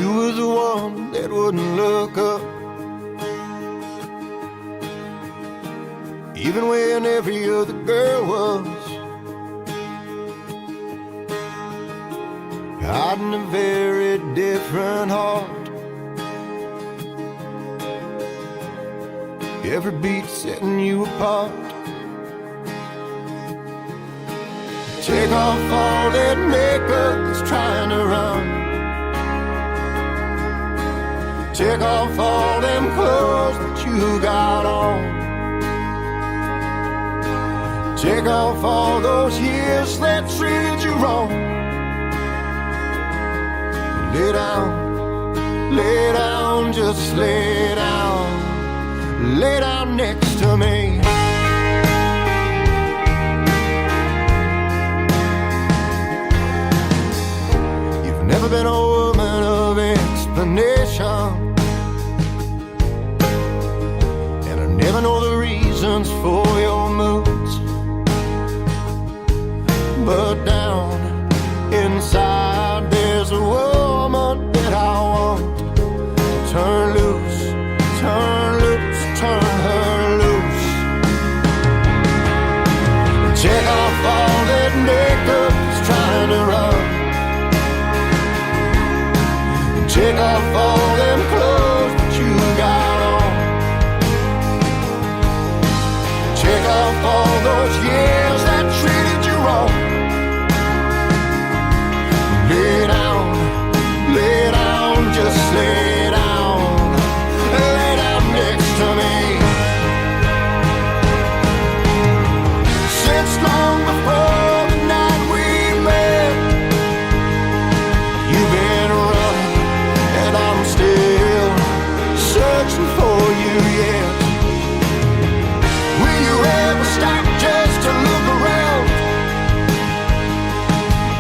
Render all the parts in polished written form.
you were the one that wouldn't look up, even when every other girl was. Hiding a very different heart, every beat setting you apart. Take off all that makeup that's trying to run. Take off all them clothes that you got on. Take off all those years that treated you wrong. Lay down, just lay down next to me. You've never been a woman of explanation, and I never know the reasons for your moods, but down inside there's a woman that I want to turn loose, turn her loose. Take off all that makeup that's trying to run. Take off all them clothes that you got on. Take off all those years that treated you wrong. Lay down, just lay down next to me. Since long before the night we met, you've been running, and I'm still searching for you yet. Will you ever stop just to look around?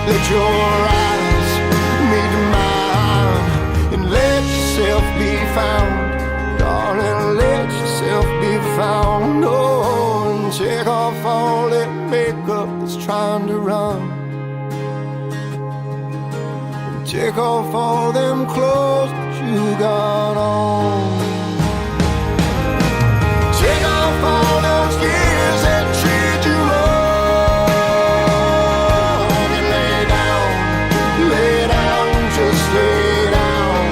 Let your eyes meet mine and let yourself be found. Darling, let yourself be found. Oh, and take off all that makeup that's trying to run. And take off all them clothes that you got on. Take off all those years that treated you wrong. And lay down, just lay down.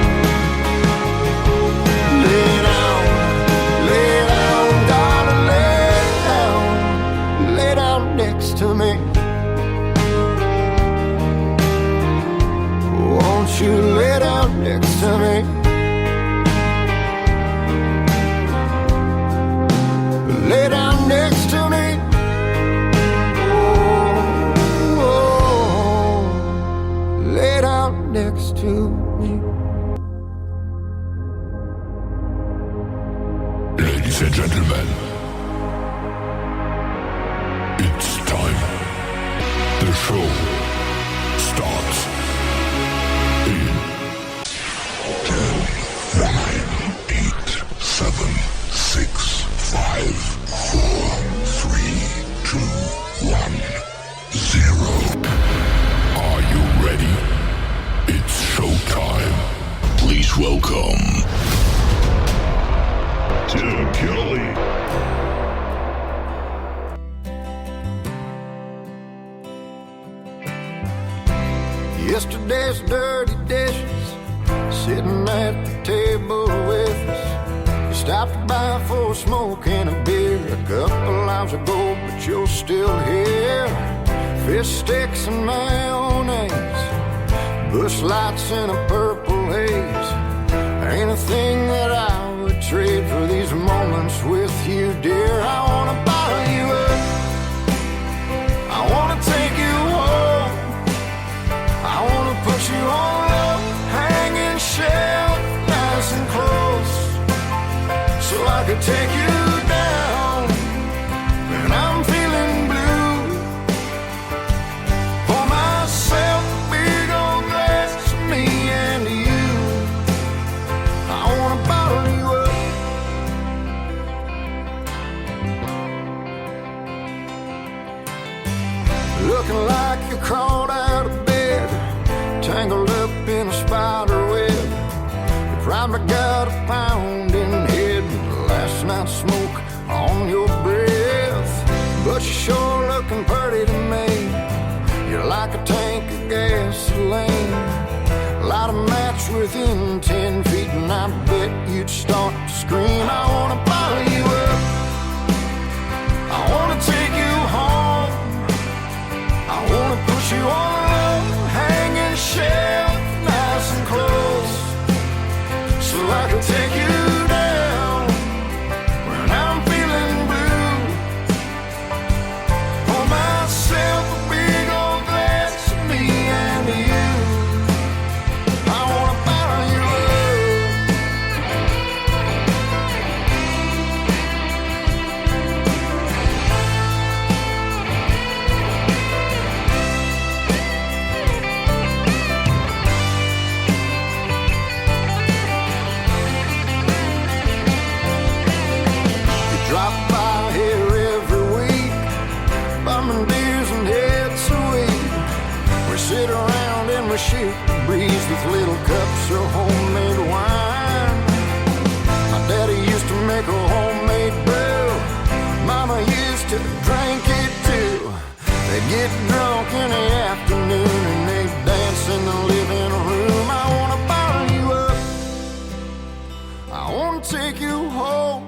Lay down, darling, lay down next to me. Won't you lay down next to me? Lay down next to me. Oh, lay down next to me. Ladies and gentlemen, it's time. The show starts in 10, 9, 8, 7, 6, 5, 4, 3, 2, 1, 0. Are you ready? It's showtime. Please welcome Tim Kelly. Yesterday's dirty dishes sitting at the table with us. You stopped by for a smoke and a beer a couple hours ago, but you're still here. Fish sticks and mayonnaise, bush lights in a purple haze. Ain't a thing that I would trade for these moments with you, dear. I wanna bottle you up, I wanna take you home, I wanna put you on a hanging shelf nice and close, so I could take you down when I'm feeling blue. Pour myself a big old glass of me and you. I wanna bottle you up. Looking like you crawled out of bed, tangled up in a spider web. Probably got a pounding head, last night's smoke on your breath. But you're sure looking pretty to me. You're like a tank of gasoline. Light a match within 10 feet and I bet you'd start to scream. I wanna bottle you up, I wanna take you home, I wanna put you on a hanging shelf, nice and close, so I can take you down when I'm feeling blue. Pour myself a big old glass of me and you. I wanna bottle you drop by here every week, bumming beers and heads of weed. We sit around and we shoot the breeze with little cups of homemade wine. My daddy used to make a homemade brew, Mama used to drink it too. They get drunk in the afternoon and they dance in the living room. I wanna bottle you up, I wanna take you home,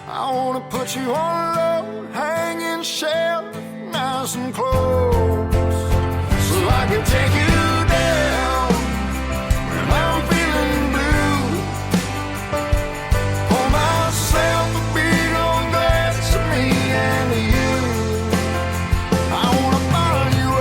I wanna put you on a low hanging shelf, nice and close, so I can take you down when I'm feeling blue. Pour myself a big old glass of me and you. I wanna bottle you up.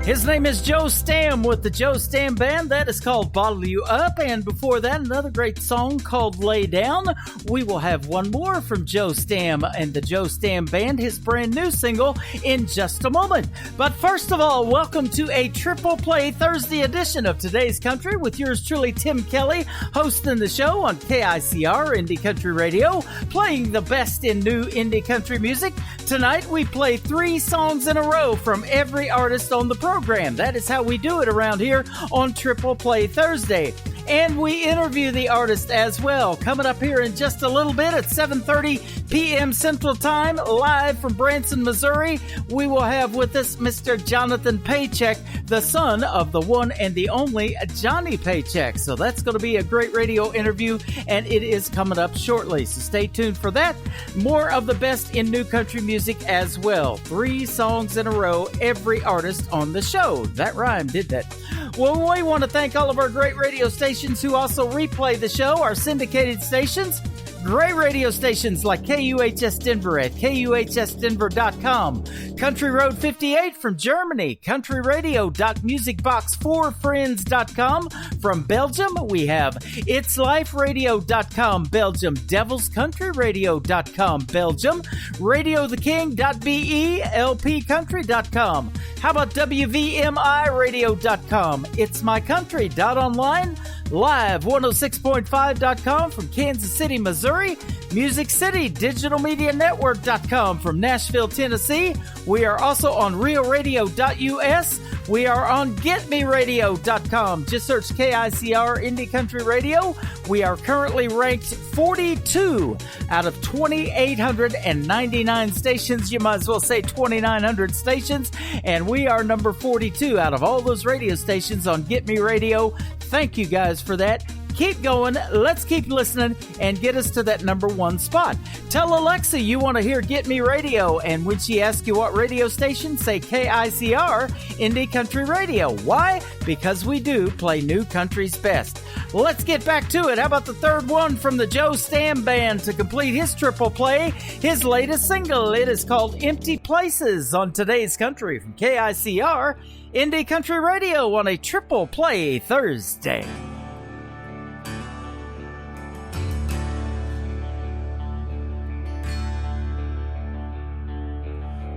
His name is Joe Stam with the Joe Stam Band. That is called Bottle You Up. And before that, another great song called Lay Down. We will have one more from Joe Stam and the Joe Stam Band, his brand new single, in just a moment. But first of all, welcome to a Triple Play Thursday edition of Today's Country with yours truly, Tim Kelly, hosting the show on KICR Indie Country Radio, playing the best in new indie country music. Tonight, we play 3 songs in a row from every artist on the program. That is how we do it around here on Triple Play Thursday. And we interview the artist as well. Coming up here in just a little bit at 7:30 p.m. Central Time, live from Branson, Missouri, we will have with us Mr. Jonathan Paycheck, the son of the one and the only Johnny Paycheck. So that's going to be a great radio interview, and it is coming up shortly. So stay tuned for that. More of the best in new country music as well. 3 songs in a row, every artist on the show. That rhyme, did that? Well, we want to thank all of our great radio stations who also replay the show, our syndicated stations. Great radio stations like KUHS Denver at KUHSdenver.com, Country Road 58 from Germany, countryradio.musicbox4friends.com from Belgium. We have itsliferadio.com, Belgium, devilscountryradio.com, Belgium, radiotheking.be, lpcountry.com. How about WVMIradio.com, itsmycountry.online, live 106.5.com from Kansas City, Missouri, Music City, digitalmedianetwork.com from Nashville, Tennessee. We are also on realradio.us. We are on getmeradio.com. Just search KICR Indie Country Radio. We are currently ranked 42 out of 2,899 stations. You might as well say 2,900 stations. And we are number 42 out of all those radio stations on Get Me Radio. Thank you guys for that. Keep going. Let's keep listening and get us to that number one spot. Tell Alexa you want to hear Get Me Radio, and when she asks you what radio station, say KICR, Indie Country Radio. Why? Because we do play new country's best. Let's get back to it. How about the third one from the Joe Stam Band to complete his triple play, his latest single. It is called Empty Places on Today's Country from KICR, Indie Country Radio on a triple play Thursday.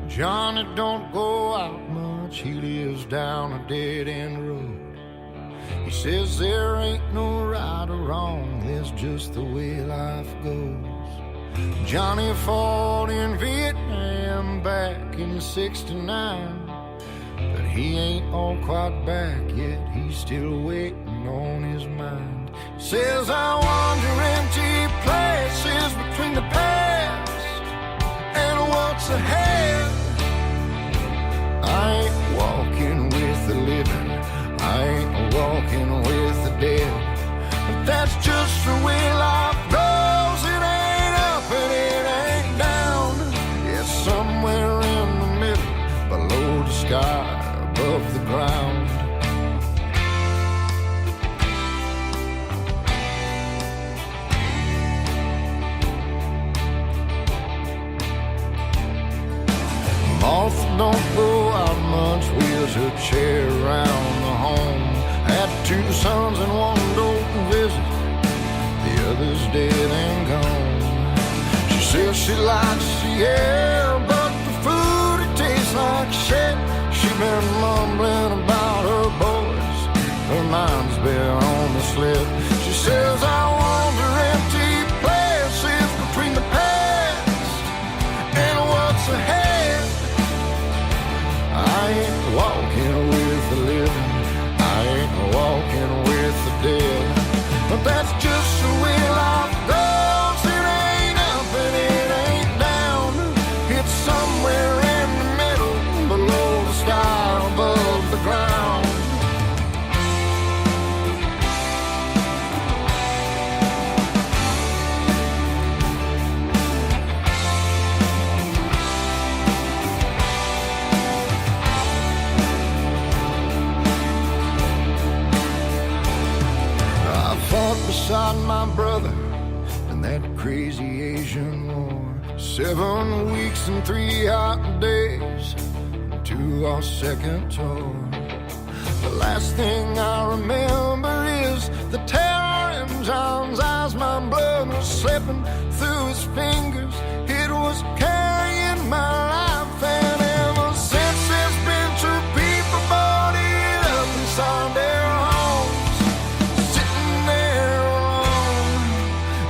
Johnny don't go out much, he lives down a dead-end road. He says there ain't no right or wrong, that's just the way life goes. Johnny fought in Vietnam back in '69, but he ain't all quite back yet, he's still waiting on his mind. He says I wander empty places between the past and what's ahead. I ain't walking with the living, I ain't walking with the dead. But that's just the way life goes. It ain't up and it ain't down. It's somewhere in the middle, below the sky, above the ground. Moth don't go out much, wheels her chair around the home. Had 2 sons and one don't visit, the other's dead and gone. She says she likes the air, but the food it tastes like shit. She been mumbling about her boys, her mind's been on the slip. She says I wander empty places between the past and what's ahead. I ain't walking with the living, I ain't walking with the dead. But that's just the way life goes. It ain't up and it ain't down. It's somewhere in the middle, below the sky, above the ground. Beside my brother in that crazy Asian war. 7 weeks and 3 hot days to our second tour. The last thing I remember is the terror in John's eyes. My blood was slipping through his fingers. It was carrying my life, and ever since there's been 2 people boarded up inside their homes, sitting there alone.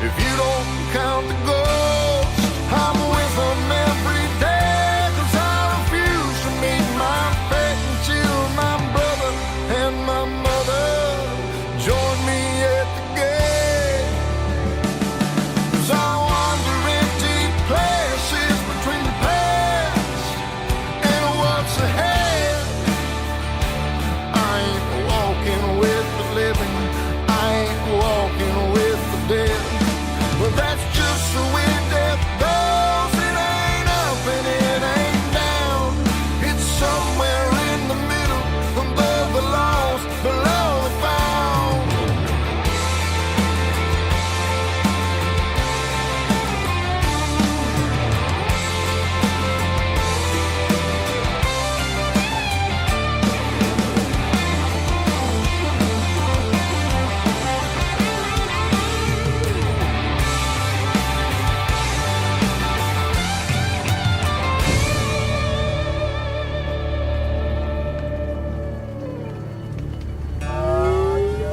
If you don't count the ghosts, I'm with them every day, 'cause I refuse to meet my fate until my brother and my mother join me at the gate. 'Cause I wander empty places between the past and what's ahead. I ain't walking with the living, I ain't walking with the dead. But that's just the way death goes. It ain't up and it ain't down. It's somewhere in the middle, above the lost, below the found.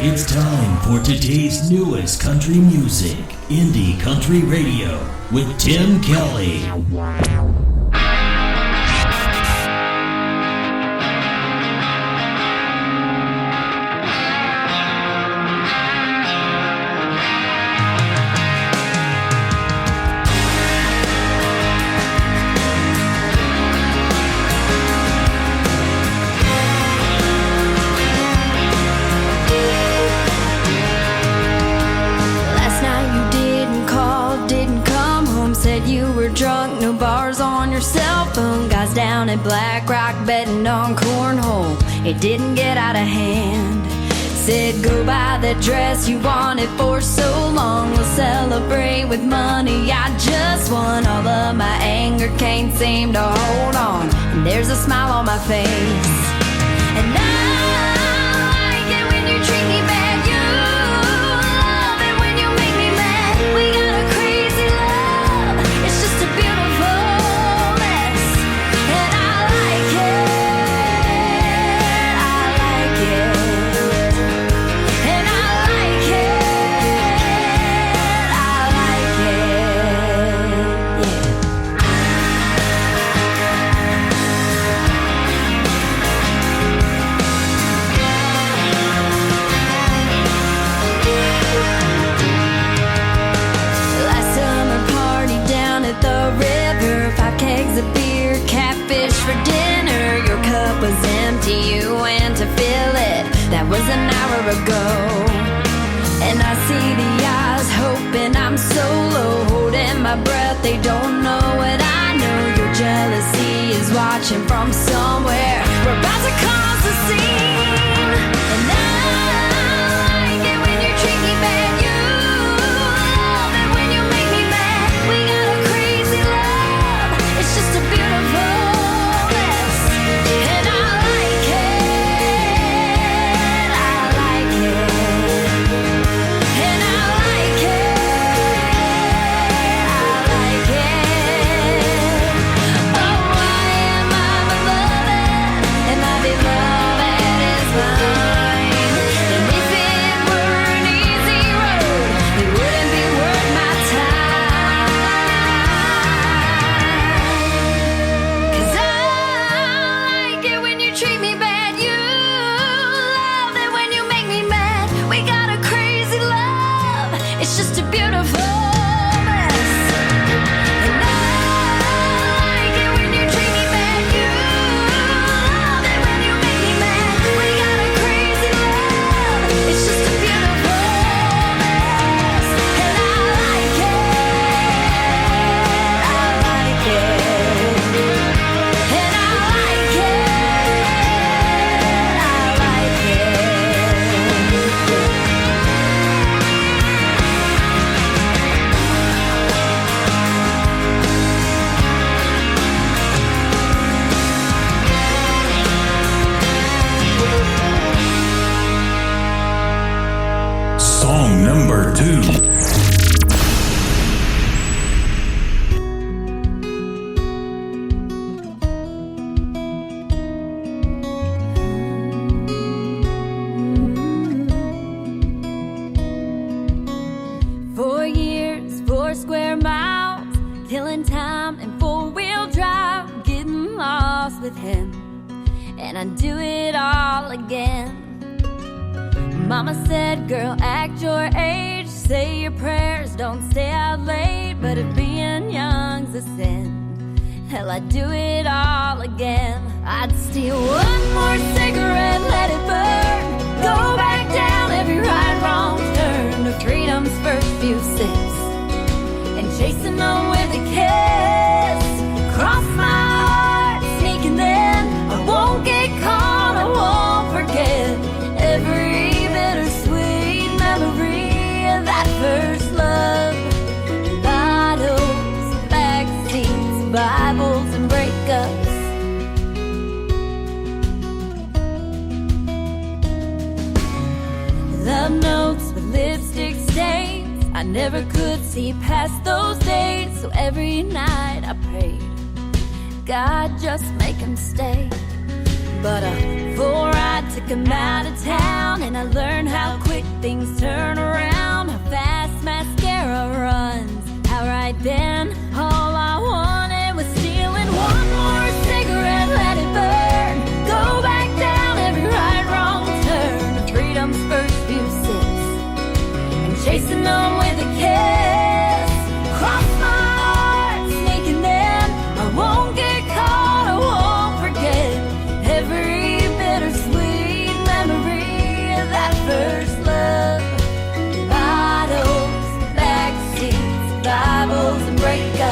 It's time for today's newest country music, Indie Country Radio, with Tim Kelly. wanted black rock betting on cornhole. It didn't get out of hand. Said go buy the dress you wanted for so long. We'll celebrate with money I just won. All of my anger can't seem to hold on, and there's a smile on my face. And I like it when you treat me bad. You love it when you make me mad. We got a crazy love. It's just a beautiful mess. And I like it. I like it. And I like it. I like it. Yeah. Last summer party down at the river, 5 kegs of beer, catfish for dinner. Your cup was empty, you went to fill it. That was an hour ago. And I see the eyes hoping I'm solo, holding my breath. They don't know what I know. Your jealousy is watching from somewhere. We're about to cause a scene. And I like it when you treat me bad. You love it when you make me mad. We got a crazy love. It's just a beautiful mess. And I like it. I like it. And I like it. I like it. Oh, why am I beloved? And my beloved is mine. And if it were an easy road, it wouldn't be worth my time. 'Cause I like it when you treat me bad. You love it when you make me mad. We got a crazy love. It's just a beautiful mess. And I like it when you treat me bad. You love it when you make me mad. We got a crazy love. It's just a beautiful mess. And I like it. I like it. And I like it. I like Song number 2. Four years, 4 square miles, killing time in 4-wheel drive, getting lost with him, and I do it all again. Mama said, girl, act your age, say your prayers, don't stay out late, but if being young's a sin, hell, I'd do it all again. I'd steal one more cigarette, let it burn, go back down every right, wrong turn to freedom's first few sips, and chasing on with a kiss, cross my heart, sneaking then, I won't get caught, I won't forget every bittersweet memory of that first love. Bottles, backseats, Bibles, and breakups. Love notes with lipstick stains. I never could see past those days, so every night I prayed, God, just make him stay. But before I took him out of town, and I learned how quick things turn around, how fast mascara runs, how right then all I wanted was stealing one more cigarette, let it burn, go back down every right, wrong turn to freedom's first few sips, and chasing on with a kiss, cross my heart, sneaking then, I won't get caught, I won't forget every bittersweet memory of that first love. Bottles, backseats, Bibles, and breakups.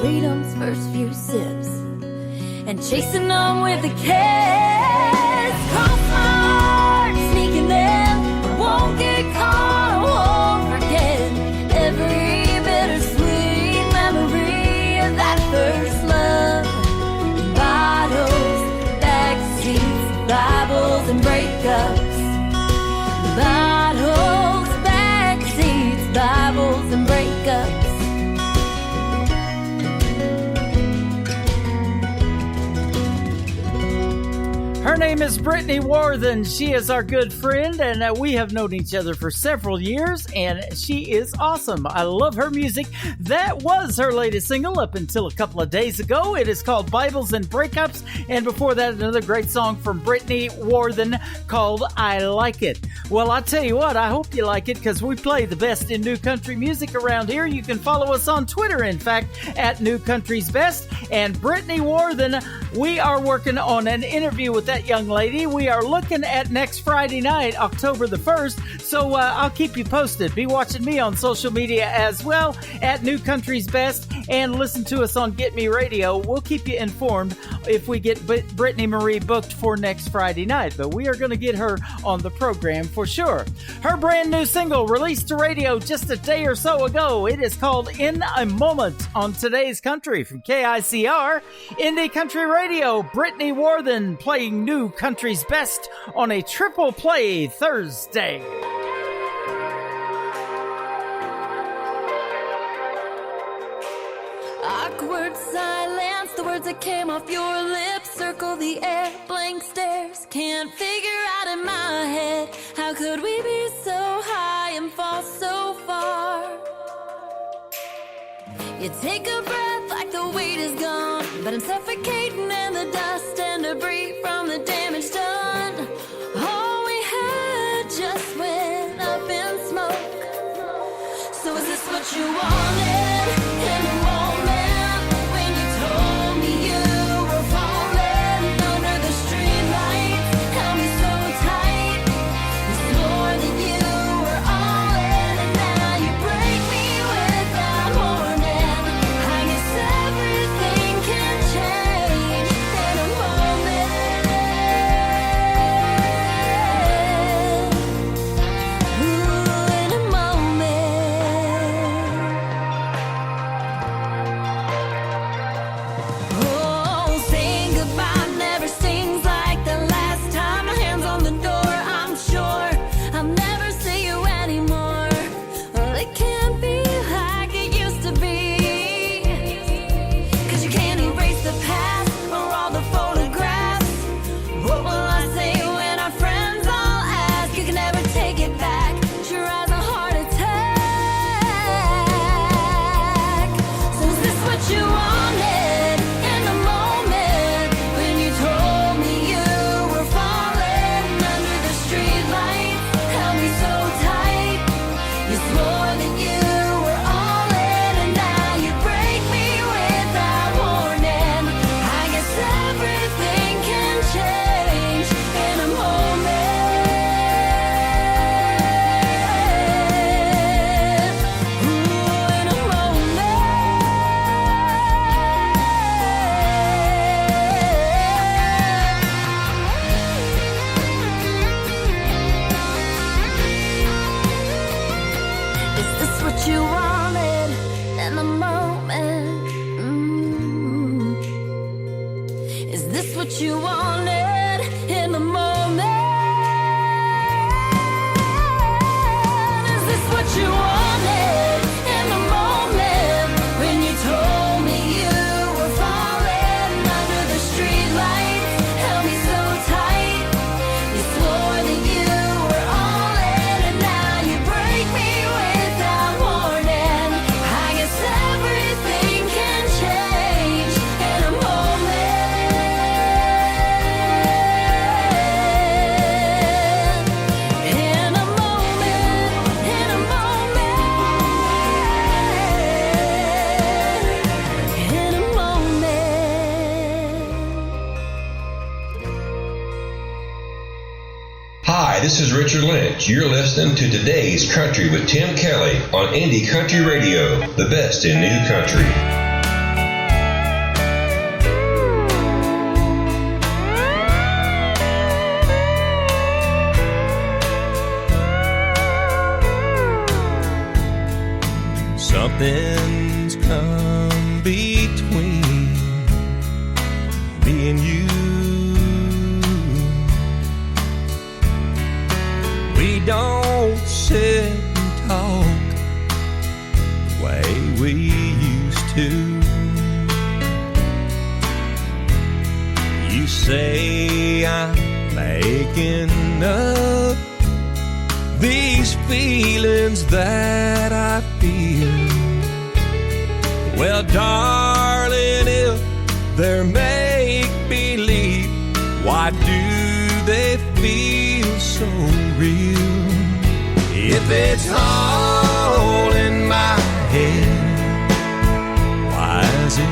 freedom's first few sips and chasing them with a kiss. Cross my heart, sneaking in, I won't get caught, I won't forget every bittersweet memory of that first love. Bottles, backseats, Bibles, and breakups. Bottles, backseats, Bibles, and breakups. Her name is Brittany Warthen. She is our good friend, and we have known each other for several years, and she is awesome. I love her music. That was her latest single up until a couple of days ago. It is called Bibles and Breakups, and before that, another great song from Brittany Warthen called I Like It. Well, I tell you what, I hope you like it, because we play the best in new country music around here. You can follow us on Twitter, in fact, at New Country's Best. And Brittany Warthen, we are working on an interview with that young lady. We are looking at next Friday night, October the 1st, so I'll keep you posted. Be watching me on social media as well, at New Country's Best, and listen to us on Get Me Radio. We'll keep you informed if we get Brittany Marie booked for next Friday night, but we are going to get her on the program for sure. Her brand new single released to radio just a day or so ago. It is called In a Moment on Today's Country from KICR, Indie Country Radio. Brittany Warthen playing New Country's Best on a triple play Thursday. Awkward silence, the words that came off your lips circle the air, blank stares. Can't figure out in my head, how could we be so high and fall so far? You take a breath like the weight is gone, but I'm suffocating in the dust and debris from the damage done. All we had just went up in smoke. So is this what you wanted in a moment when you told me you were falling under the streetlights? Held me so tight, you swore that you were all in, and now you break me without warning. I guess everything can change in a moment. Ooh, in a moment. Oh, saying goodbye never stings like the last time. My hands on the door, I'm sure I'll never see you anymore. Well, it can't be like it used to be, 'cause you can't erase the past or all the photographs. What will I say when our friends all ask? You can never take it back. Sure as a heart attack. So is this what you wanted in the moment when you told me you were falling under the streetlights? Held me so tight, you swore that you were all in, and now you break me without warning. I guess everything can change in a moment. Ooh, in a moment. Is this what you wanted in the moment? Is this what you wanted in the moment? Is this what you wanted in the moment when you told me you were falling under the streetlights? Held me so tight, you swore that you were all in, and now you break me without warning. I guess everything can change in a moment. In a moment, in a moment, in a moment. Hi, this is Richard Lynch. You're listening to Today's Country with Tim Kelly on Indie Country Radio, the best in new country. You say I'm making up these feelings that I feel. Well, darling, if they're make-believe, why do they feel so real? If it's all in my head, why is it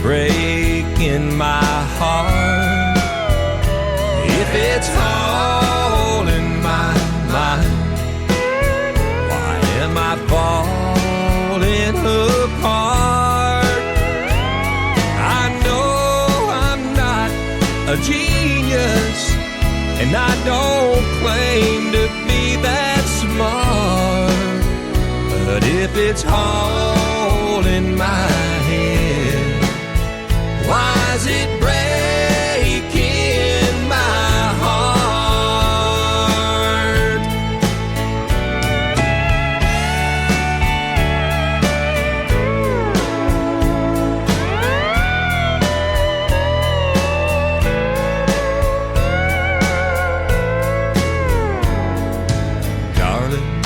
breaking my heart? If it's all in my mind, why am I falling apart? I know I'm not a genius, and I don't claim to be that smart, but if it's all in my head, why is it breaking my heart? Darling,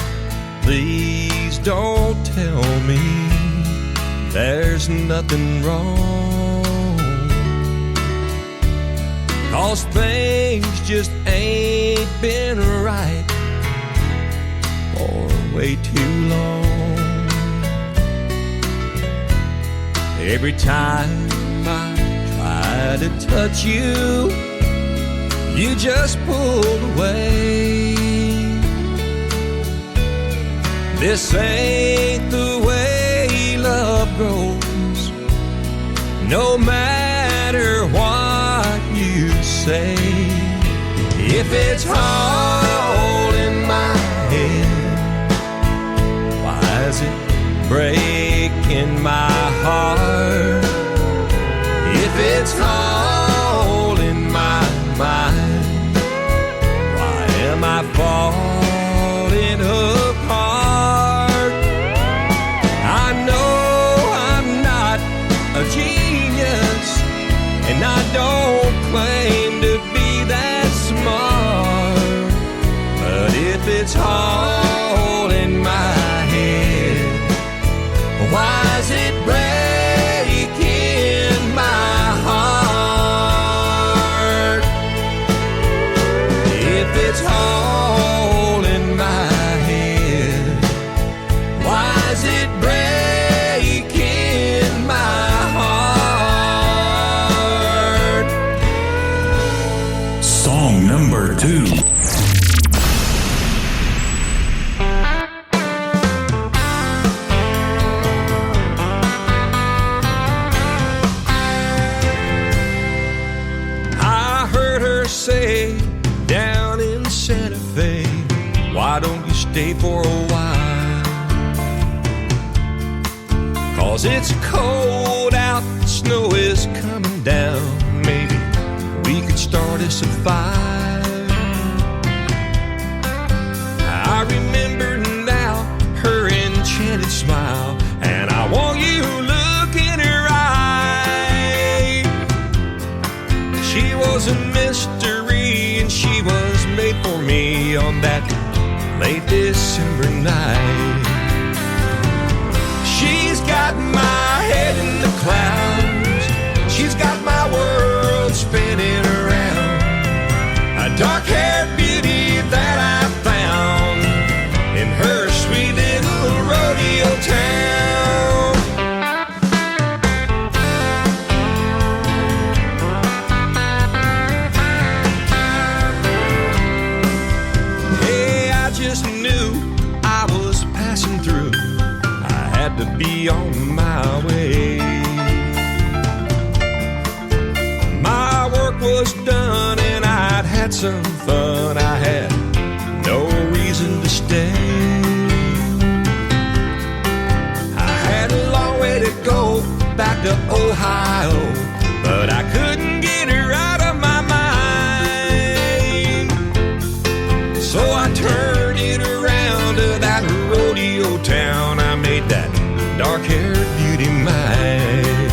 please don't tell me there's nothing wrong, 'cause things just ain't been right for way too long. Every time I try to touch you, you just pulled away. This ain't the way love grows, no matter what you say. If it's all in my head, why is it breaking my heart? If it's all in my mind, why am I falling apart? I know I'm not a genius, and I don't claim to be that smart, but if it's all in my head, why is it breaking my heart? If it's all in my head, why is it breaking my heart? Song number 2. I heard her say down in Santa Fe, why don't you stay for a while? 'Cause it's cold out, the snow is coming down. Maybe we could start us a fire. I remember now her enchanted smile, and I want you to look in her eye. She was a mystery, and she was made for me on that late December night. She's got my head in the clouds, she's got my world spinning around, a dark-haired beauty that I found in her sweet little rodeo town. Hey, I just knew I was passing through, I had to be on my way. My work was done and I'd had some fun, I had no reason to stay. I had a long way to go back to Ohio, but I couldn't get her out of my mind. So I turned it around to that rodeo town, I made that dark-haired beauty mine.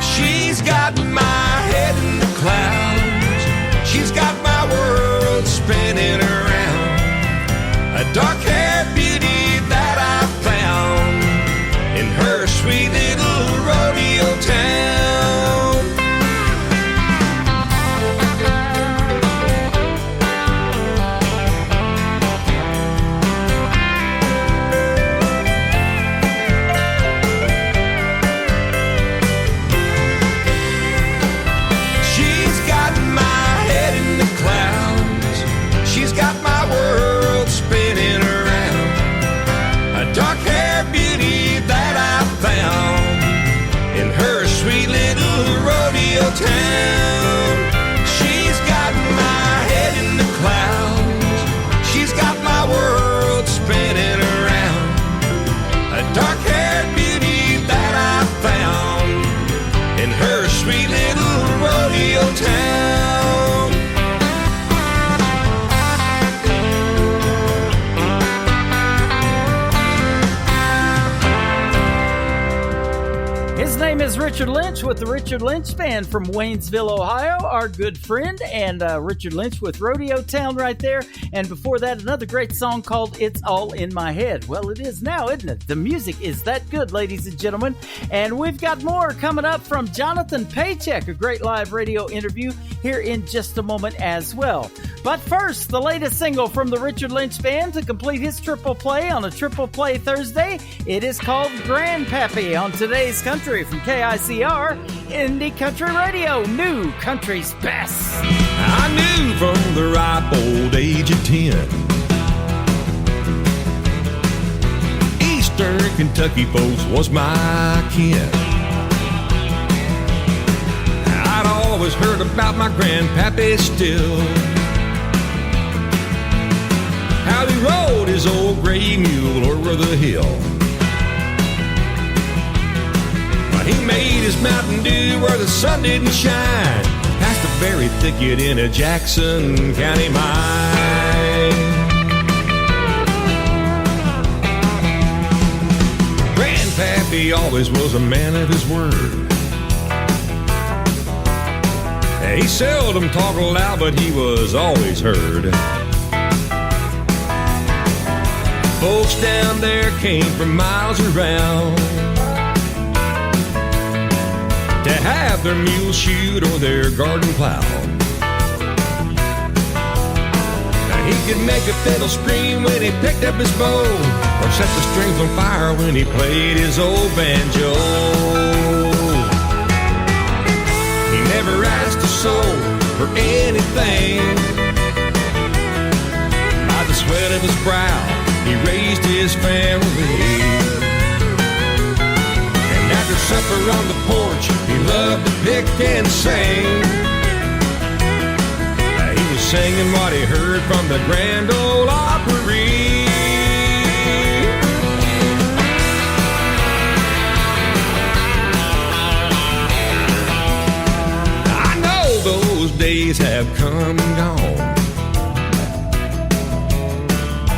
She's got my head in name is Richard Lynch with the Richard Lynch Band from Waynesville, Ohio, our good friend, and Richard Lynch with Rodeo Town right there. And before that, another great song called It's All in My Head. Well, it is now, isn't it? The music is that good, ladies and gentlemen. And we've got more coming up from Jonathan Paycheck, a great live radio interview here in just a moment as well. But first, the latest single from the Richard Lynch Band to complete his triple play on a Triple Play Thursday. It is called Grandpappy on Today's Country from KICR, Indie Country Radio, New Country's Best. I knew from the ripe old age of 10, Eastern Kentucky folks was my kin. I'd always heard about my grandpappy still, how he rode his old gray mule over the hill. But he made his Mountain Dew where the sun didn't shine, past the berry thicket in a Jackson County mine. Grandpappy always was a man of his word. He seldom talked loud, but he was always heard. Folks down there came from miles around to have their mule shoot or their garden plowed. Now he could make a fiddle scream when he picked up his bow, or set the strings on fire when he played his old banjo. He never asked a soul for anything. By the sweat of his brow, he raised his family. And after supper on the porch, he loved to pick and sing. He was singing what he heard from the Grand Ole Opry. I know those days have come and gone,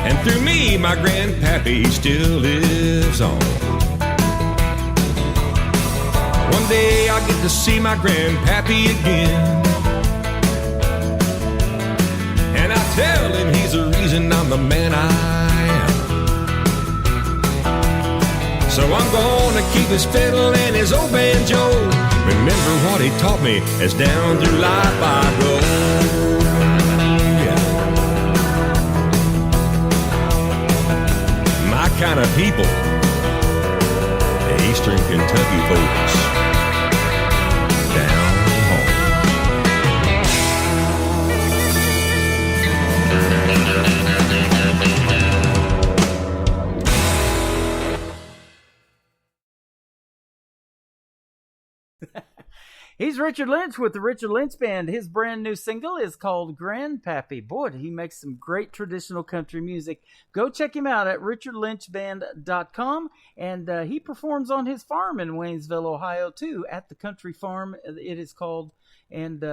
and through me, my grandpappy still lives on. One day I'll get to see my grandpappy again, and I'll tell him he's the reason I'm the man I am. So I'm gonna keep his fiddle and his old banjo, remember what he taught me as down through life I go. Kind of people, the Eastern Kentucky folks down home. He's Richard Lynch with the Richard Lynch Band. His brand new single is called Grandpappy. Boy, he makes some great traditional country music. Go check him out at richardlynchband.com. And he performs on his farm in Waynesville, Ohio, too, at the country farm, it is called. And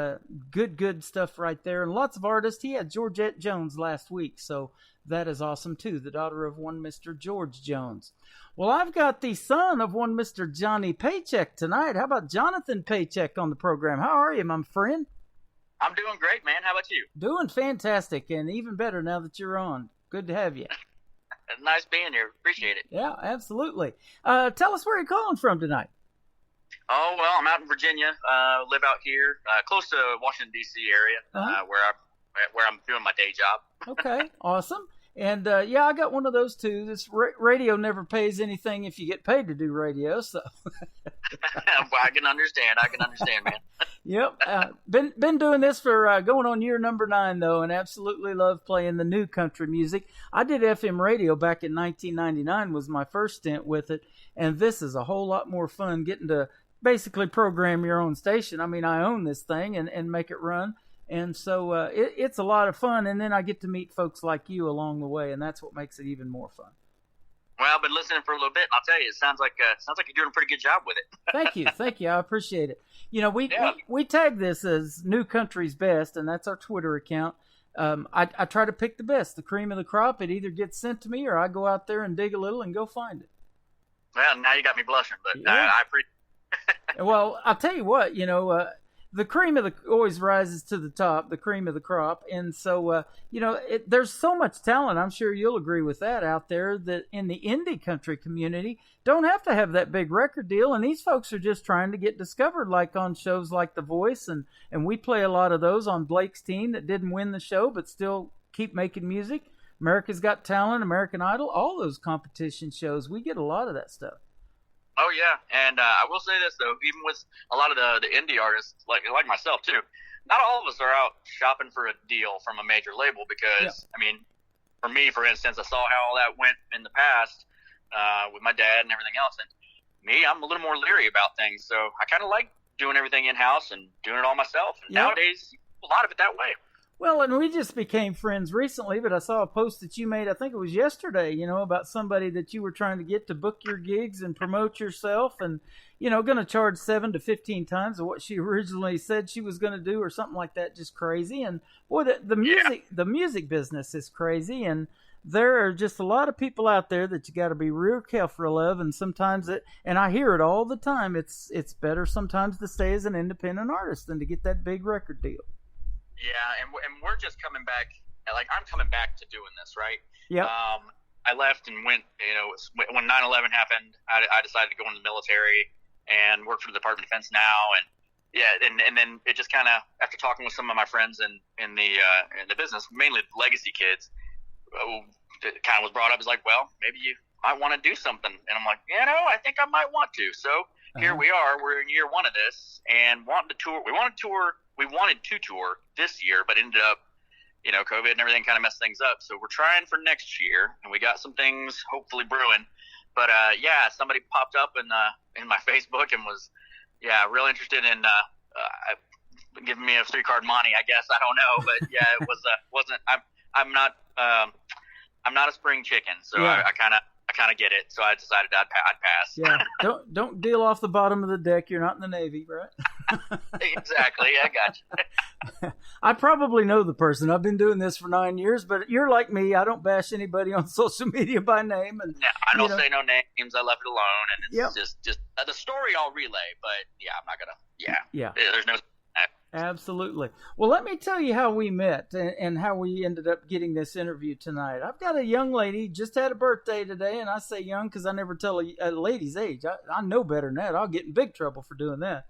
good stuff right there. And lots of artists. He had Georgette Jones last week, so that is awesome, too, the daughter of one Mr. George Jones. Well, I've got the son of one Mr. Johnny Paycheck tonight. How about Jonathan Paycheck on the program? How are you, my friend? I'm doing great, man. How about you? Doing fantastic, and even better now that you're on. Good to have you. Nice being here. Appreciate it. Yeah, absolutely. Tell us where you're calling from tonight. Oh, well, I'm out in Virginia. Live out here, close to Washington, D.C. area, where I'm doing my day job. Okay, awesome. And, yeah, I got one of those, too. This radio never pays anything if you get paid to do radio, so. Well, I can understand, man. Yep. Been doing this for going on year number 9, though, and absolutely love playing the new country music. I did FM radio back in 1999, was my first stint with it, and this is a whole lot more fun getting to basically program your own station. I mean, I own this thing and make it run. And so it's a lot of fun, and then I get to meet folks like you along the way, and that's what makes it even more fun. Well, I've been listening for a little bit, and I'll tell you, it sounds like you're doing a pretty good job with it. Thank you. I appreciate it. You know, we tag this as New Country's Best, and that's our Twitter account. I try to pick the best, the cream of the crop. It either gets sent to me, or I go out there and dig a little and go find it. Well, now you got me blushing, but yeah. I Well, I'll tell you what, the cream of the always rises to the top, the cream of the crop. And so, there's so much talent. I'm sure you'll agree with that out there, that in the indie country community don't have to have that big record deal. And these folks are just trying to get discovered, like on shows like The Voice. And we play a lot of those on Blake's team that didn't win the show, but still keep making music. America's Got Talent, American Idol, all those competition shows. We get a lot of that stuff. Oh yeah, and I will say this though, even with a lot of the indie artists, like myself too, not all of us are out shopping for a deal from a major label because, I mean, for me, for instance, I saw how all that went in the past with my dad and everything else, and me, I'm a little more leery about things, so I kind of like doing everything in-house and doing it all myself, and nowadays, a lot of it that way. Well, and we just became friends recently, but I saw a post that you made, I think it was yesterday, about somebody that you were trying to get to book your gigs and promote yourself and, going to charge 7 to 15 times of what she originally said she was going to do or something like that. Just crazy. And boy, the music business is crazy. And there are just a lot of people out there that you got to be real careful of. And sometimes and I hear it all the time. It's better sometimes to stay as an independent artist than to get that big record deal. Yeah, and we're just coming back. Like, I'm coming back to doing this, right? Yeah. I left and went. When 9/11 happened, I decided to go into the military and work for the Department of Defense now. And and then it just kind of, after talking with some of my friends in the business, mainly legacy kids, it kind of was brought up as like, well, maybe you might want to do something. And I'm like, I think I might want to. So here we are. We're in year one of this and wanting to tour. We wanted to tour this year, but ended up, COVID and everything kind of messed things up. So we're trying for next year, and we got some things hopefully brewing. But somebody popped up in my Facebook and was, real interested in giving me a 3-card money. I guess, I don't know, but it wasn't. I'm not a spring chicken, so I kind of get it. So I decided I'd pass. Yeah, don't deal off the bottom of the deck. You're not in the Navy, right? Exactly. I got you. I probably know the person. I've been doing this for 9 years, but you're like me. I don't bash anybody on social media by name. And I don't say no names. I left it alone, and it's just the story I'll relay. But I'm not gonna. Yeah. There's no. Absolutely. Well, let me tell you how we met and how we ended up getting this interview tonight. I've got a young lady, just had a birthday today, and I say young because I never tell a lady's age. I know better than that. I'll get in big trouble for doing that.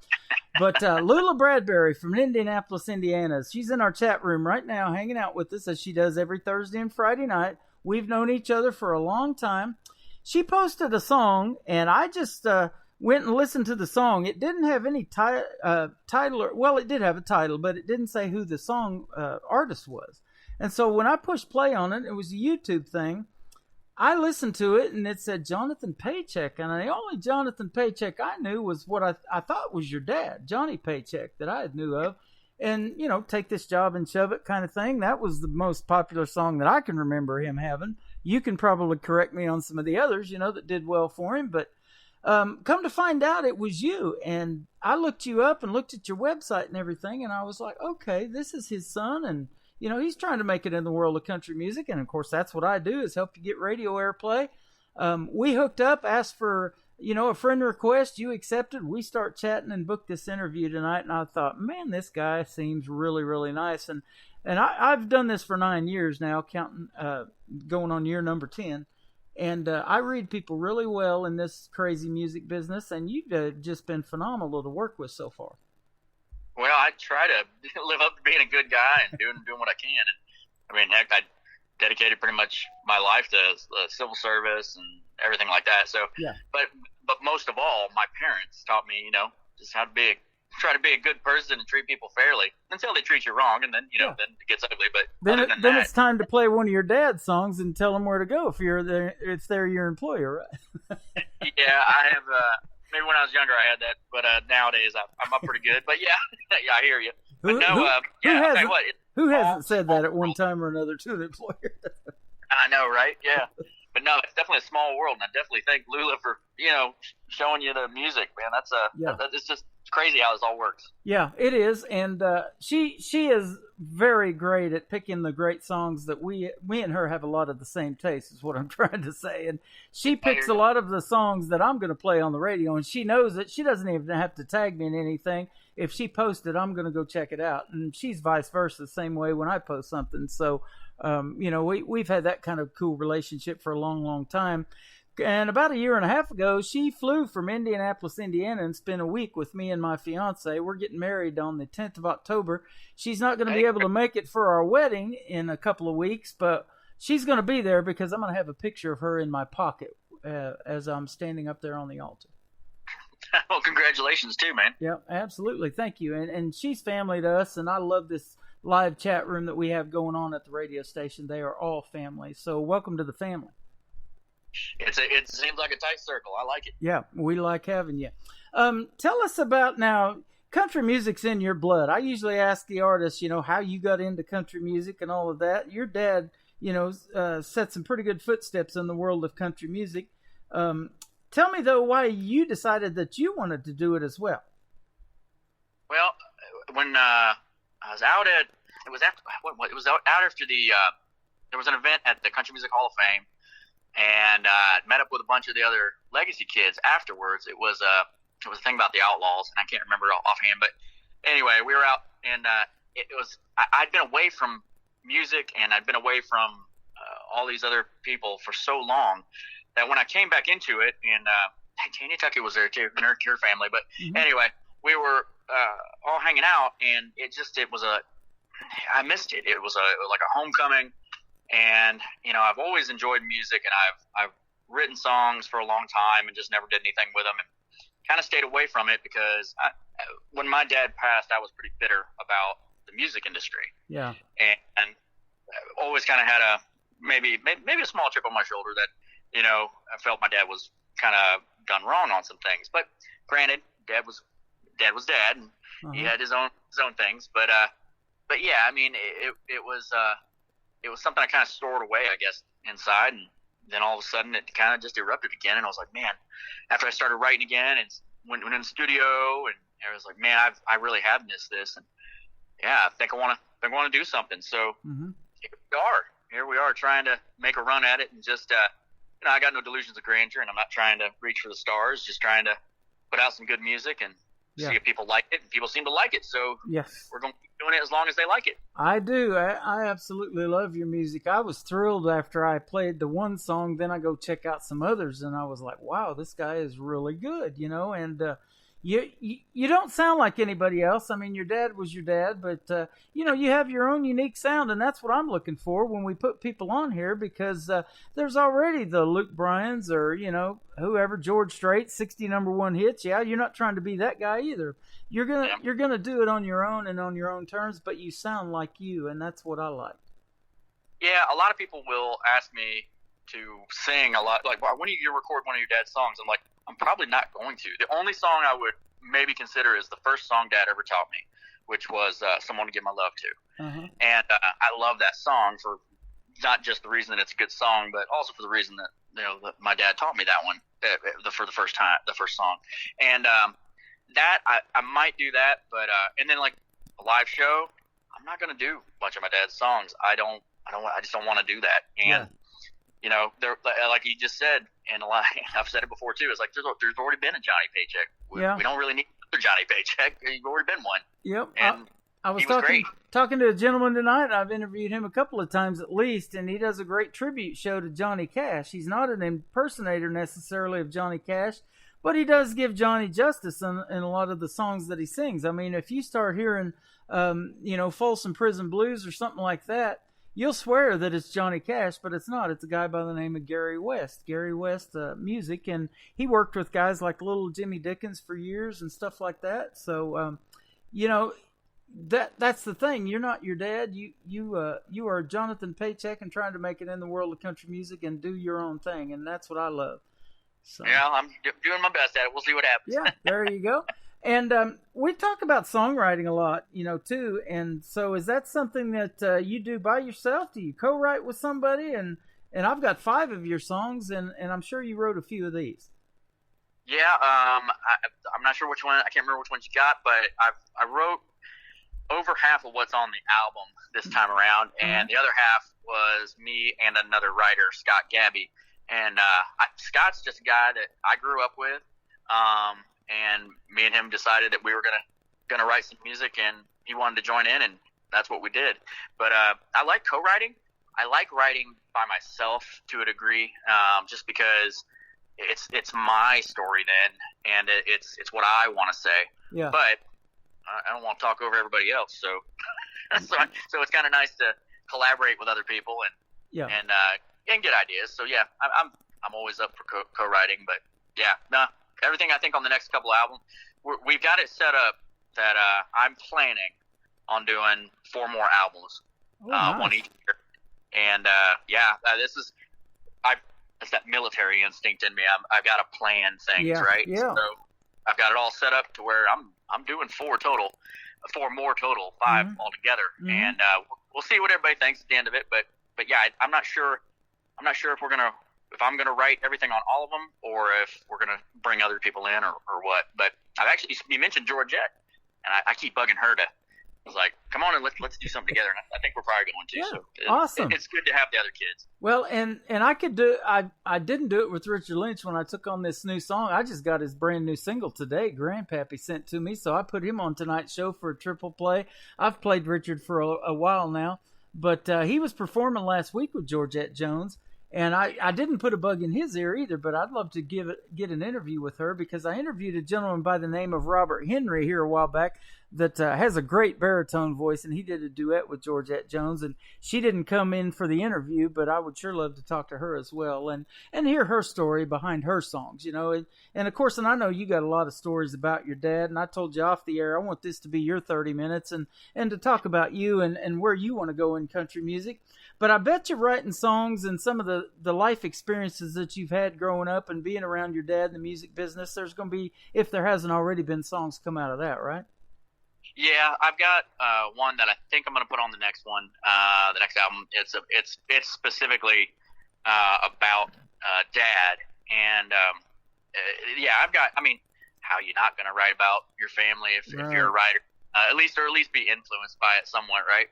But Lula Bradbury from Indianapolis, Indiana, she's in our chat room right now hanging out with us as she does every Thursday and Friday night. We've known each other for a long time. She posted a song, and I just went and listened to the song. It didn't have any title, well, it did have a title, but it didn't say who the song artist was. And so when I pushed play on it, it was a YouTube thing. I listened to it, and it said Jonathan Paycheck, and the only Jonathan Paycheck I knew was what I thought was your dad, Johnny Paycheck, that I knew of. And, take this job and shove it kind of thing. That was the most popular song that I can remember him having. You can probably correct me on some of the others, that did well for him, but come to find out it was you. And I looked you up and looked at your website and everything, and I was like, okay, this is his son, and he's trying to make it in the world of country music, and of course that's what I do, is help you get radio airplay. We hooked up, asked for a friend request, you accepted, we start chatting and booked this interview tonight, and I thought, man, this guy seems really, really nice. And I've done this for 9 years now, counting going on year number 10. And I read people really well in this crazy music business, and you've just been phenomenal to work with so far. Well, I try to live up to being a good guy and doing what I can. And I mean, heck, I dedicated pretty much my life to civil service and everything like that. So, but most of all, my parents taught me, just how to try to be a good person and treat people fairly until they treat you wrong, and then then it gets ugly. But then it's time to play one of your dad's songs and tell them where to go if they're your employer, right? Yeah, I have. Maybe when I was younger I had that, but nowadays I'm up pretty good. But I hear you. But who hasn't said that at one time or another to an employer? I know, right? Yeah. But no, it's definitely a small world, and I definitely thank Lula for showing you the music, man. Yeah. It's just crazy how this all works. Yeah, it is, and she is very great at picking the great songs that we and her have a lot of the same taste, is what I'm trying to say. And she picks a lot of the songs that I'm going to play on the radio, and she knows it. She doesn't even have to tag me in anything. If she posts it, I'm going to go check it out, and she's vice versa, the same way when I post something. So, we've had that kind of cool relationship for a long, long time. And about a year and a half ago, she flew from Indianapolis, Indiana, and spent a week with me and my fiance. We're getting married on the 10th of October. She's not going to be able to make it for our wedding in a couple of weeks, but she's going to be there because I'm going to have a picture of her in my pocket as I'm standing up there on the altar. Well, congratulations too, man. Yeah, absolutely. Thank you. And she's family to us, and I love this live chat room that we have going on at the radio station. They are all family. So welcome to the family. It seems like a tight circle. I like it. Yeah, we like having you. Tell us about now. Country music's in your blood. I usually ask the artists, how you got into country music and all of that. Your dad, set some pretty good footsteps in the world of country music. Tell me though, why you decided that you wanted to do it as well. Well, when I was out at, it was out after there was an event at the Country Music Hall of Fame. And met up with a bunch of the other legacy kids afterwards. It was a thing about the Outlaws, and I can't remember offhand. But anyway, we were out, and I'd been away from music, and I'd been away from all these other people for so long that when I came back into it, and Tanya Tuckett was there too, and her family. But anyway, we were all hanging out, and I missed it. It was like a homecoming. And, I've always enjoyed music, and I've written songs for a long time and just never did anything with them, and kind of stayed away from it because when my dad passed, I was pretty bitter about the music industry. Yeah. And always kind of had maybe a small chip on my shoulder that, I felt my dad was kind of done wrong on some things. But granted, dad was dad, and he had his own things. But yeah, I mean, it was something I kind of stored away, I guess, inside, and then all of a sudden it kind of just erupted again, and I was like, man, after I started writing again and went in the studio, and I was like, man, I really have missed this, and yeah, I think I want to do something. So here we are trying to make a run at it, and just I got no delusions of grandeur, and I'm not trying to reach for the stars, just trying to put out some good music and see if people like it, and people seem to like it. So yes, we're going to keep doing it as long as they like it. I do. I absolutely love your music. I was thrilled after I played the one song, then I go check out some others, and I was like, wow, this guy is really good, and you don't sound like anybody else. I mean, your dad was your dad, but you have your own unique sound, and that's what I'm looking for when we put people on here, because there's already the Luke Bryans or whoever, George Strait, 60 number one hits. Yeah, you're not trying to be that guy either. You're gonna do it on your own and on your own terms, but you sound like you, and that's what I like. Yeah, a lot of people will ask me to sing a lot, like, when are you gonna record one of your dad's songs? I'm like, I'm probably not going to. The only song I would maybe consider is the first song Dad ever taught me, which was Someone to Give My Love To. And I love that song for not just the reason that it's a good song, but also for the reason that, that my dad taught me that one for the first time, the first song. And that, I might do that, but and then like a live show, I'm not going to do a bunch of my dad's songs. I just don't want to do that. And there, like you just said, and a lot, I've said it before too. It's like there's already been a Johnny Paycheck. We don't really need another Johnny Paycheck. You've already been one. Yep. And I was great. talking to a gentleman tonight. I've interviewed him a couple of times at least, and he does a great tribute show to Johnny Cash. He's not an impersonator necessarily of Johnny Cash, but he does give Johnny justice in a lot of the songs that he sings. I mean, if you start hearing, Folsom Prison Blues or something like that, you'll swear that it's Johnny Cash, but it's not. It's a guy by the name of Gary West. Gary West music, and he worked with guys like Little Jimmy Dickens for years and stuff like that. So, that's the thing. You're not your dad. You are Jonathan Paycheck and trying to make it in the world of country music and do your own thing, and that's what I love. So. Yeah, I'm doing my best at it. We'll see what happens. Yeah, there you go. And we talk about songwriting a lot, too. And so is that something that you do by yourself? Do you co-write with somebody? And I've got 5 of your songs, and I'm sure you wrote a few of these. Yeah, I'm not sure which one. I can't remember which ones you got, but I wrote over half of what's on the album this time around, and the other half was me and another writer, Scott Gabby. And Scott's just a guy that I grew up with, and me and him decided that we were gonna write some music, and he wanted to join in, and that's what we did. But I like co-writing. I like writing by myself to a degree, just because it's my story then, and it's what I want to say. Yeah. But I don't want to talk over everybody else, so so it's kind of nice to collaborate with other people and get ideas. So yeah, I'm always up for co-writing, but yeah, everything I think on the next couple albums, we've got it set up that I'm planning on doing 4 more albums, nice. One each year, and it's that military instinct in me. I've got to plan things, right? Yeah. So I've got it all set up to where I'm doing 4 more total, 5 altogether, and we'll see what everybody thinks at the end of it. But yeah, I'm not sure if I'm gonna write everything on all of them, or if we're gonna bring other people in, or what. But you mentioned Georgette, and I keep bugging her to. I was like, come on and let's do something together, and I think we're probably going to. Yeah, so awesome. It's good to have the other kids. Well, and I could do. I didn't do it with Richard Lynch when I took on this new song. I just got his brand new single today. Grandpappy sent to me, so I put him on tonight's show for a triple play. I've played Richard for a while now, but he was performing last week with Georgette Jones, and I didn't put a bug in his ear either. But I'd love to get an interview with her, because I interviewed a gentleman by the name of Robert Henry here a while back that has a great baritone voice, and he did a duet with Georgette Jones, and she didn't come in for the interview, but I would sure love to talk to her as well and hear her story behind her songs, and of course, and I know you got a lot of stories about your dad, and I told you off the air, I want this to be your 30 minutes and to talk about you and where you want to go in country music. But I bet you're writing songs and some of the life experiences that you've had growing up and being around your dad in the music business, there's going to be, if there hasn't already been, songs come out of that, right? Yeah, I've got one that I think I'm going to put on the next one, the next album. It's specifically about Dad, and I've got. I mean, how are you not going to write about your family if you're a writer? At least be influenced by it somewhat, right?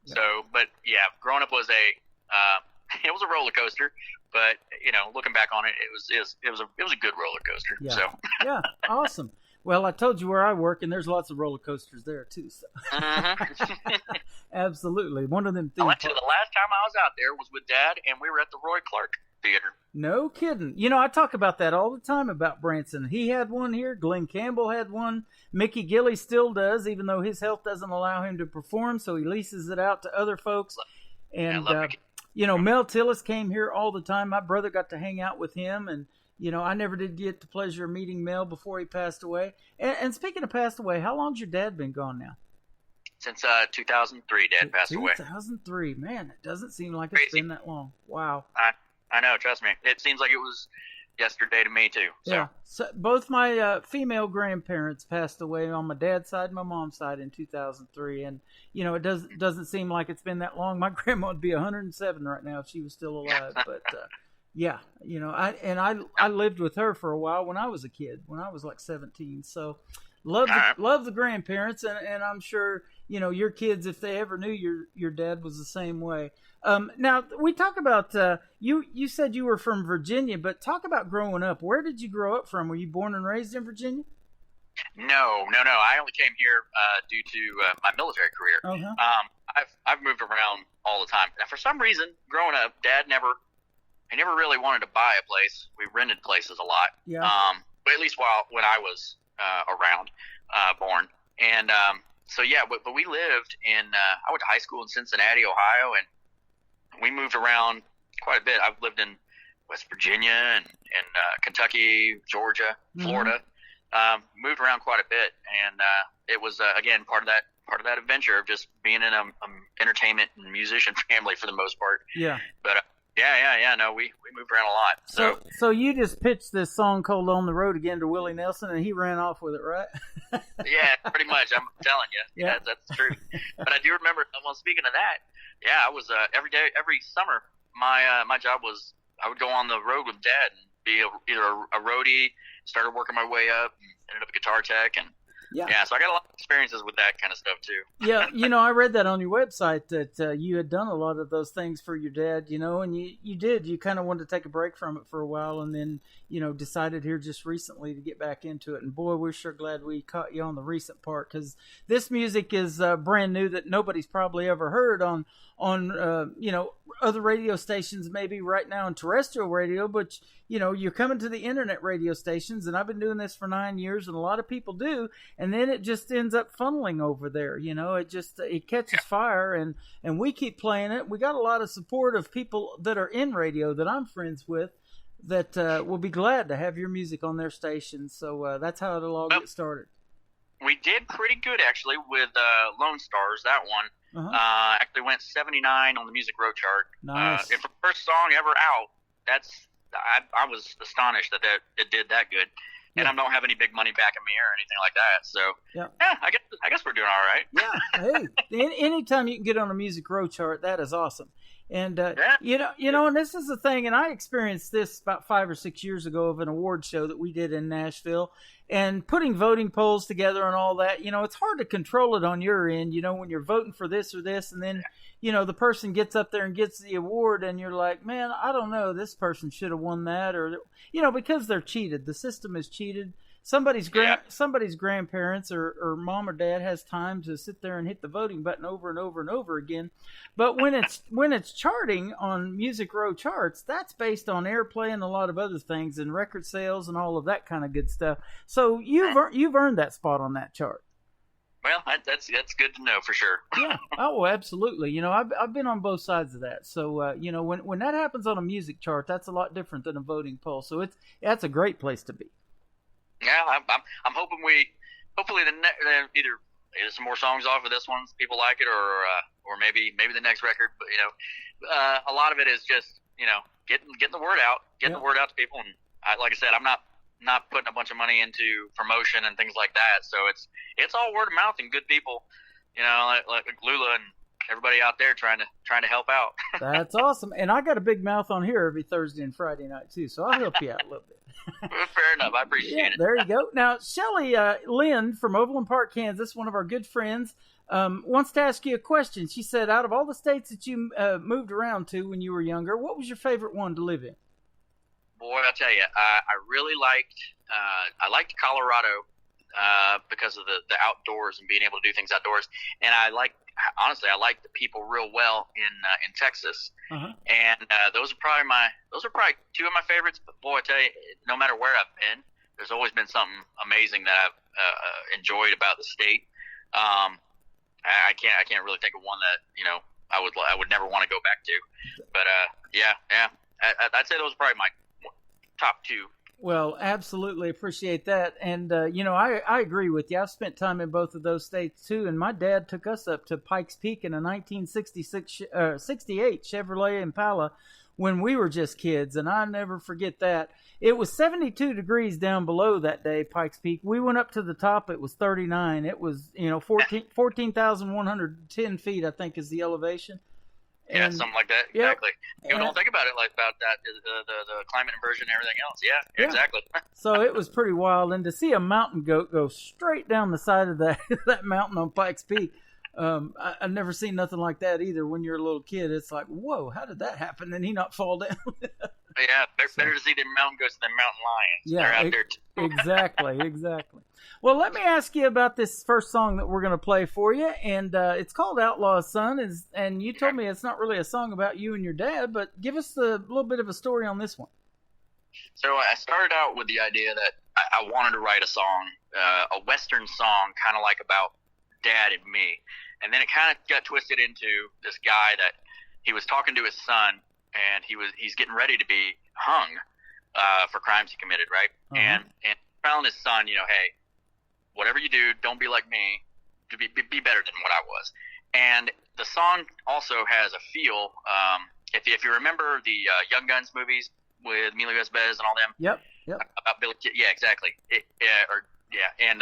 Yeah. So, but yeah, growing up was it was a roller coaster, but looking back on it, it was a good roller coaster. Yeah. So yeah, awesome. Well, I told you where I work, and there's lots of roller coasters there, too. So. Absolutely. One of them things. The last time I was out there was with Dad, and we were at the Roy Clark Theater. No kidding. I talk about that all the time about Branson. He had one here. Glenn Campbell had one. Mickey Gilley still does, even though his health doesn't allow him to perform, so he leases it out to other folks. And, Mel Tillis came here all the time. My brother got to hang out with him, and I never did get the pleasure of meeting Mel before he passed away. And speaking of passed away, how long's your dad been gone now? Since 2003, Dad passed away. 2003, man, it doesn't seem like it's been that long. Wow. I know, trust me. It seems like it was yesterday to me, too. So. Yeah, so both my female grandparents passed away on my dad's side and my mom's side in 2003. And, it doesn't seem like it's been that long. My grandma would be 107 right now if she was still alive, but... Yeah, I lived with her for a while when I was a kid, when I was like 17. So love the grandparents, and I'm sure your kids, if they ever knew your dad, was the same way. Now we talk about you said you were from Virginia, but talk about growing up. Where did you grow up from? Were you born and raised in Virginia? No. I only came here due to my military career. Uh-huh. I've moved around all the time. Now, for some reason, growing up, Dad never really wanted to buy a place. We rented places a lot. Yeah. But at least when I was born. And but we lived in. I went to high school in Cincinnati, Ohio, and we moved around quite a bit. I've lived in West Virginia and Kentucky, Georgia, Florida. Moved around quite a bit, and it was again part of that adventure of just being in an entertainment and musician family for the most part. Yeah. But. Yeah. No, we moved around a lot. So you just pitched this song called "On the Road Again" to Willie Nelson, and he ran off with it, right? Yeah, pretty much. I'm telling you. Yeah, that's true. But I do remember. Well, speaking of that, I was every summer. My job was I would go on the road with Dad and be either a roadie, started working my way up, and ended up a guitar tech, and yeah, so I got a lot of experiences with that kind of stuff too. Yeah, I read that on your website that you had done a lot of those things for your dad, and you kind of wanted to take a break from it for a while, and then, decided here just recently to get back into it. And boy, we're sure glad we caught you on the recent part, because this music is brand new that nobody's probably ever heard on other radio stations, maybe right now on terrestrial radio, but you're coming to the internet radio stations, and I've been doing this for 9 years, and a lot of people do, and then it just ends up funneling over there. It catches fire, and we keep playing it. We got a lot of support of people that are in radio that I'm friends with that will be glad to have your music on their station. So that's how it'll all get started. We did pretty good actually with Lone Stars. That one actually went 79 on the Music Row chart. Nice. For the first song ever out, I was astonished that it did that good. And I don't have any big money backing me or anything like that. So I guess we're doing all right. Yeah. Hey, anytime you can get on a Music Row chart, that is awesome. And and this is the thing, and I experienced this about 5 or 6 years ago of an award show that we did in Nashville, and putting voting polls together and all that. It's hard to control it on your end. When you're voting for this or this, and then the person gets up there and gets the award, and you're like, man, I don't know, this person should have won that, or because they're cheated. The system is cheated. Somebody's grandparents or mom or dad has time to sit there and hit the voting button over and over and over again. But when it's charting on Music Row charts, that's based on airplay and a lot of other things, and record sales and all of that kind of good stuff. So you've earned that spot on that chart. Well, that's good to know for sure. Yeah. Oh, absolutely. I've been on both sides of that. So when that happens on a music chart, that's a lot different than a voting poll. So that's a great place to be. Yeah, I'm hoping hopefully either some more songs off of this one, people like it, or maybe the next record. But a lot of it is just getting the word out, the word out to people. And like I said, I'm not putting a bunch of money into promotion and things like that. So it's all word of mouth and good people, like Lula and everybody out there trying to help out. That's awesome. And I got a big mouth on here every Thursday and Friday night too, so I'll help you out a little bit. Fair enough. I appreciate it. There you go. Now, Shelly Lynn from Overland Park, Kansas, one of our good friends, wants to ask you a question. She said, out of all the states that you moved around to when you were younger, what was your favorite one to live in? Boy, I'll tell you, I really liked Colorado because of the outdoors and being able to do things outdoors. And honestly, I like the people real well in Texas. And those are probably two of my favorites. But boy, I tell you, no matter where I've been, there's always been something amazing that I've enjoyed about the state. I can't really think of one that I would never want to go back to. But I'd say those are probably my top two. Well, absolutely appreciate that. And, I agree with you. I've spent time in both of those states, too. And my dad took us up to Pikes Peak in a 68 Chevrolet Impala when we were just kids. And I never forget that. It was 72 degrees down below that day, Pikes Peak. We went up to the top. It was 39. It was, 14,110 feet, I think, is the elevation. Yeah, something like that. Exactly. Don't think about it about that, the climate inversion and everything else. Yeah, exactly. So it was pretty wild. And to see a mountain goat go straight down the side of that mountain on Pikes Peak, I've never seen nothing like that either. When you're a little kid, it's like, whoa, how did that happen? And he not fall down? Yeah, better to see the mountain goats than mountain lions. Yeah, they're out there too. Exactly. Well, let me ask you about this first song that we're going to play for you, and it's called Outlaw's Son, and you told me it's not really a song about you and your dad, but give us a little bit of a story on this one. So I started out with the idea that I wanted to write a song, a Western song, kind of like about Dad and me, and then it kind of got twisted into this guy that he was talking to his son, and he's getting ready to be hung for crimes he committed, right? And telling his son, hey, whatever you do, don't be like me. To be better than what I was. And the song also has a feel. If you remember the Young Guns movies with Emilio Estevez and all them. Yep. About Billy. Yeah, exactly. And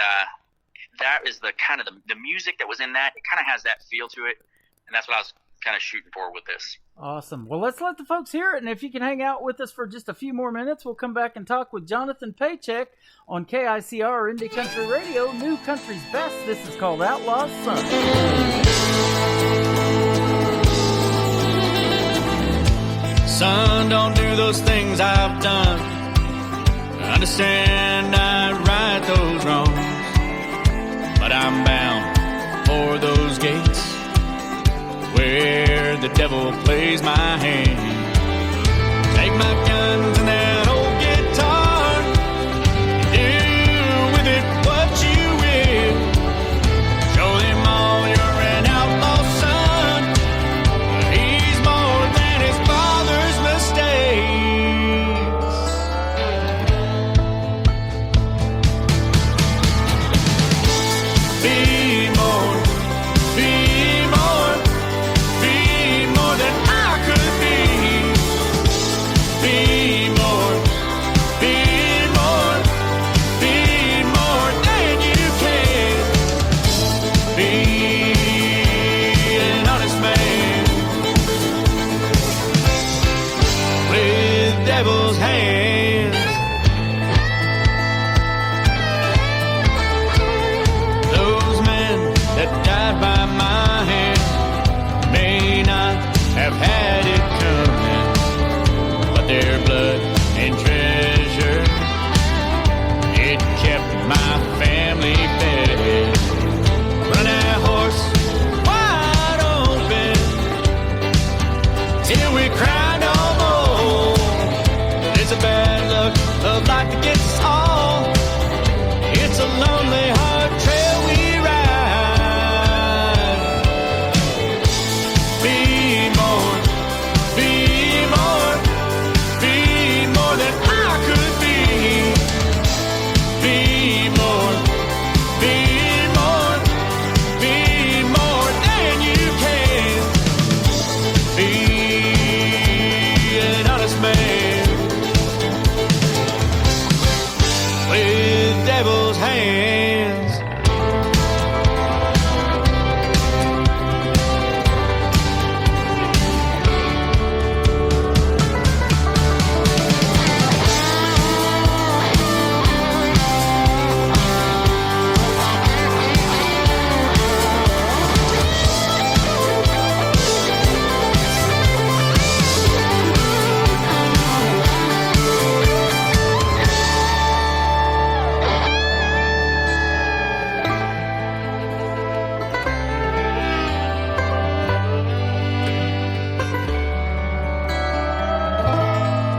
that is the kind of the music that was in that. It kind of has that feel to it, and that's what I was kind of shooting for with this. Awesome. Well, let's let the folks hear it, and if you can hang out with us for just a few more minutes, we'll come back and talk with Jonathan Paycheck on KICR Indie Country Radio, New Country's Best. This is called Outlaw's Son. Son, don't do those things I've done. I understand I right those wrongs, but I'm bound for those gates where the devil plays my hand. Take my guns and that old guitar, do with it what you will. Show them all you're an outlaw son. He's more than his father's mistakes. Be more, be more. Be more than I could be. Be more, be more, be more than you can. Be an honest man with devil's hands. Those men that died by my hand may not have had it coming, but their blood and treasure, it kept my family fed. Run that horse wide open till we cry no more. It's a bad luck of life that gets us all. It's a lonely, hard trail we ride. Be more, be more, be more than I could be. Be more, be more, be more than you can. Be an honest man with devil's hands.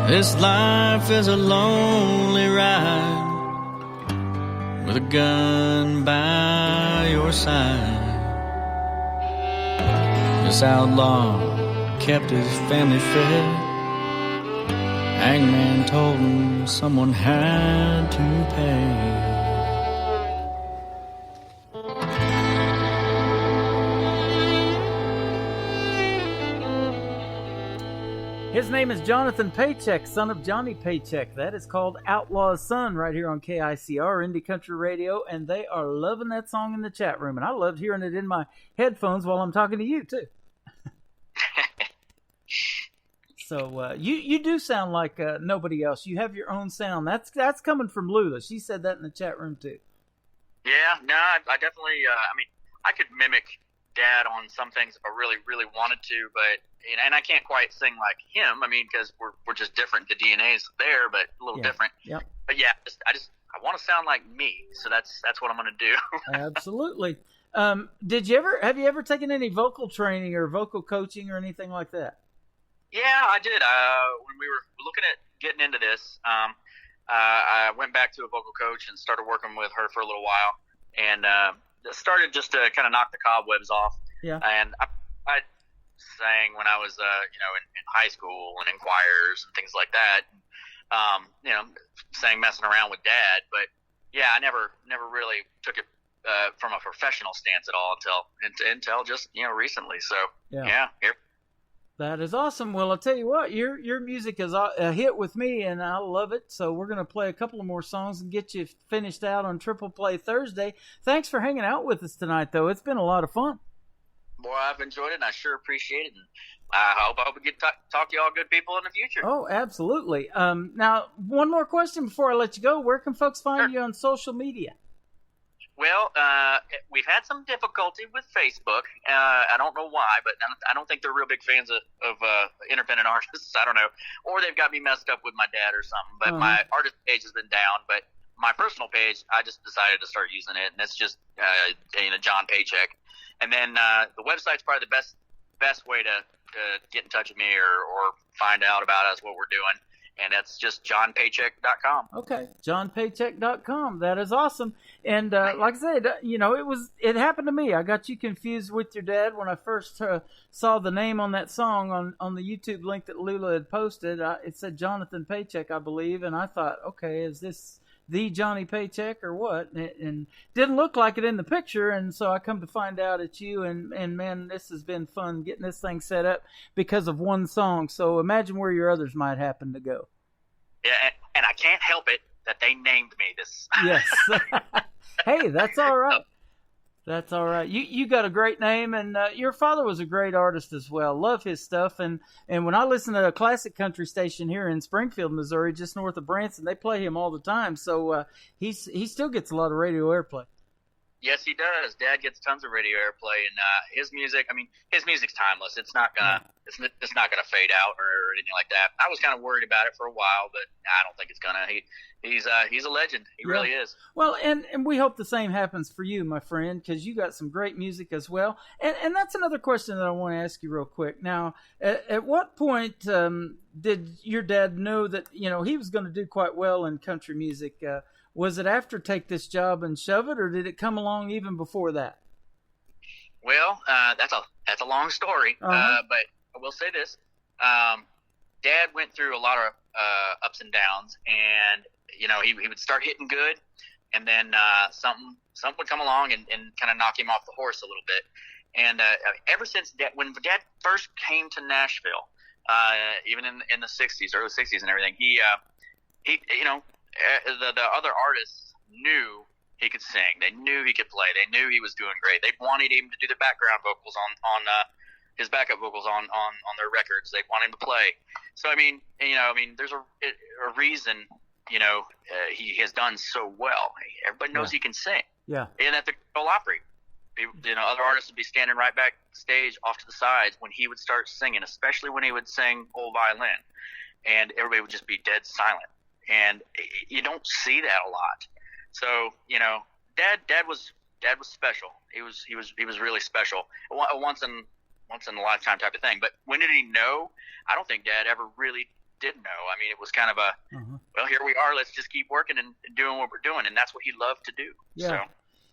This life is a lonely ride with a gun by your side. This outlaw kept his family fed. Hangman told him someone had to pay. His name is Jonathan Paycheck, son of Johnny Paycheck. That is called Outlaw's Son right here on KICR Indie Country Radio, and they are loving that song in the chat room. And I loved hearing it in my headphones while I'm talking to you, too. So you do sound like nobody else. You have your own sound. That's coming from Lula. She said that in the chat room, too. Yeah, no, I definitely, I mean, I could mimic Dad on some things if I really, really wanted to, but and I can't quite sing like him. I mean, because we're just different. The DNA's there, but a little different. Yep. But yeah, I want to sound like me, so that's what I'm going to do. Absolutely. Have you ever taken any vocal training or vocal coaching or anything like that? Yeah, I did. When we were looking at getting into this, I went back to a vocal coach and started working with her for a little while, and started just to kind of knock the cobwebs off. Yeah. And I sang when I was, in high school and in choirs and things like that. Sang messing around with Dad, but yeah, I never really took it from a professional stance at all until just recently. So yeah, here. That is awesome. Well, I'll tell you what, your music is a hit with me, and I love it. So we're going to play a couple of more songs and get you finished out on Triple Play Thursday. Thanks for hanging out with us tonight, though. It's been a lot of fun. Boy, I've enjoyed it, and I sure appreciate it. And I hope we get to talk to y'all good people in the future. Oh, absolutely. Now, one more question before I let you go. Where can folks find you on social media? Well, we've had some difficulty with Facebook. I don't know why, but I don't think they're real big fans of independent artists. I don't know. Or they've got me messed up with my dad or something. But my artist page has been down. But my personal page, I just decided to start using it, and it's just John Paycheck. And then the website's probably the best way to get in touch with me or find out about us, what we're doing. And that's just johnpaycheck.com. Okay, johnpaycheck.com. That is awesome. And like I said, it happened to me. I got you confused with your dad when I first saw the name on that song on the YouTube link that Lula had posted. It said Jonathan Paycheck, I believe, and I thought, okay, is this the Johnny Paycheck or what? And didn't look like it in the picture, and so I come to find out it's you, and man, this has been fun getting this thing set up because of one song. So imagine where your others might happen to go. Yeah, and I can't help it that they named me this. Yes. Hey, that's all right. That's all right. You got a great name, and your father was a great artist as well. Love his stuff, and when I listen to a classic country station here in Springfield, Missouri, just north of Branson, they play him all the time. So he still gets a lot of radio airplay. Yes, he does. Dad gets tons of radio airplay, and his music. I mean, his music's timeless. It's not gonna fade out or anything like that. I was kind of worried about it for a while, but I don't think it's gonna. He's a legend. He really is. Well, and we hope the same happens for you, my friend, because you got some great music as well. And that's another question that I want to ask you real quick. Now, at what point did your dad know that he was going to do quite well in country music? Was it after Take This Job and Shove It, or did it come along even before that? Well, that's a long story, but I will say this. Dad went through a lot of ups and downs, and he would start hitting good, and then something would come along and kind of knock him off the horse a little bit. And ever since when Dad first came to Nashville, even in the early 60s and everything, he the other artists knew he could sing. They knew he could play. They knew he was doing great. They wanted him to do the background vocals on his backup vocals on their records. They want him to play. So there's a reason he has done so well. Everybody knows he can sing. Yeah. And at the Opry, other artists would be standing right backstage off to the sides when he would start singing, especially when he would sing Old Violin, and everybody would just be dead silent. And you don't see that a lot. So, Dad was special. He was really special. Once in a lifetime type of thing. But when did he know? I don't think Dad ever really did know. I mean, it was kind of well, here we are. Let's just keep working and doing what we're doing, and that's what he loved to do. Yeah.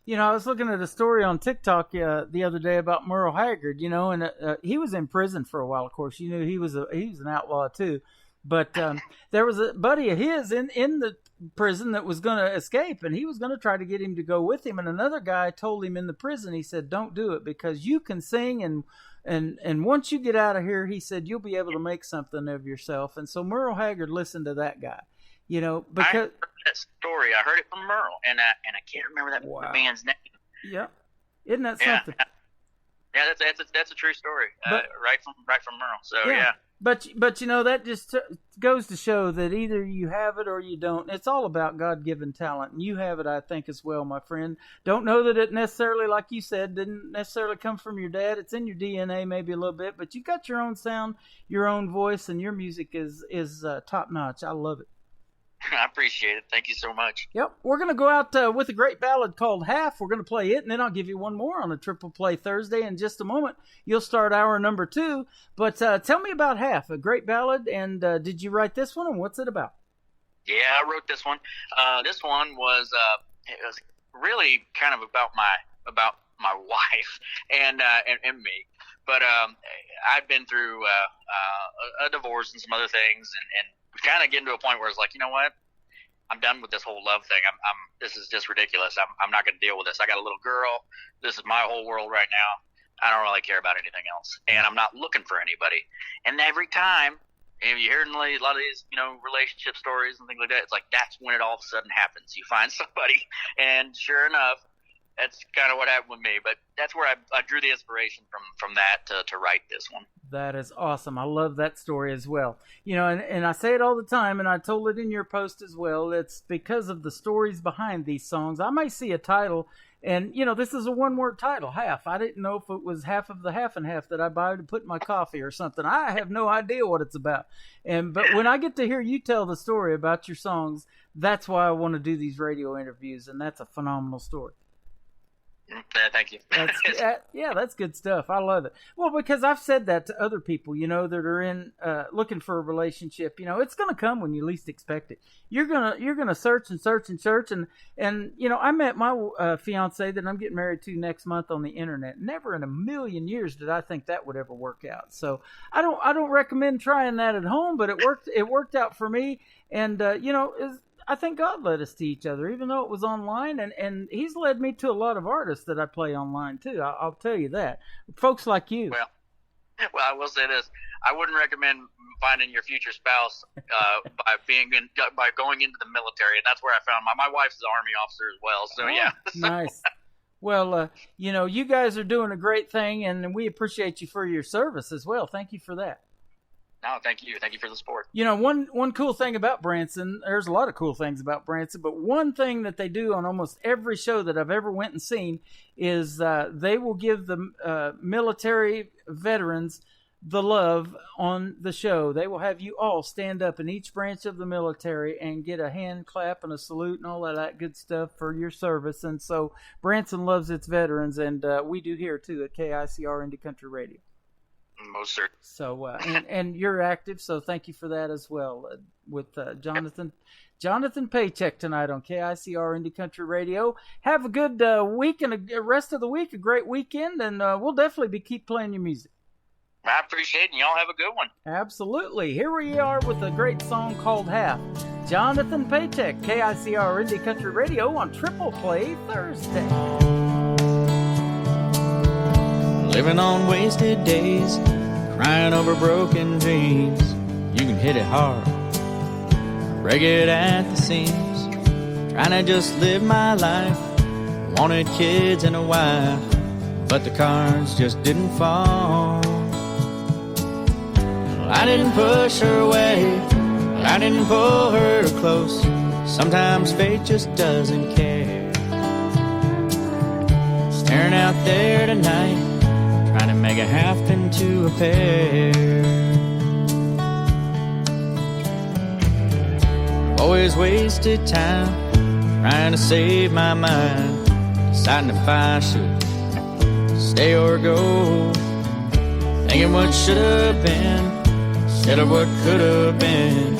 So. I was looking at a story on TikTok the other day about Merle Haggard. And he was in prison for a while. Of course, he was an outlaw too. But there was a buddy of his in the prison that was going to escape, and he was going to try to get him to go with him. And another guy told him in the prison, he said, "Don't do it because you can sing, and once you get out of here," he said, "you'll be able to make something of yourself." And so Merle Haggard listened to that guy, because I heard that story. I heard it from Merle, and I can't remember the man's name. Yeah, isn't that something? Yeah, that's a true story. Right from Merle. So yeah. But that just goes to show that either you have it or you don't. It's all about God-given talent, and you have it, I think, as well, my friend. Don't know that it necessarily, like you said, didn't necessarily come from your dad. It's in your DNA maybe a little bit, but you got your own sound, your own voice, and your music is top-notch. I love it. I appreciate it. Thank you so much. Yep. We're going to go out with a great ballad called Half. We're going to play it, and then I'll give you one more on a Triple Play Thursday in just a moment. You'll start hour number 2. But tell me about Half, a great ballad, and did you write this one, and what's it about? Yeah, I wrote this one. This one was it was really kind of about my wife and me. But I've been through a divorce and some other things, and kind of getting to a point where it's like, you know what? I'm done with this whole love thing. This is just ridiculous. I'm not going to deal with this. I got a little girl. This is my whole world right now. I don't really care about anything else, and I'm not looking for anybody. And every time, you hear a lot of these, relationship stories and things like that, it's like that's when it all of a sudden happens. You find somebody, and sure enough, that's kind of what happened with me. But that's where I drew the inspiration from that to write this one. That is awesome. I love that story as well. You know, and I say it all the time, and I told it in your post as well. It's because of the stories behind these songs. I may see a title, and, you know, this is a one-word title, Half. I didn't know if it was half of the half and half that I buy to put in my coffee or something. I have no idea what it's about. But when I get to hear you tell the story about your songs, that's why I want to do these radio interviews, and that's a phenomenal story. Thank you. That's good stuff. I love it. Well, because I've said that to other people, you know, that are in looking for a relationship. You know, it's going to come when you least expect it. You're gonna search and search and search, and you know, I met my fiance that I'm getting married to next month on the internet. Never in a million years did I think that would ever work out. So I don't recommend trying that at home, but it worked out for me, and you know, I think God led us to each other, even though it was online, and He's led me to a lot of artists that I play online too. I'll tell you that. Folks like you. Well, I will say this: I wouldn't recommend finding your future spouse by going into the military, and that's where I found my wife's an Army officer as well. So yeah, nice. Well, you know, you guys are doing a great thing, and we appreciate you for your service as well. Thank you for that. No, thank you. Thank you for the support. You know, one cool thing about Branson, there's a lot of cool things about Branson, but one thing that they do on almost every show that I've ever went and seen is they will give the military veterans the love on the show. They will have you all stand up in each branch of the military and get a hand clap and a salute and all of that good stuff for your service. And so Branson loves its veterans, and we do here too at KICR Indie Country Radio. Most certainly. So, and you're active, so thank you for that as well. With Jonathan Paycheck tonight on KICR Indie Country Radio. Have a good week and a rest of the week, a great weekend, and we'll definitely keep playing your music. I appreciate it, and y'all have a good one. Absolutely. Here we are with a great song called Half. Jonathan Paycheck, KICR Indie Country Radio on Triple Play Thursday. Living on wasted days, crying over broken dreams. You can hit it hard, break it at the seams. Trying to just live my life, wanted kids and a wife, but the cards just didn't fall. I didn't push her away, I didn't pull her close. Sometimes fate just doesn't care. Staring out there tonight, trying to make a half into a pair. Always wasted time trying to save my mind, deciding if I should stay or go. Thinking what should have been instead of what could have been.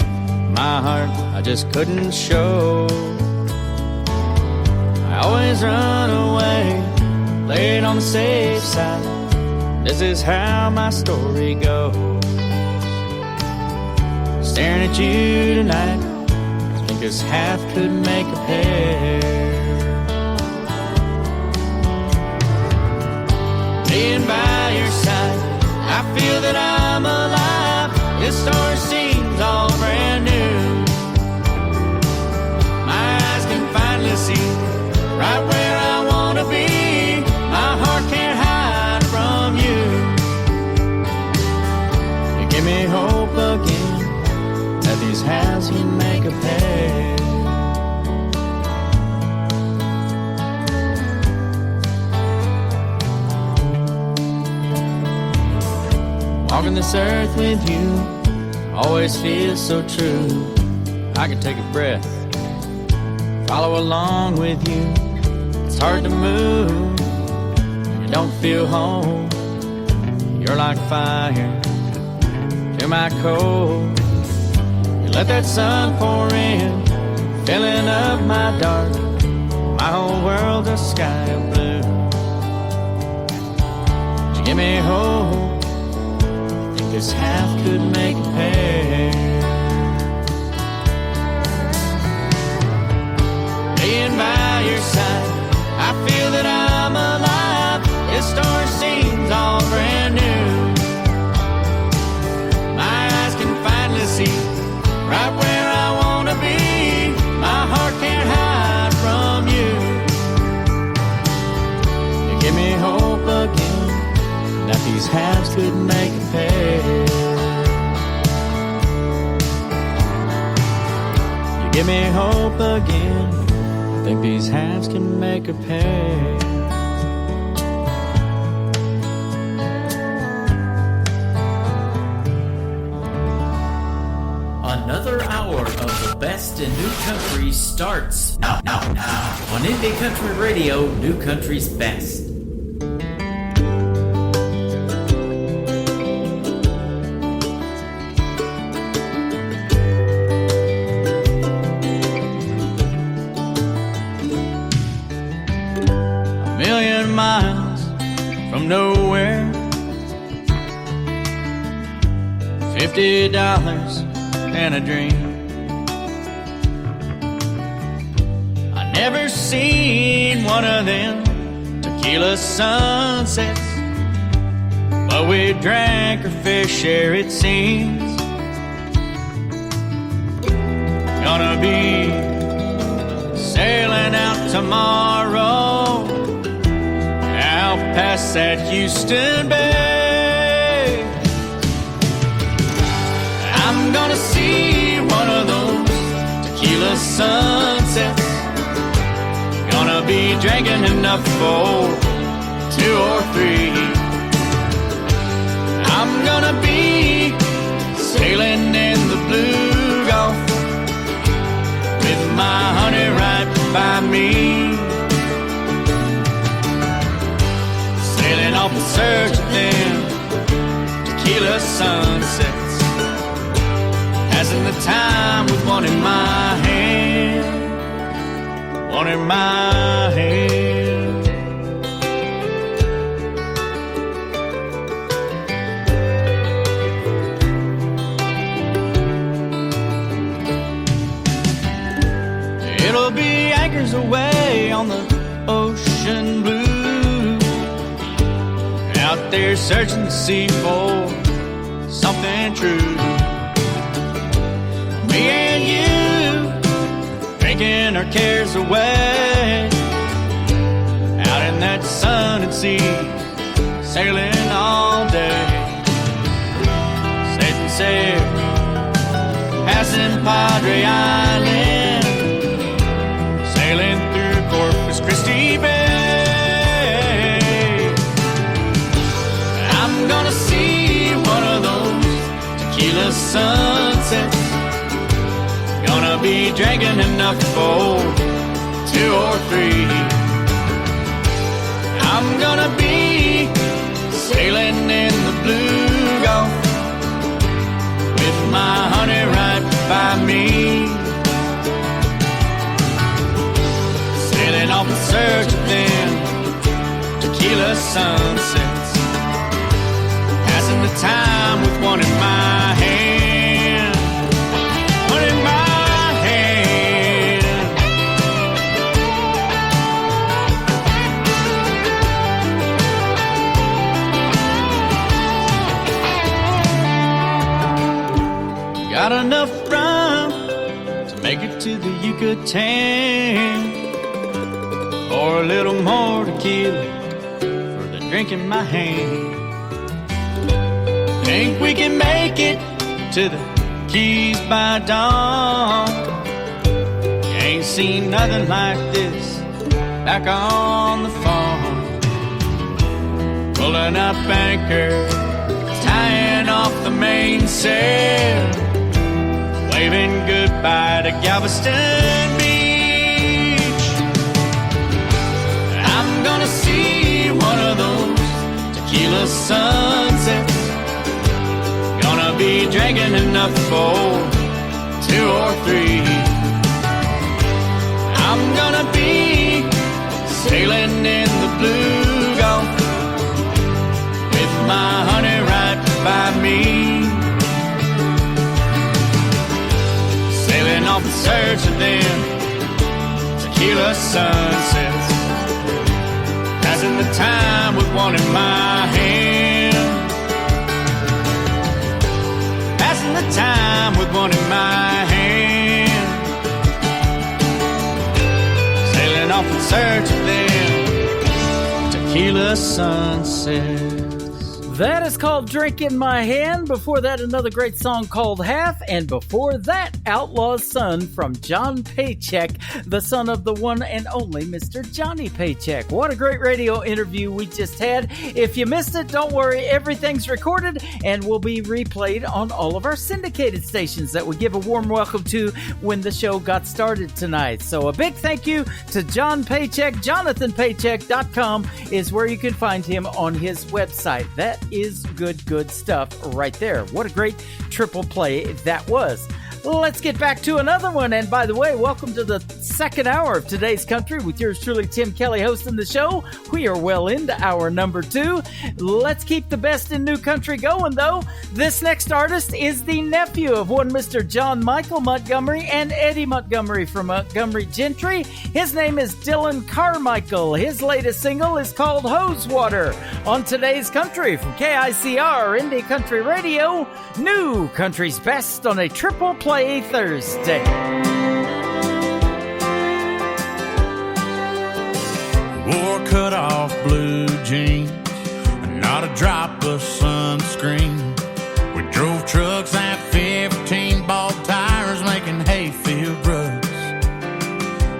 My heart I just couldn't show. I always run away, play it on the safe side. This is how my story goes. Staring at you tonight, I think this half could make a pair. Being by your side, I feel that I'm alive. This story seems all brand new. My eyes can finally see right where I want to be. My heart can't hide from you. You give me hope again that these halves can make a pair. Walking this earth with you always feels so true. I can take a breath, follow along with you. It's hard to move, you don't feel home. You're like fire to my cold. You let that sun pour in, filling up my dark. My whole world's a sky of blue. You give me hope, this half could make a pair. Being by your side, I feel that I'm alive. This story seems all brand new. My eyes can finally see right where I want to be. My heart can't hide from you. give me hope again that these halves could make a pair. You give me hope again, think these halves can make a pair. Another hour of the best in new country starts now on Indie Country Radio, New Country's Best. A million miles from nowhere, $50 and a dream. I never seen one of them tequila sunsets, but we drank our fair share, it seems. Gonna be sailing out tomorrow, out past that Houston Bay. I'm gonna see one of those tequila sunsets. Gonna be drinking enough for 2 or 3. I'm gonna be sailing in the blue Gulf with my honey right by me, sailing off in search of them tequila sunsets, passing the time with one in my hand, one in my hand. It'll be anchors away on the ocean blue, out there searching the sea for something true. Me and you, drinking our cares away, out in that sun and sea, sailing all day. Safe and sail, passing Padre Island, sailing through Corpus Christi Bay. I'm gonna see one of those tequila sunsets. Gonna be drinking enough for 2 or 3. I'm gonna be sailing in the blue Gulf with my honey right by me, sailing off in search of them tequila sunsets, passing the time with one in my hand, one in my hand. Got enough rum to make it to the Yucatan, or a little more tequila for the drink in my hand. Think we can make it to the Keys by dawn. You ain't seen nothing like this back on the farm. Pulling up anchor, tying off the mainsail, waving goodbye to Galveston Beach. I'm gonna see one of those tequila sunsets. Gonna be drinking enough for 2 or 3. I'm gonna be sailing in the blue Gulf with my honey right by me, sailing off in search of them tequila sunsets, passing the time with one in my hand, passing the time with one in my hand, sailing off in search of them tequila sunset. That is called Drink in My Hand. Before that, another great song called Half. And before that, Outlaw's Son from John Paycheck, the son of the one and only Mr. Johnny Paycheck. What a great radio interview we just had. If you missed it, don't worry. Everything's recorded and will be replayed on all of our syndicated stations that we give a warm welcome to when the show got started tonight. So a big thank you to John Paycheck. JonathanPaycheck.com is where you can find him on his website. That is good stuff right there. What a great triple play that was. Let's get back to another one. And by the way, welcome to the second hour of Today's Country with yours truly, Tim Kelly, hosting the show. We are well into hour number 2. Let's keep the best in new country going, though. This next artist is the nephew of one Mr. John Michael Montgomery and Eddie Montgomery from Montgomery Gentry. His name is Dylan Carmichael. His latest single is called Hose Water on Today's Country from KICR Indie Country Radio. New country's best on a triple play Thursday. Wore cut off blue jeans and not a drop of sunscreen. We drove trucks at 15, bought tires making hayfield ruts.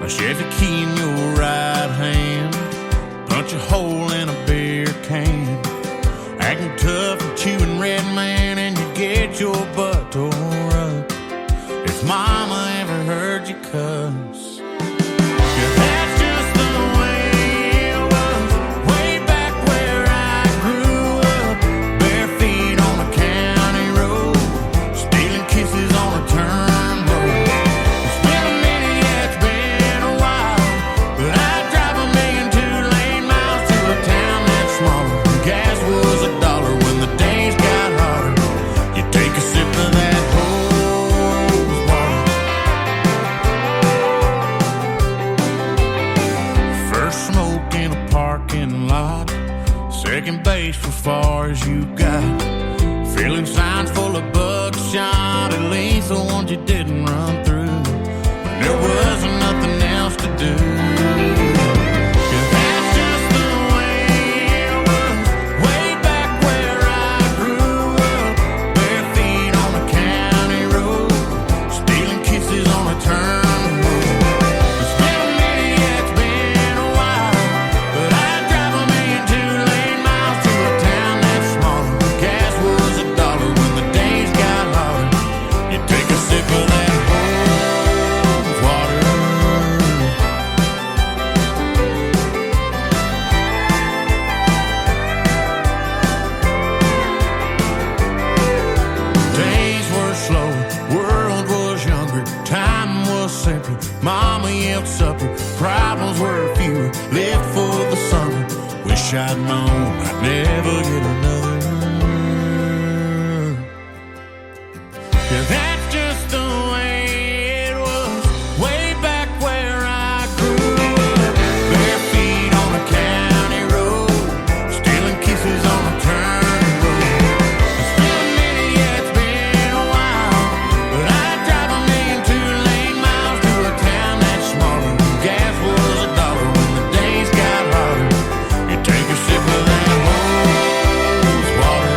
A Chevy key in your right hand, punch a hole in a beer can. Acting tough and chewing red man, and you get your butt tore up. If mama ever heard you cuss, that's just the way it was, way back where I grew up. Bare feet on a county road, stealing kisses on a turnpike. It's been a minute, yeah, it's been a while, but I'd drive 1,000,000 two-lane miles to a town that smaller. Gas was $1 when the days got hotter. You take a sip of that hose water. First smoke in a parking lot, second base for far as you got. Feeling signs full of buckshot, at least the ones you didn't run through. When there wasn't nothing else to do. That's just the way it was, way back where I grew up. Bare feet on a county road, stealing kisses on a turnpike. It's been a minute, yeah, it's been a while, but I'd drive 1,000,000 two-lane miles to a town that's smaller. Gas was $1 when the days got hotter. You take a sip of that hose water. Days were slow, world was younger, time was simpler. Mama yelled supper, problems were fewer, lived for the summer. Wish I'd known I'd never get another. Yeah, that's just the way it was, way back where I grew up. Bare feet on a county road, stealing kisses on a turnpike. It's been a minute, yeah, it's been a while, but I'd drive 1,000,000 two-lane miles to a town that's smaller. Gas was $1 when the days got hotter. You take a sip of that hose water.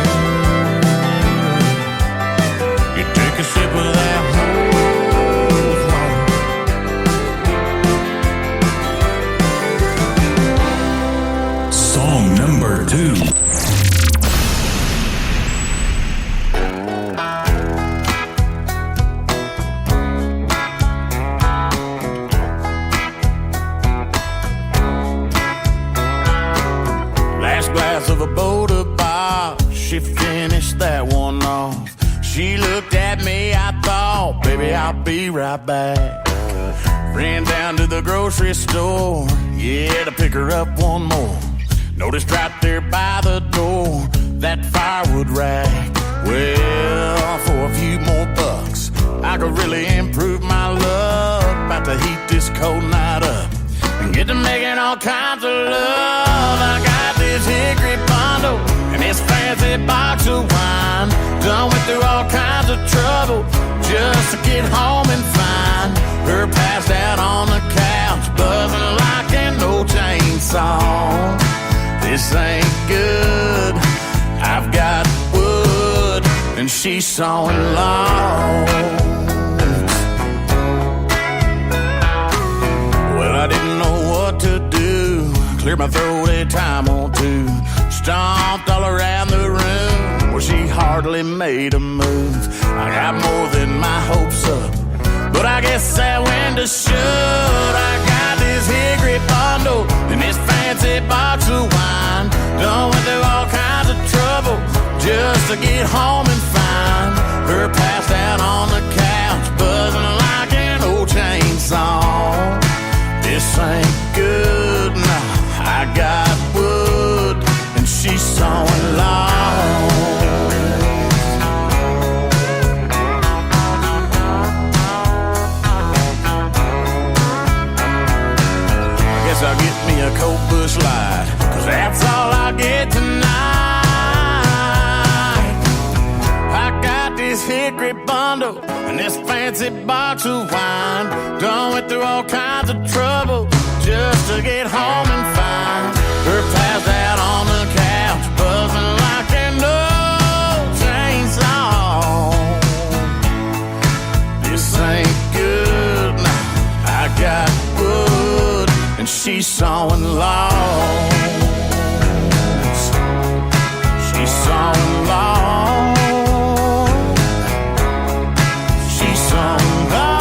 You take a sip of that hose water. Song number 2. Last glass of a Boda Bob, she finished that one off. She looked at me, I thought, baby, I'll be right back. Ran down to the grocery store, yeah, to pick her up one more. Noticed right there by the door that firewood rack. Well, for a few more bucks, I could really improve my luck. About to heat this cold night up and get to making all kinds of love. I got this hickory bundle and this fancy box of wine. Done went through all kinds of trouble just to get home and find her passed out on the couch, buzzing like an old chainsaw. this ain't good. I've got wood and she's sawing logs. Well, I didn't know what to do. Cleared my throat a time or two. Stomped all around the room where she hardly made a move. I got more than my hopes up, but I guess that window shut. I got this hickory bundle and this fancy box of wine. Done went through all kinds of trouble just to get home and find her passed out on the couch, buzzing like an old chainsaw. This ain't good, no. I got wood and she's sawing logs. I'll get me a cold bush light, cause that's all I get tonight. I got this hickory bundle and this fancy box of wine. Done went through all kinds of trouble just to get home and find her passed out on the couch, buzzing like an old chainsaw. This ain't good, no. I got wood and she's sawing logs. She's sawing logs. She's sawing logs.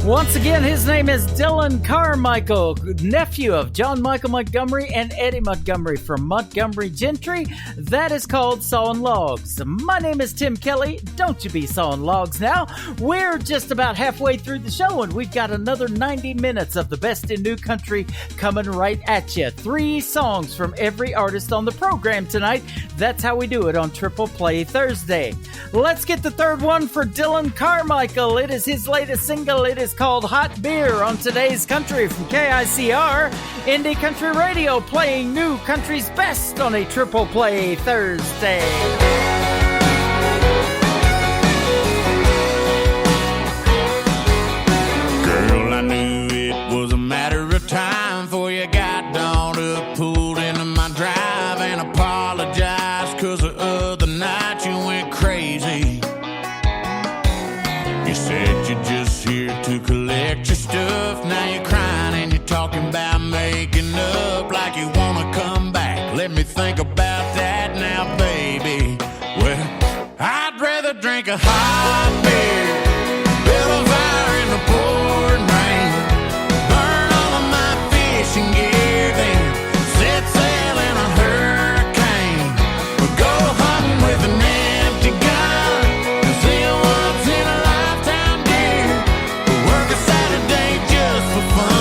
Once again, his name is Dylan Carmichael, nephew of John Michael Montgomery and Eddie Montgomery from Montgomery Gentry. That is called Sawing Logs. My name is Tim Kelly. Don't you be sawing logs now. We're just about halfway through the show, and we've got another 90 minutes of the best in new country coming right at you. 3 songs from every artist on the program tonight. That's how we do it on Triple Play Thursday. Let's get the third one for Dylan Carmichael. It is his latest single. It is called Hot Beer on Today's Country from KICR, Indie Country Radio, playing new country's best on a Triple Play Thursday. Girl, I knew it was a matter of time before you got dawned up, pulled into my drive and apologized, cause the other night you went crazy. You said you're just here to collect your stuff. Now you're crying and you're talking about making up, like you wanna come back. Let me think about that now, baby. Well, I'd rather drink a hot beer, build a fire in the pouring rain, burn all of my fishing gear, then set sail in a hurricane, or go hunting with an empty gun, and see a once in a lifetime deer, or work a Saturday just for fun.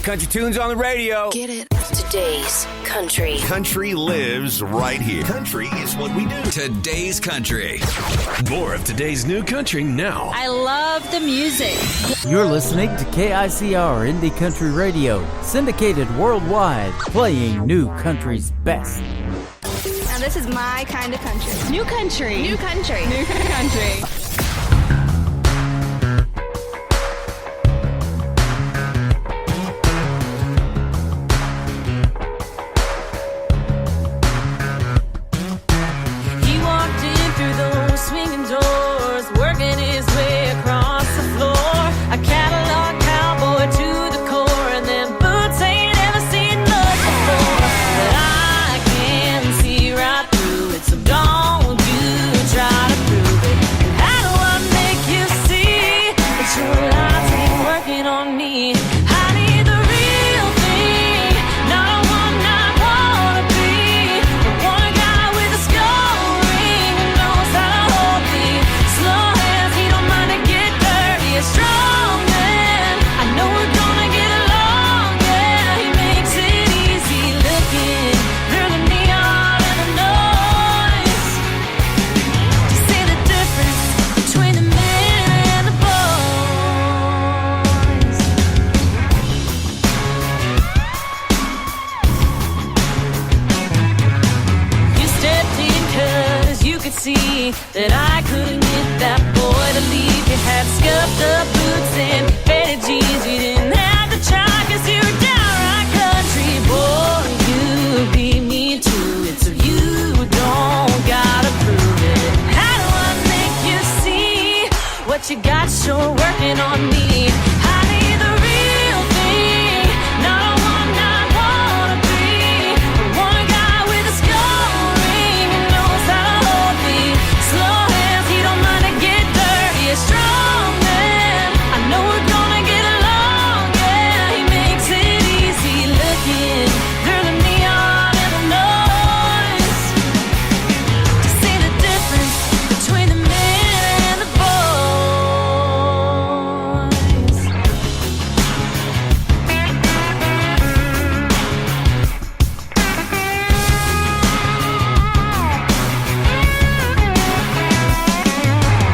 country tunes on the radio. Get it? Today's country. Country lives right here. Country is what we do. Today's country. More of today's new country now. I love the music. You're listening to KICR Indie Country Radio, syndicated worldwide, playing new country's best. Now this is my kind of country. New country. New country. New country. That I couldn't get that boy to leave. You had scuffed up boots and faded jeans. You didn't have to try, cause you were downright country. Boy, you beat me to it, so you don't gotta prove it. How do I make you see what you got? Sure working on me. I need the real thing, not a one I wanna be. One guy with a skull ring who knows how to hold me. Slow hands, he don't mind to get dirty. A strong man, I know we're gonna get along. Yeah, he makes it easy looking through the neon and the noise to see the difference between the men and the boys.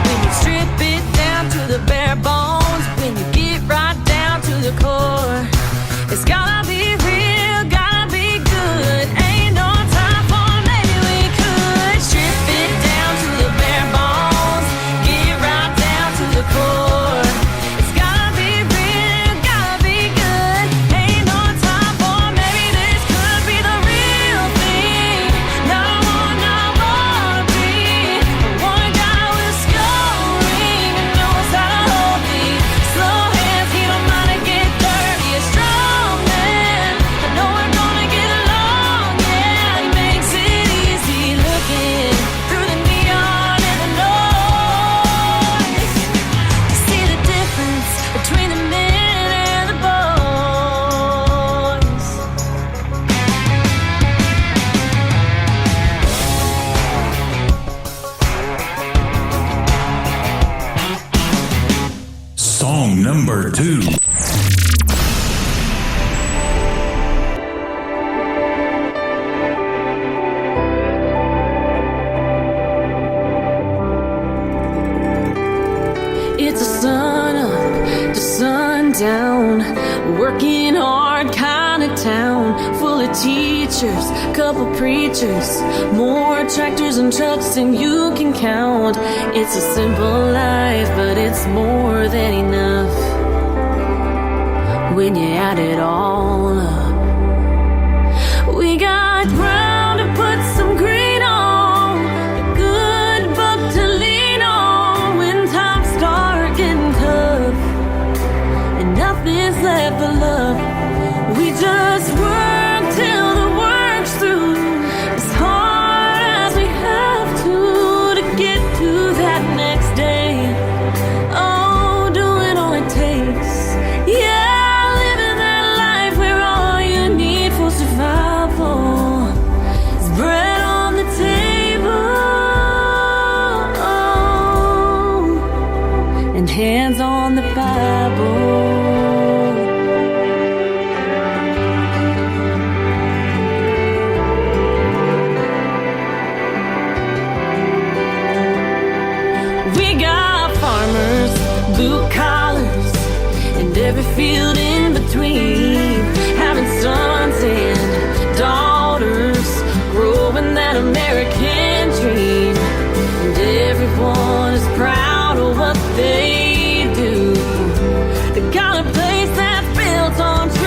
When you strip it down to the bare bones, when you get right down to the core, it's gotta be real, gotta be good. Ain't no time for maybe we could. Strip it down to the bare bones, get right down to the core. It's gotta be real, gotta be good. Ain't no time for maybe this could be the real thing. Not one I wanna be, but one guy with a skull ring who knows how to hold me. Slow hands, he don't mind to get dirty. A strong man, I know we're gonna get along. Yeah, he makes it easy looking through the neon and the noise to see the difference between the men and the boys. Song number 2. It's a sun up to sundown, working hard kind of town, full of teachers, couple preachers, more tractors and trucks than you can count. It's a simple life, but it's more than enough when you add it all up. We got ground to put some green on, a good book to lean on when times start getting tough and nothing's left but love. We just work till the work's through, as hard as we have to get to that next day. Oh, doing all it takes. Yeah, living that life where all you need for survival We got farmers, blue collars, and every field in between, having sons and daughters, growing that American dream. And everyone is proud of what they do. They got a place that's built on truth.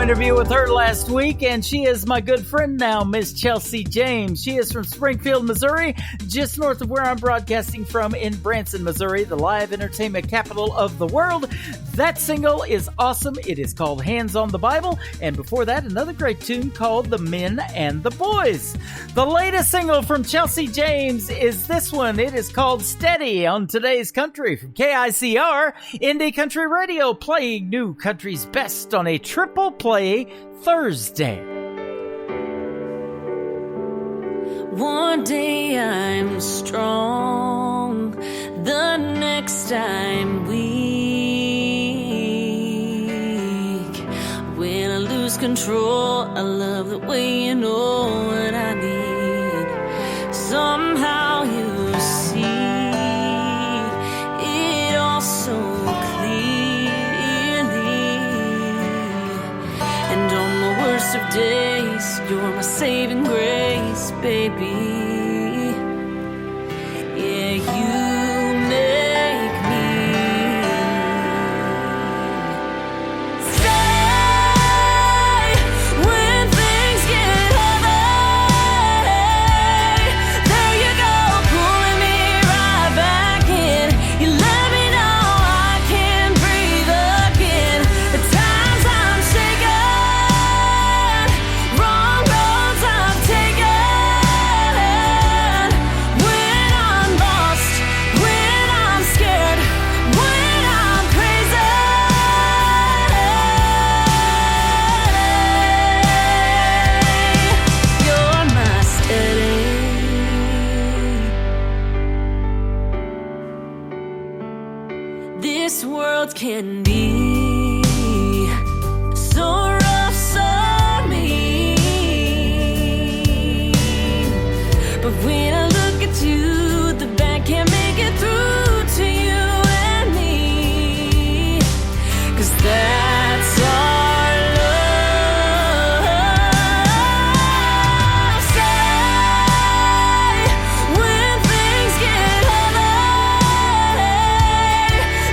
Interview with her last week, and she is my good friend now, Miss Chelsea James. She is from Springfield, Missouri, just north of where I'm broadcasting from in Branson, Missouri, the live entertainment capital of the world. That single is awesome. It is called Hands on the Bible, and before that, another great tune called The Men and the Boys. The latest single from Chelsea James is this one. It is called Steady on Today's Country from KICR, Indie Country Radio, playing new country's best on a triple play Thursday. One day I'm strong, the next I'm weak. When I lose control, I love the way you know what I need. Somehow you see it all so clearly. And on the worst of days, you're my saving grace, baby. Yeah, you make me stay when things get heavy. There you go, pulling me right back in. You let me know I can breathe again. At times I'm shaken, wrong roads I've taken. When I'm lost, when I'm scared, when I'm crazy, you're my steady. This world can be so rough, so mean, but when I look at you, the bad can't make it through to you and me. 'Cause that's our love. Stay when things get heavy.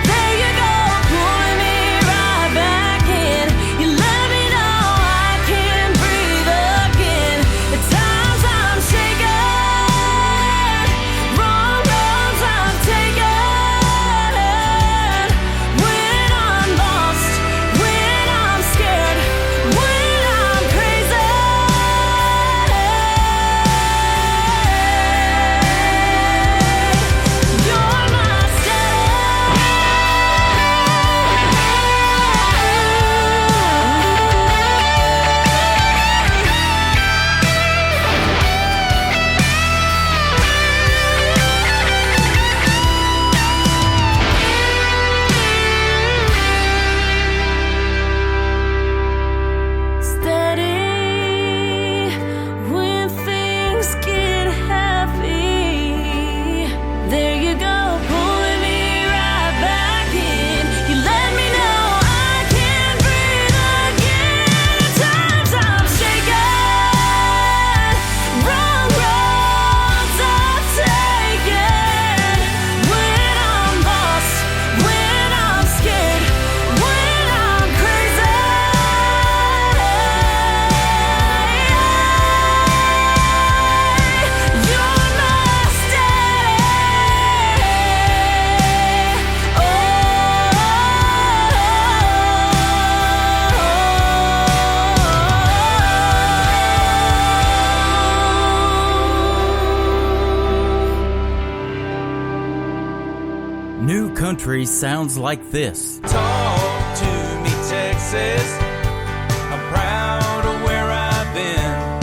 There you go, pulling me right back in. You let me know I can breathe again. At times I'm shaken, wrong roads I've taken. When I'm lost, country sounds like this. Talk to me, Texas. I'm proud of where I've been.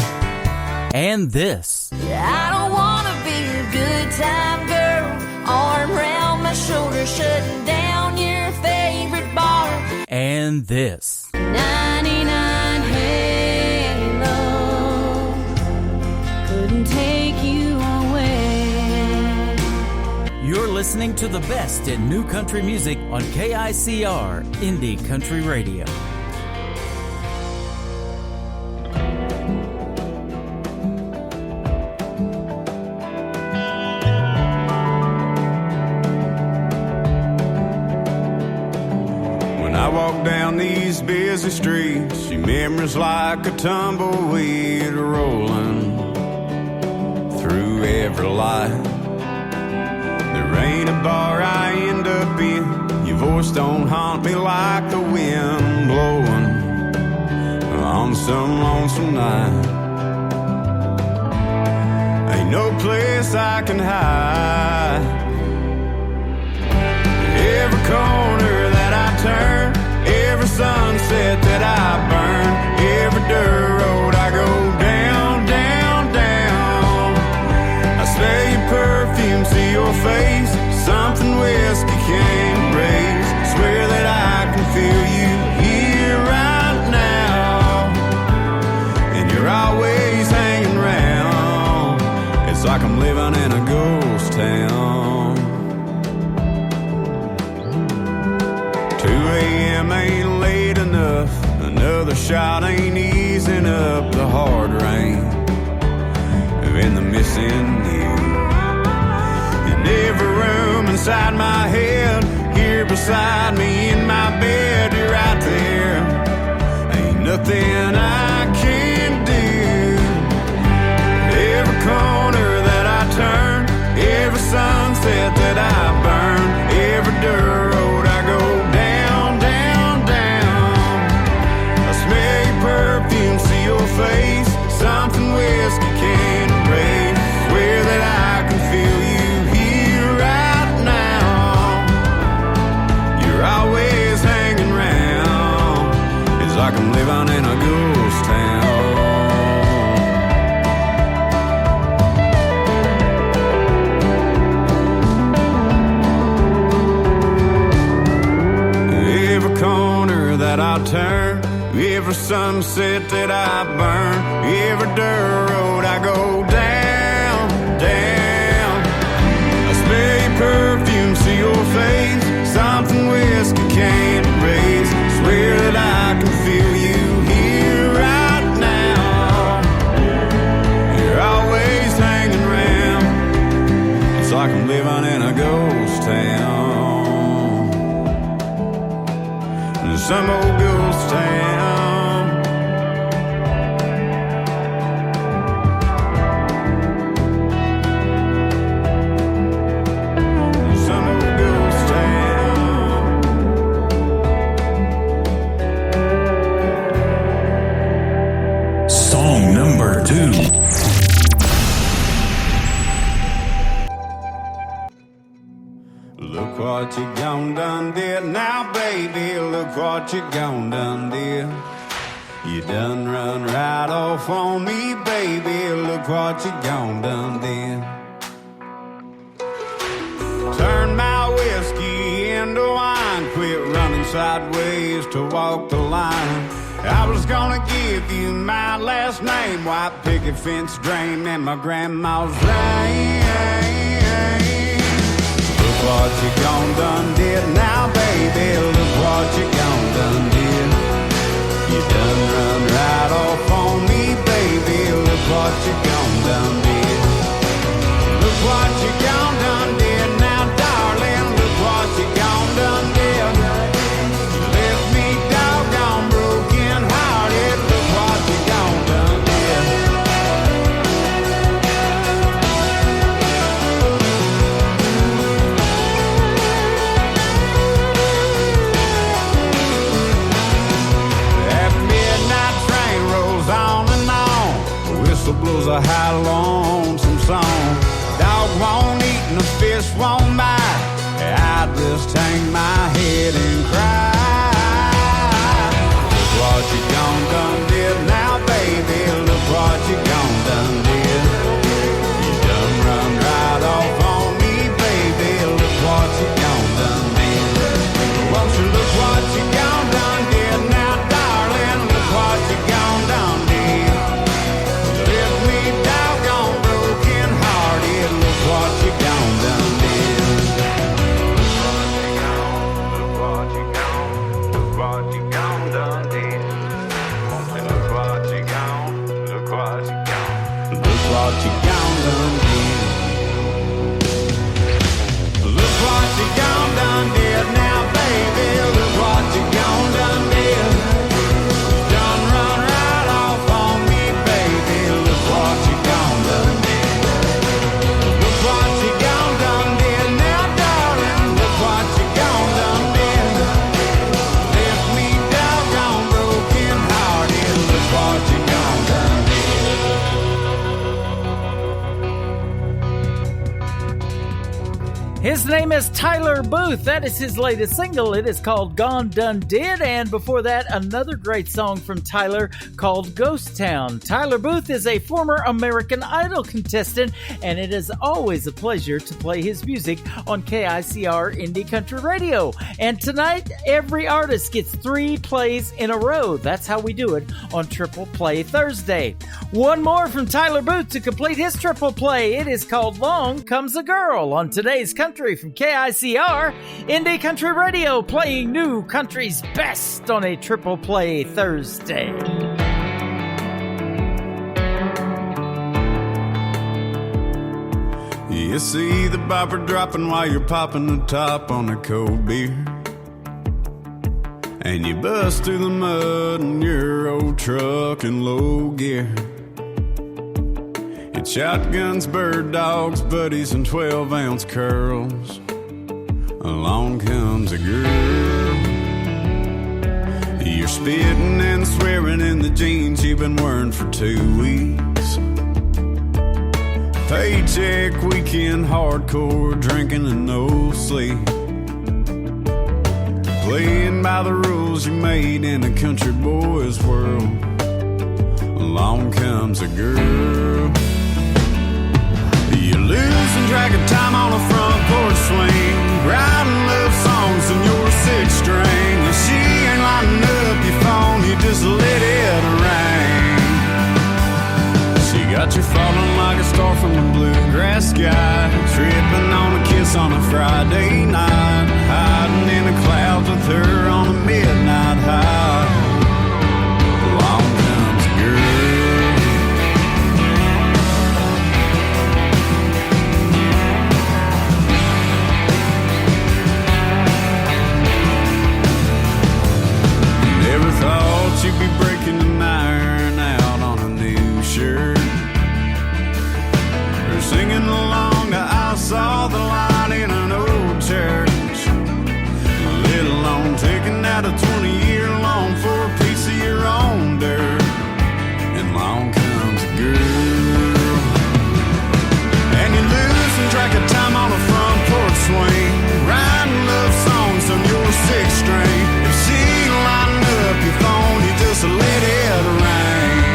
And this. I don't wanna be a good time girl, arm around my shoulder, shutting down your favorite bar. And this. 99 Halo couldn't take you away. You're listening to the best in new country music on KICR Indie Country Radio. I walk down these busy streets, see memories like a tumbleweed rolling through every light. There ain't a bar I end up in, your voice don't haunt me like the wind blowing on some lonesome night. Ain't no place I can hide. Every corner that I turn, every sunset that I burn, every dirt road I go down, down, down. I smell your perfume, see your face, something whiskey can't erase. Swear that I can feel you here right now, and you're always hanging around. It's like I'm living in a ghost town. 2 a.m. ain't late enough, another shot ain't easing up the hard rain and the missing you. In every room inside my head, here beside me in my bed, you're right there. Ain't nothing I can do. Every corner that I turn, every sunset that I burn, every dirt road I go down, down, down. I smell your perfume, see your face, something whiskey can't erase. Swear that I can feel you here right now. You're always hanging around. It's like I'm living in a ghost town. Every corner that I turn, every sunset that I burn, every dirt road I go down, down. I smell your perfume, see your face, something whiskey can't erase. Swear that I can feel you here right now. You're always hanging around. It's like I'm living in a ghost town. Some old ghost town. Some old ghost town. Song number 2. Look what you gone done did now, baby. Look what you gone done did. You done run right off on me, baby. Look what you gone done did. Turn my whiskey into wine. Quit running sideways to walk the line. I was gonna give you my last name, white picket fence drain, and my grandma's ring. Look what you gone done did now, baby. Look what you gone done did. You done run right off on me, baby. Look what you gone done did. Look what you gone done did now, darling. Look what you gone done did. You left me doggone broken hearted. Look what you gone done did. After midnight train rolls on and on, the whistle blows a high lonesome song. Dog won't eat and the fish won't bite. I'd just hang my head and cry. Look what you done did now, baby. Look what you done did. You done run right off on me, baby. Look what you done did. Won't you look what you done did now, darling? Look what you done did. Left me doggone broken hearted. Look what you done did. Look what you done did. Look what you done did. Look what you done. Look what you done. Look what you done did. Look what you done did now, baby. Look what you done did. Done run right off on me, baby. Look what you done did. Look what you done did now, darling. Look what you done did. Left me doggone broken hearted. Look what you done did. His name is Tyler Booth. That is his latest single. It is called Gone Done Did. And before that, another great song from Tyler called Ghost Town. Tyler Booth is a former American Idol contestant, and it is always a pleasure to play his music on KICR Indie Country Radio. And tonight, every artist gets 3 plays in a row. That's how we do it on Triple Play Thursday. One more from Tyler Booth to complete his triple play. It is called Long Comes a Girl on today's Country from KICR Indie Country Radio, playing new country's best on a Triple Play Thursday. You see the bopper dropping while you're popping the top on a cold beer, and you bust through the mud in your old truck in low gear. It's shotguns, bird dogs, buddies, and 12-ounce curls. Along comes a girl. You're spitting and swearing in the jeans you've been wearing for 2 weeks. Paycheck, weekend, hardcore, drinking and no sleep. Playing by the rules you made in a country boy's world. Along comes a girl. You're losing track of time on a front porch swing, writing love songs in your 6-string. If she ain't lighting up your phone, you just let it ring. She got you falling like a star from the bluegrass sky, tripping on a kiss on a Friday night, hiding in the clouds with her on a midnight high. Along comes a girl. Never thought you'd be breaking an iron out on a new shirt, or singing along to I Saw the Light in an old church, let alone taking out a 20-year loan for a piece of your own dirt. And along comes a girl, and you're losing track of time on a front porch swing, writing love songs on your 6-string. If she lighting up your phone, you just let it ring.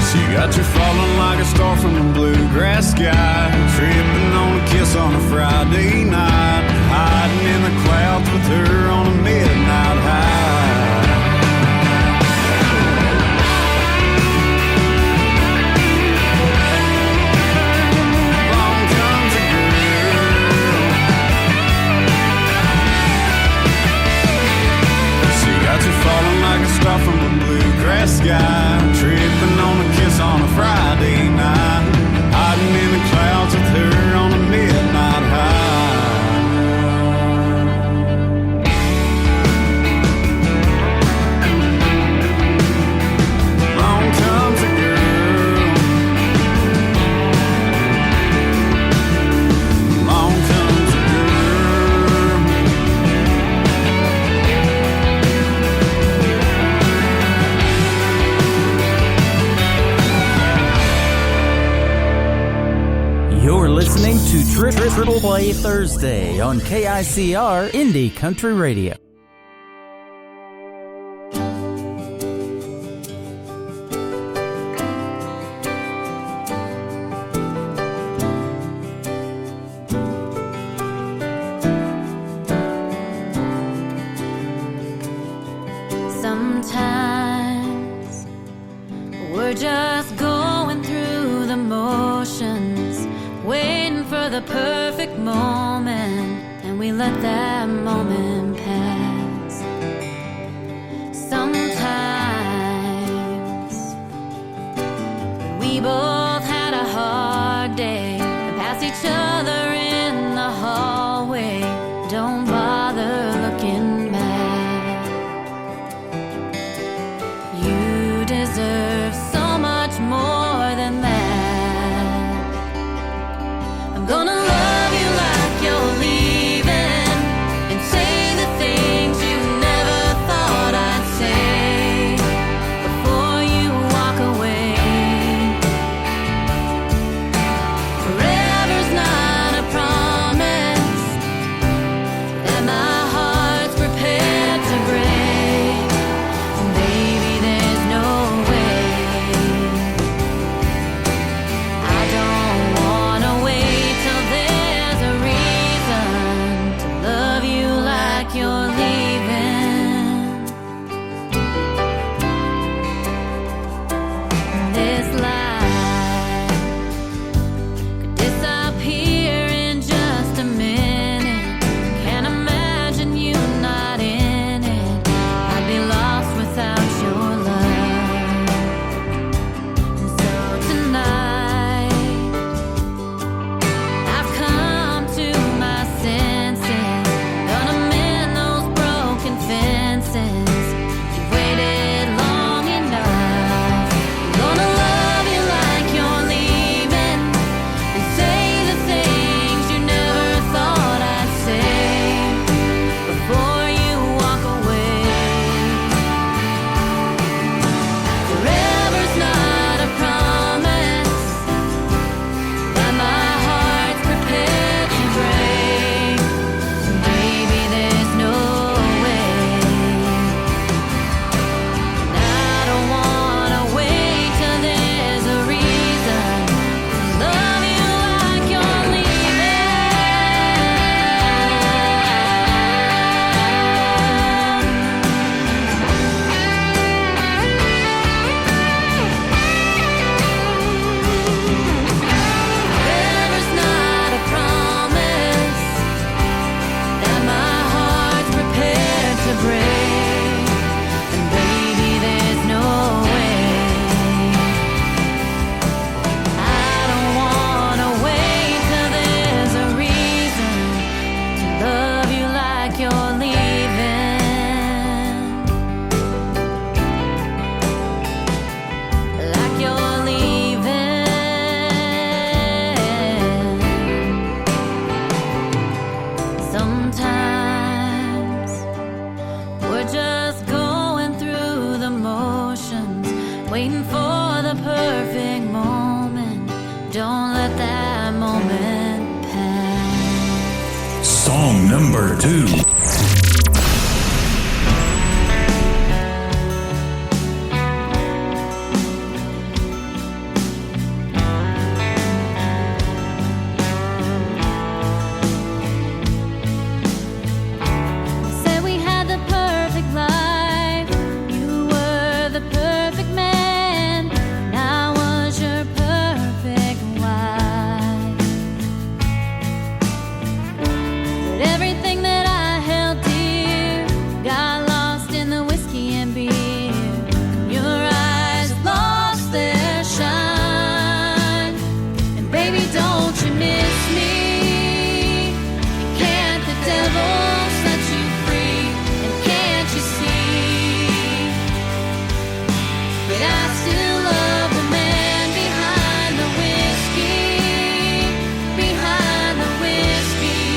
She got you falling like a star from the bluegrass sky, tripping on a kiss on a Friday night, hiding in the clouds with her on a midnight high. Along comes a girl. She got you falling like a star from the bluegrass sky, tripping on a kiss on a Friday night, hiding in the clouds Triple Play Thursday on KICR Indie Country Radio. Sometimes we're just going through the motions, waiting for the perfect moment, and we let that moment pass. Sometimes we both had a hard day and pass each other in the hallway. Don't bother looking back. You deserve so much more than that. I'm gonna love you like you're leaving and say the things you never thought I'd say before you walk away. Forever's not a promise that my heart's prepared to break. Baby, there's no way. I don't wanna wait till there's a reason to love you like you're leaving. This life could disappear in just a minute. Can't imagine you not in it. I'd be lost without your love. And so tonight I've come to my senses. Gonna mend those broken fences. You've waited long enough. I'm gonna love you like you're leaving and say the things you never thought I'd say before you walk away. Forever's not a promise that my heart's prepared to break. Baby, there's no way. And I don't wanna wait till there's a reason to love you like you're leaving. Forever's not a promise that my heart's prepared to break. And baby, there's no way. I don't wanna wait till there's a reason to love you like you're leaving. Like you're leaving. Sometimes we're just going through the motions, waiting for the perfect moment. Don't let that moment pass. Song number 2. Said we had the perfect life. You were the perfect man. And I was your perfect wife. But everything that I held dear got lost in the whiskey and beer. Your eyes lost their shine. And baby, don't you miss me? Can't the devil set you free? And can't you see that I still love the man behind the whiskey, behind the whiskey,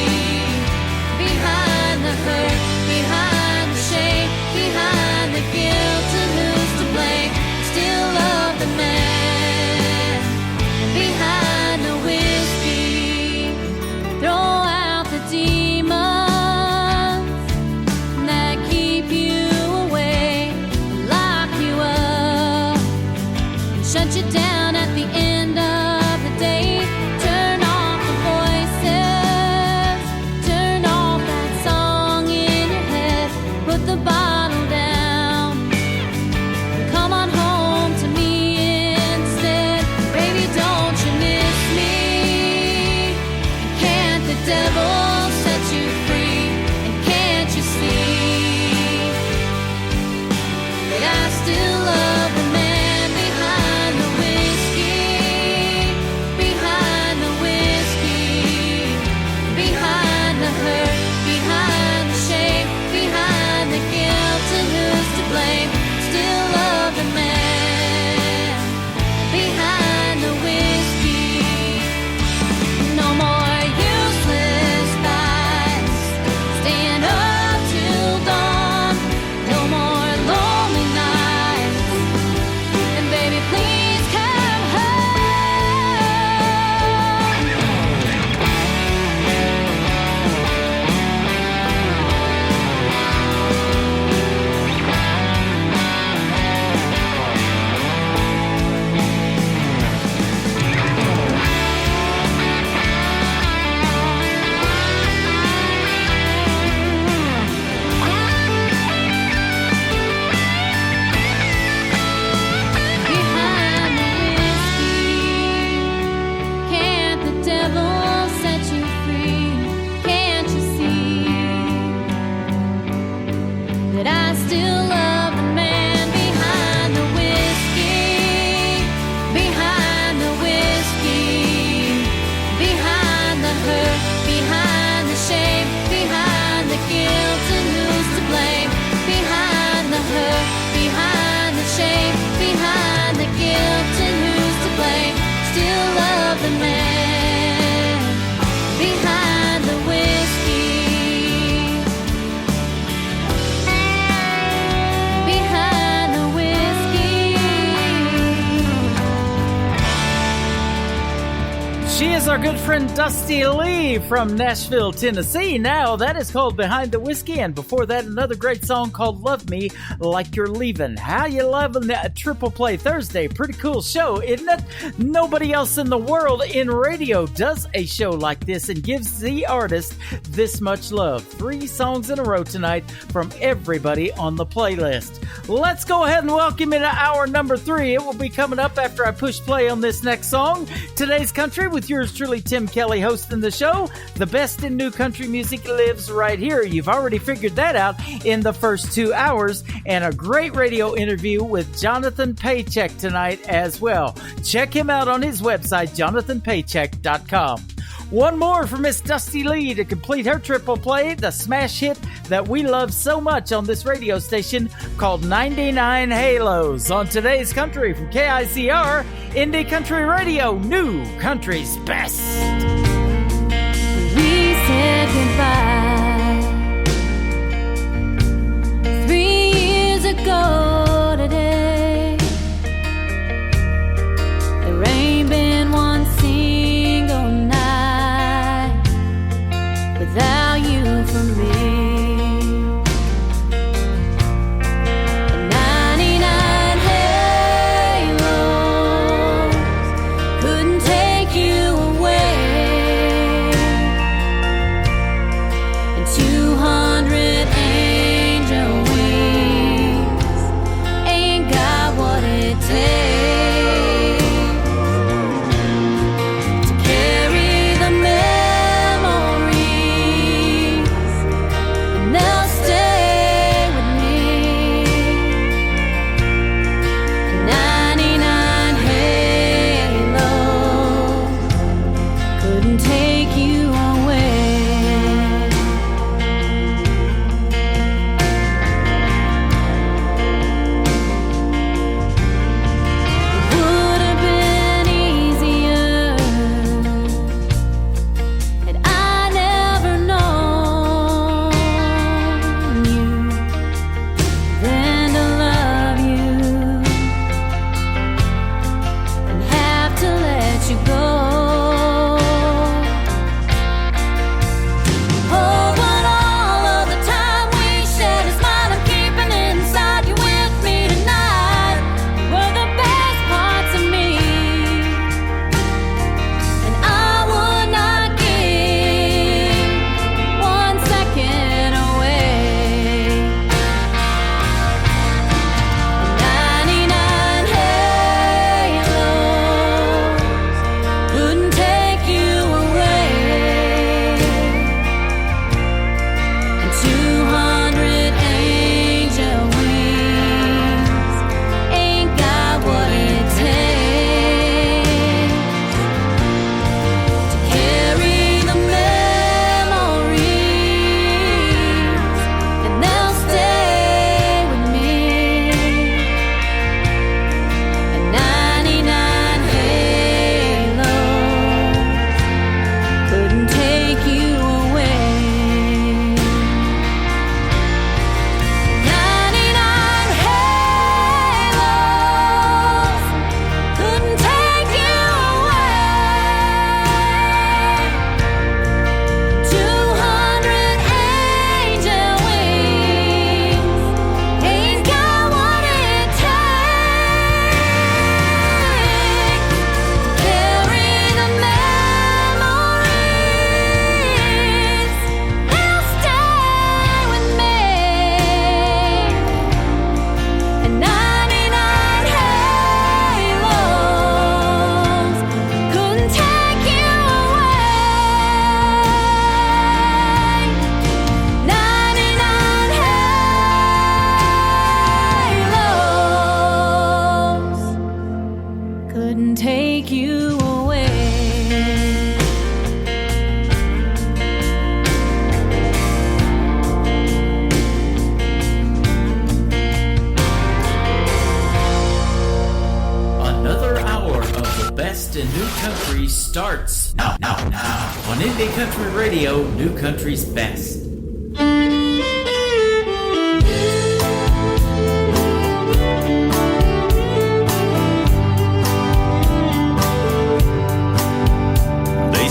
behind the hurt, behind the shame, behind the guilt, and who's to blame? Still love the man behind the whiskey. our good friend Dusty Lee from Nashville, Tennessee. Now, that is called Behind the Whiskey, and before that, another great song called Love Me Like You're Leaving. How you loving that Triple Play Thursday? Pretty cool show, isn't it? Nobody else in the world in radio does a show like this and gives the artist this much love. 3 songs in a row tonight from everybody on the playlist. Let's go ahead and welcome into hour number 3. It will be coming up after I push play on this next song. Today's Country with yours truly, Tim Kelly, hosting the show. The best in new country music lives right here. You've already figured that out in the first 2 hours, and a great radio interview with Jonathan Paycheck tonight as well. Check him out on his website, jonathanpaycheck.com. One more for Miss Dusty Lee to complete her triple play, the smash hit that we love so much on this radio station called 99 Halos on Today's Country from KICR, Indie Country Radio, New Country's Best. We said goodbye 3 years ago today. There ain't been one single night without you for me. And 99 halos couldn't take you away, and 200 angel wings ain't got what it takes to carry the memories, and they'll stay with me. And 99 halos couldn't take you away. It would have been easier had I never known you than to love you and have to let you go. Oh, but all of the time we shared is mine. I'm keeping it inside. You with me tonight. You were the best parts of me, and I would not give 1 second away. 99 halos couldn't take you away, and 200 angel wings ain't got what it takes to carry the memories, and they'll stay with me. And 99 halos couldn't take you away. 99 halos couldn't take you away. 200 angel wings ain't got what it takes to carry the memories. They'll stay with me. And 99 halos couldn't take you away. 99 halos couldn't take you away. Another hour of the best in new country starts now on Indie Country Radio, New Country's Best. They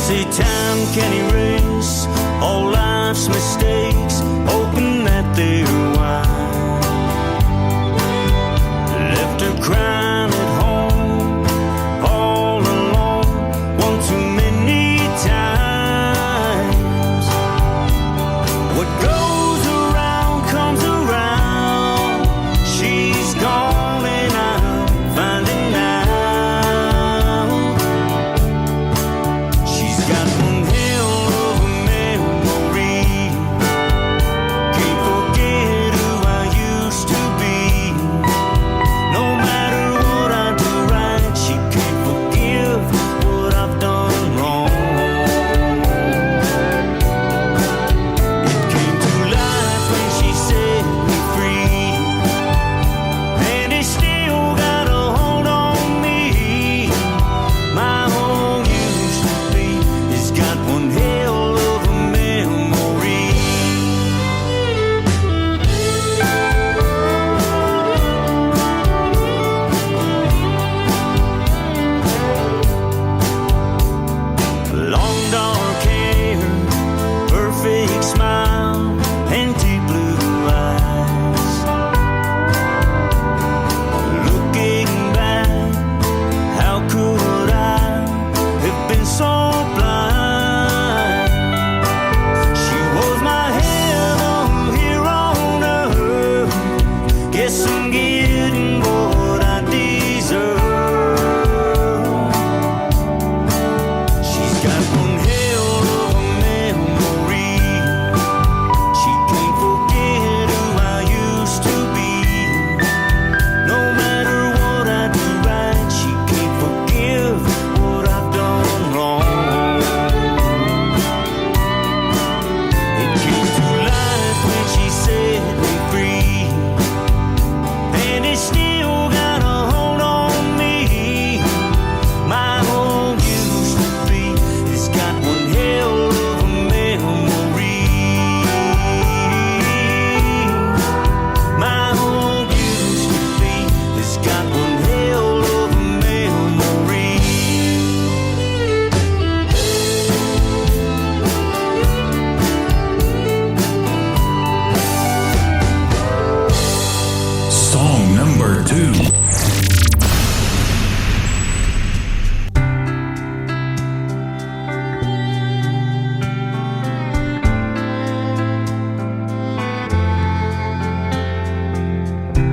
2.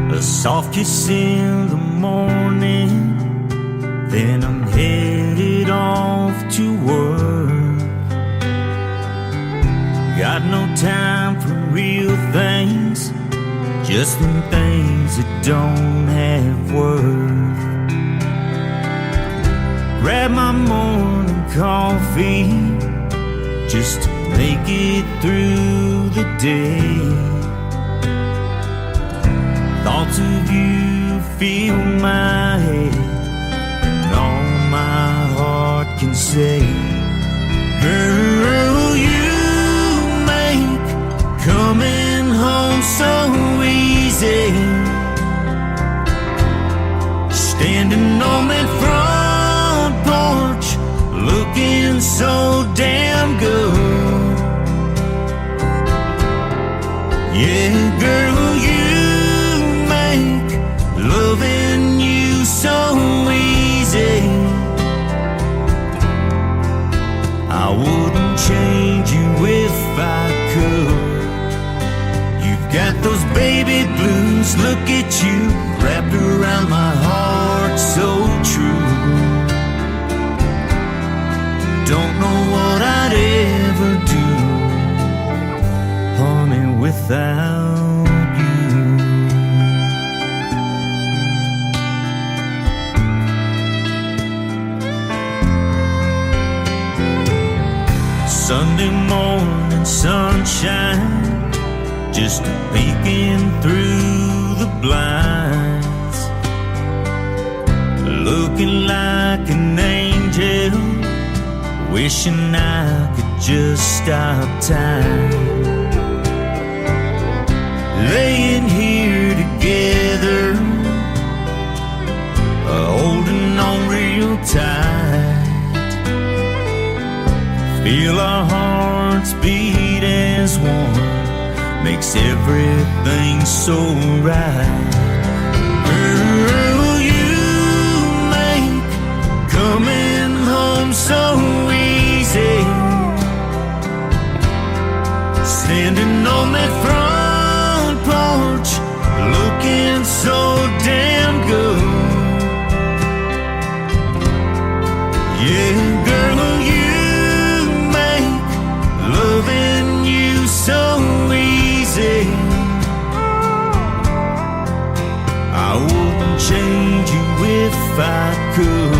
A soft kiss in the morning, then I'm headed off to work. Got no time for real things, just them things that don't have worth. Grab my morning coffee just to make it through the day. Thoughts of you fill my head, and all my heart can say, girl, you make coming home so easy. Standing on that front porch, looking so damn good. Yeah, girl, you loving you so easy. I wouldn't change you if I could. You've got those baby blues, look at you, wrapped around my heart so true. Don't know what I'd ever do, honey, without Sunday morning sunshine, just peeking through the blinds, looking like an angel, wishing I could just stop time. Laying here together, holding on real tight. Feel our hearts beat as one, makes everything so right. Girl, you make coming home so easy. Standing on that front porch, looking so damn good. Yeah, girl, you loving you so easy. I wouldn't change you if I could.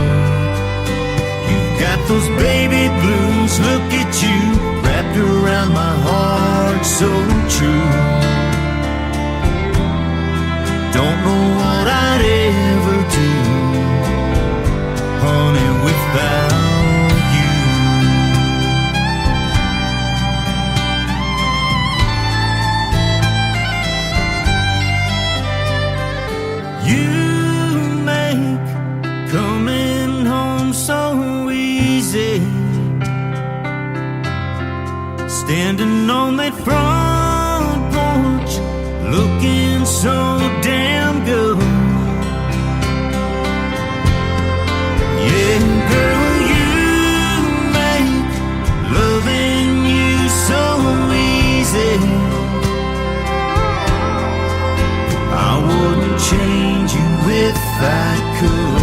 You've got those baby blues, look at you, wrapped around my heart so true. Don't know what I'd ever do, honey, without standing on that front porch, looking so damn good. Yeah, girl, you make loving you so easy. I wouldn't change you if I could.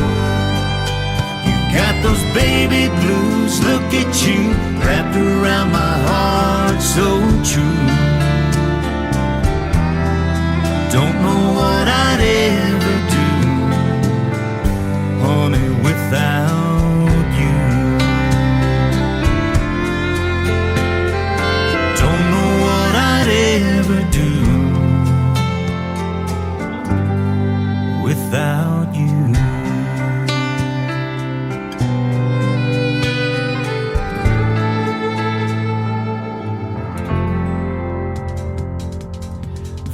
You got those baby blues, look at you, wrapped around my heart so true. Don't know what I'd ever do, honey, without you. Don't know what I'd ever do without you.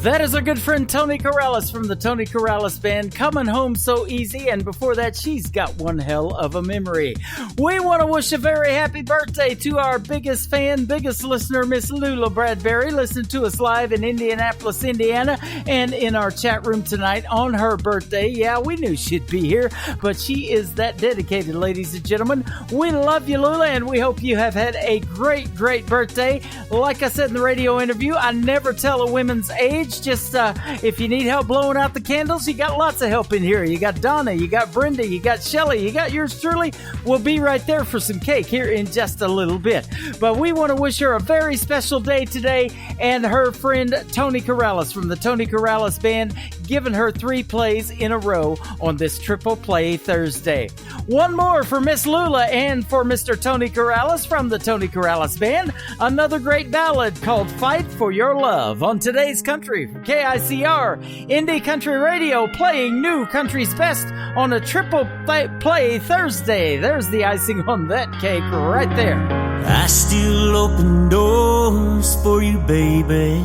That is our good friend Tony Corrales from the Tony Corrales Band, Coming Home So Easy, and before that, She's Got One Hell of a Memory. We want to wish a very happy birthday to our biggest fan, biggest listener, Miss Lula Bradbury, listening to us live in Indianapolis, Indiana, and in our chat room tonight on her birthday. Yeah, we knew she'd be here, but she is that dedicated, ladies and gentlemen. We love you, Lula, and we hope you have had a great, great birthday. Like I said in the radio interview, I never tell a woman's age. Just if you need help blowing out the candles, you got lots of help in here. You got Donna, you got Brenda, you got Shelly, you got yours truly. We'll be right there for some cake here in just a little bit. But we want to wish her a very special day today, and her friend Tony Corrales from the Tony Corrales Band giving her 3 plays in a row on this Triple Play Thursday. One more for Miss Lula and for Mr. Tony Corrales from the Tony Corrales Band. Another great ballad called Fight for Your Love on today's Country from KICR, Indie Country Radio, playing new country's best on a Triple Play Thursday. There's the icing on that cake right there. I still open doors for you, baby.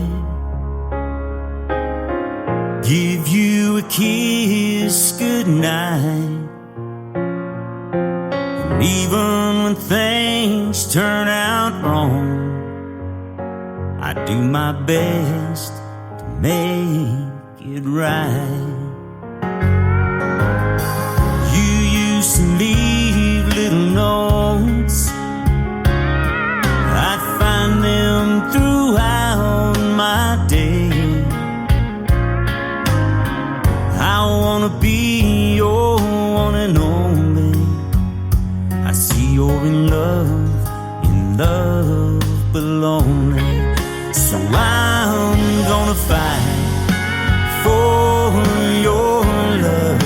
Give you a kiss goodnight. And even when things turn out wrong, I do my best to make it right. You used to leave little notes. I'd find them throughout my day. I wanna be your one and only. I see you're in love but lonely. So I'm gonna fight for your love.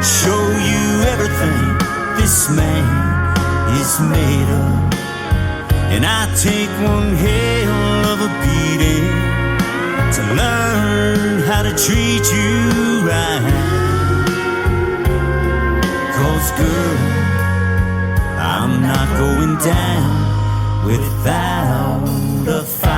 Show you everything this man is made of. And I take one hell of a beating to learn how to treat you right. 'Cause girl, I'm not going down without a fight.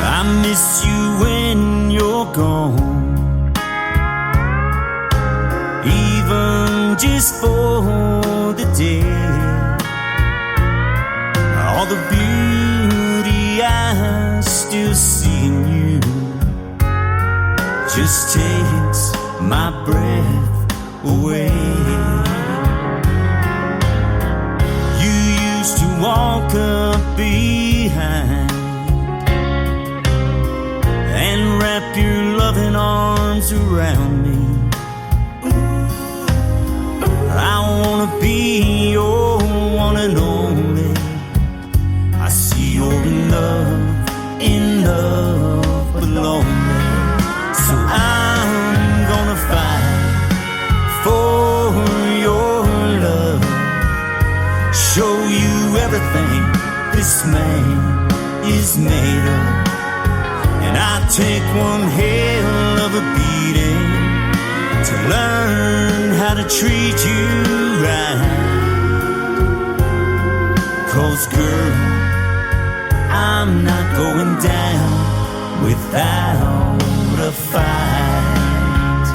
I miss you when you're gone, even just for the day. All the beauty I still see in you just takes my breath away. You used to walk up behind and wrap your loving arms around me. I wanna be your one and only. I see you're in love but lonely. So I'm gonna fight for your love. Show you everything this man is made of. And I take one hell of a beating to learn how to treat you right. 'Cause girl, I'm not going down without a fight.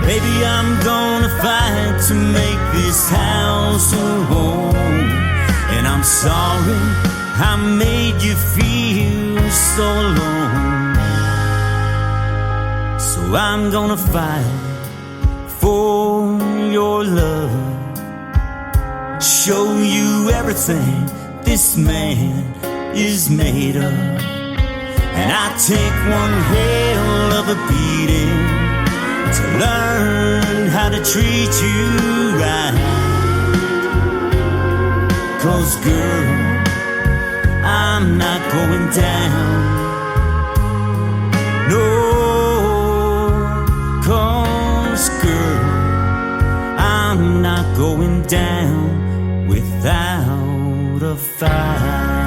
Baby, I'm gonna fight to make this house a home. And I'm sorry I made you feel so alone. So I'm gonna fight for your love. Show you everything this man is made of. And I take one hell of a beating to learn how to treat you right. 'Cause girl, I'm not going down. No, 'cause girl, I'm not going down without a fight.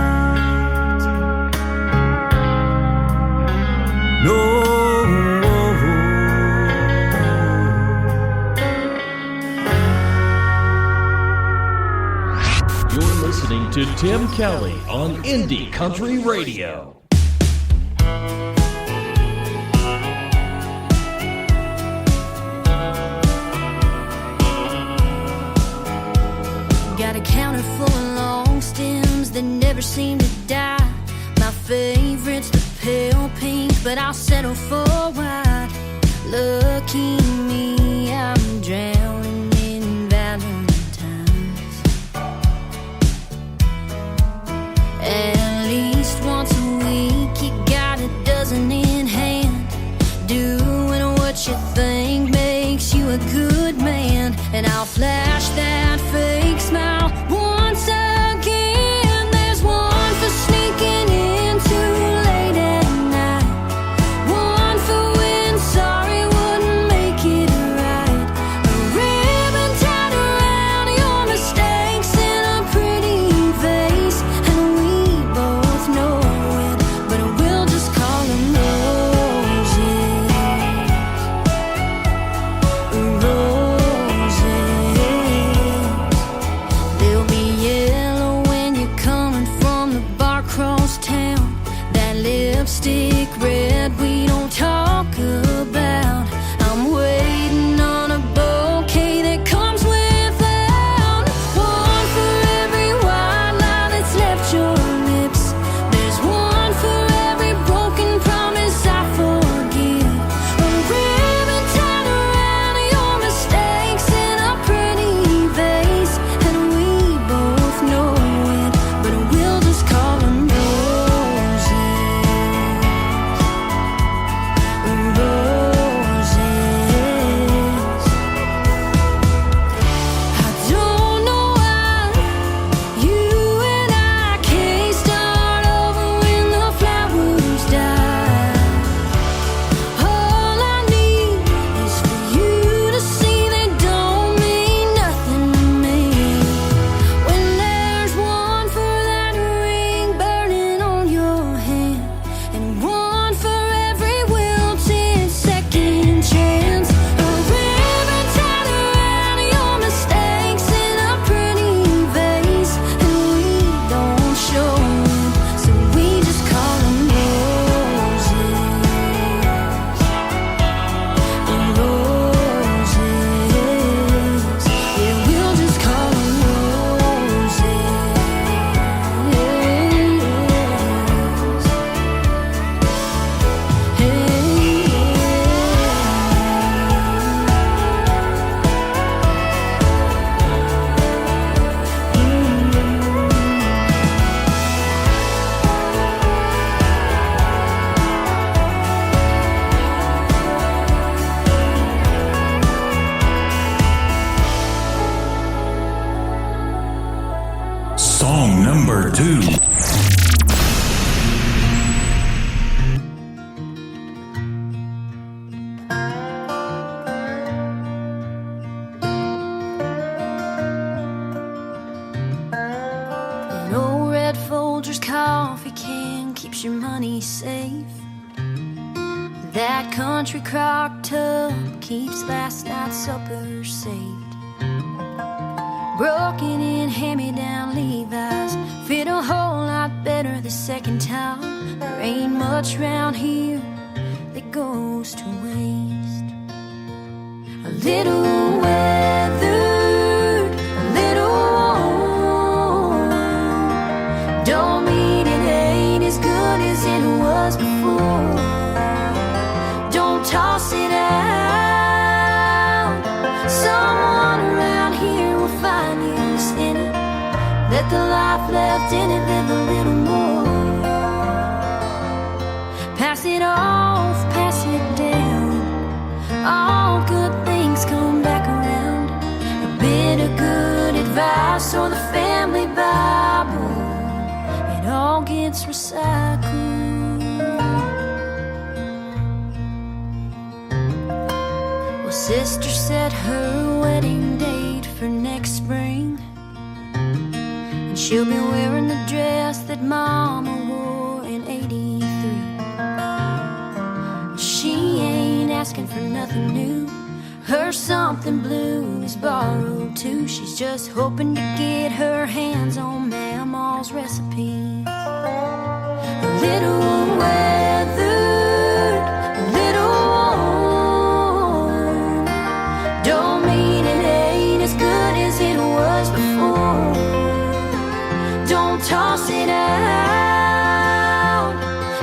No. You're listening to Tim Kelly on Indie Country Radio. Got a counter full of long stems that never seem to die. My favorite's the pale pink, but I'll settle for white. Lucky me, I'm drowning in Valentine's. At least once a week, you got a dozen in hand, doing what you think makes you a good man. And I'll flash that fake smile once again. There's one for sneaking in too late at night, one for when sorry wouldn't make it right. A ribbon tied around your mistakes in a pretty vase, and we both know it, but we'll just call them roses. They'll be yellow when you're coming from the bar across town. That lipstick red we don't talk about. I'm waiting on a bouquet that comes without. One for every white lie that's left your lips. There's one for every broken promise I forgive. A ribbon tied around your mistakes in a pretty vase, and we both know it, but we'll just call them roses. Roses. I don't know why you and I can't start over when the flowers die. All I need is for you to see they don't mean nothing to me. When there's one for that ring burning on your hand, and one for every wilted second chance. A ribbon tied around your mistakes in a pretty vase, and we don't show it, so we just call them roses. Roses. Yeah, we'll just call them roses. Song number 2. An old red Folgers coffee can keeps your money safe. That country crock tub keeps last night's supper saved. Broken in hand-me-down Levi's fit a whole lot better the second time. There ain't much round here that goes to waste. A little weathered, a little worn, don't mean it ain't as good as it was before. Don't toss it out. Someone around here will find use in it. Let the life left in it live a little more. Pass it off, pass it down. All good things come back around. A bit of good advice or the family Bible, it all gets recycled. Well, sister set her wedding date for next spring, and she'll be wearing the dress that Mama wore in '83. asking for nothing new. Her something blue is borrowed too. She's just hoping to get her hands on Mama's recipes. A little weathered, a little worn. Don't mean it ain't as good as it was before. Don't toss it out.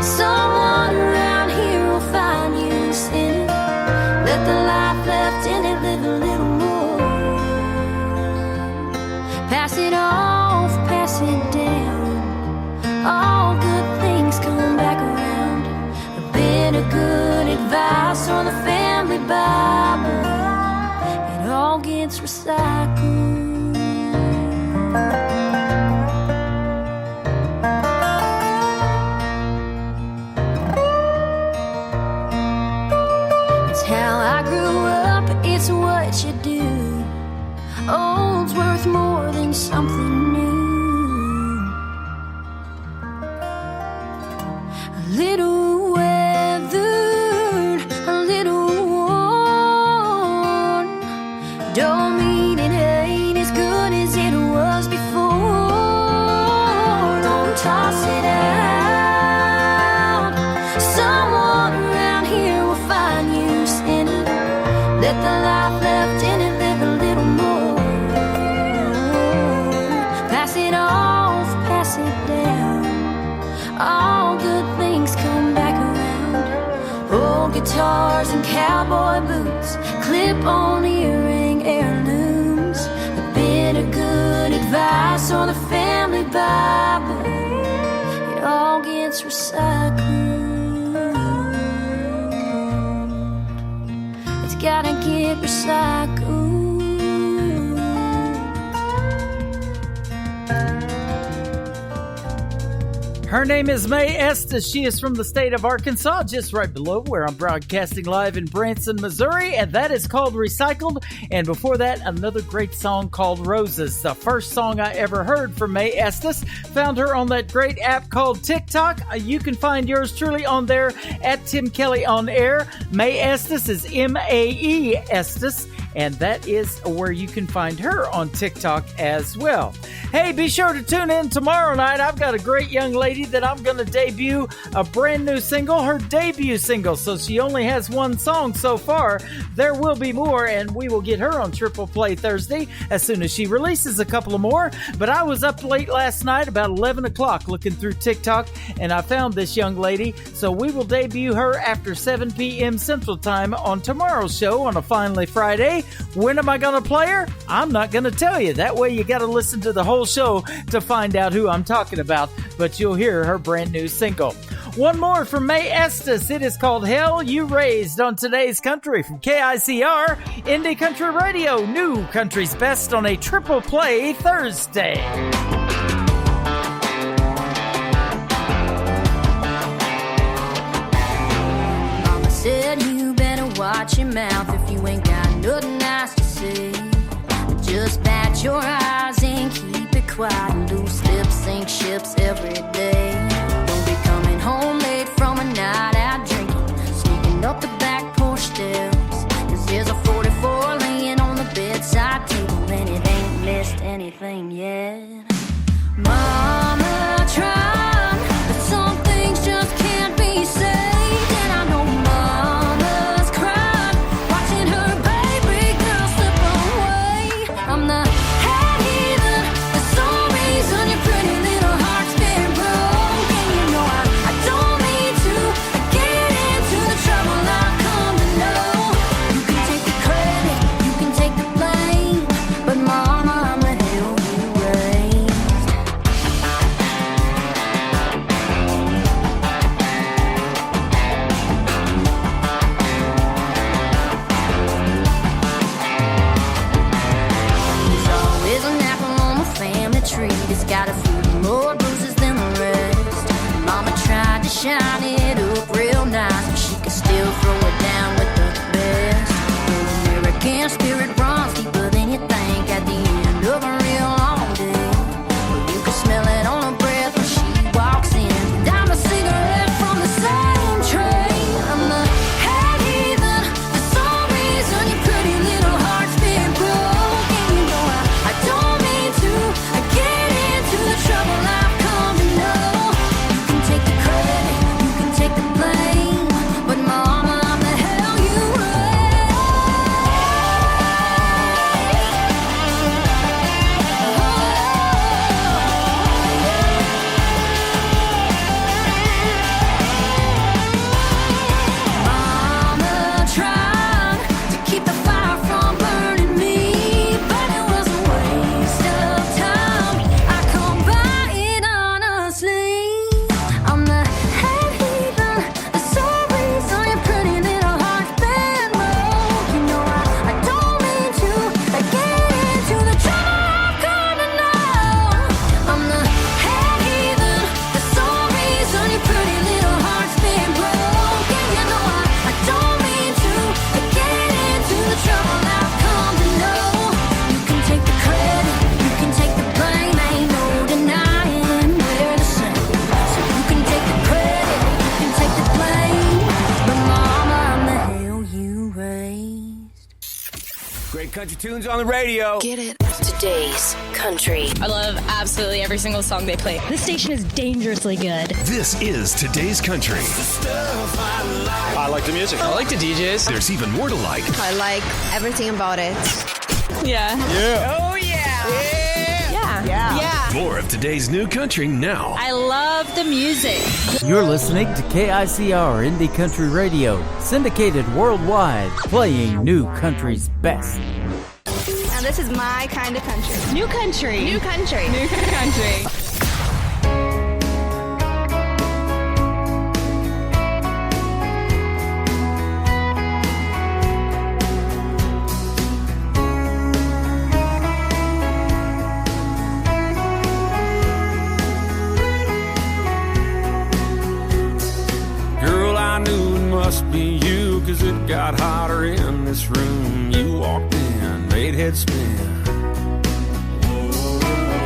Someone around here will find use in it. Let the life left in it live a little more. Pass it off, pass it down. All good things come back around. A bit of good advice or the family Bible. It all gets recycled. How I grew up, it's what you do. Old's worth more than something new. A little weathered, a little worn. Don't mean it ain't as good as it was before. Don't toss it out. Someone around here will find you. Let the life left in it live a little more. Pass it off, pass it down. All good things come back around. Old guitars and cowboy boots, clip-on earring heirlooms. A bit of good advice or the family Bible. It all gets recycled. Gotta get recycled. Her name is Mae Estes. She is from the state of Arkansas, just right below where I'm broadcasting live in Branson, Missouri, and that is called Recycled. And before that, another great song called Roses. The first song I ever heard from Mae Estes. Found her on that great app called TikTok. You can find yours truly on there at Tim Kelly on Air. Mae Estes is M-A-E Estes. And that is where you can find her on TikTok as well. Hey, be sure to tune in tomorrow night. I've got a great young lady that I'm going to debut a brand new single, her debut single. So she only has one song so far. There will be more, and we will get her on Triple Play Thursday as soon as she releases a couple of more. But I was up late last night, about 11 o'clock, looking through TikTok, and I found this young lady. So we will debut her after 7 p.m. Central Time on tomorrow's show on a Finally Friday. When am I going to play her? I'm not going to tell you. That way you got to listen to the whole show to find out who I'm talking about, but you'll hear her brand new single. One more from Mae Estes. It is called Hell You Raised on today's Country from KICR, Indie Country Radio, new country's best on a Triple Play Thursday. Mama said you better watch your mouth if you ain't got nothing nice to say. Just bat your eyes and keep it quiet. Loose lips sink ships every day. Don't be coming home late from a night out drinking, sneaking up the back porch steps. 'Cause there's a 44 laying on the bedside table, and it ain't missed anything yet. Mama tried, but some things just can't be saved. And I know mama's cried, watching her baby girl slip away. I'm the head heathen, for some reason your pretty little heart's been broken. You know I don't mean to get into the trouble I've come to know. You can take the credit, you can take the blame, but mama, I'm the hell you raised. Great country tunes on the radio. Get it. Today's country. I love absolutely every single song they play. This station is dangerously good. This is Today's Country. I like the music. I like the DJs. There's even more to like. I like everything about it. Yeah. Yeah. Oh, yeah. Yeah. More of today's new country now. I love the music. You're listening to KICR Indie Country Radio, syndicated worldwide, playing new country's best. Now this is my kind of country. New country. New country. New country. Must be you, 'cause it got hotter in this room. You walked in, made head spin.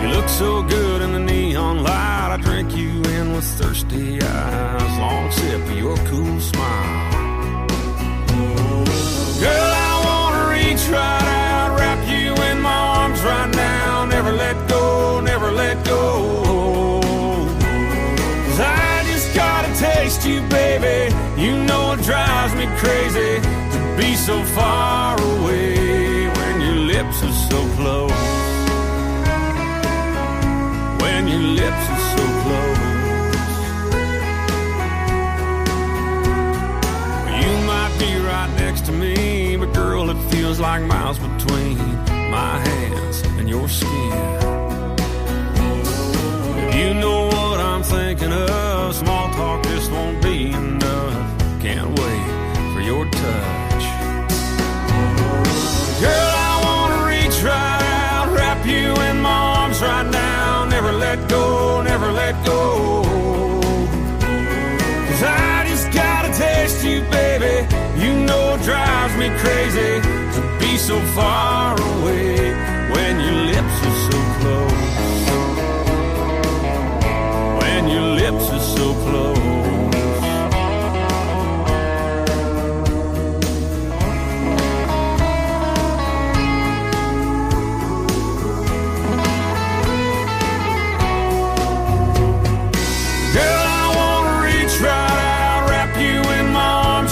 You look so good in the neon light. I drink you in with thirsty eyes. Long sip of your cool smile. Girl, I wanna reach right out, wrap you in my arms right now. Never let go, never let go. 'Cause I just gotta taste you, baby. You know it drives me crazy to be so far away when your lips are so close. When your lips are so close. Well, you might be right next to me, but girl, it feels like miles between my hands and your skin. If you know what I'm thinking of, small talk just won't be enough. Can't wait for your touch. Girl, I wanna reach right out, wrap you in my arms right now. Never let go, never let go. 'Cause I just gotta taste you, baby. You know it drives me crazy to be so far away when your lips are so close. When your lips are so close.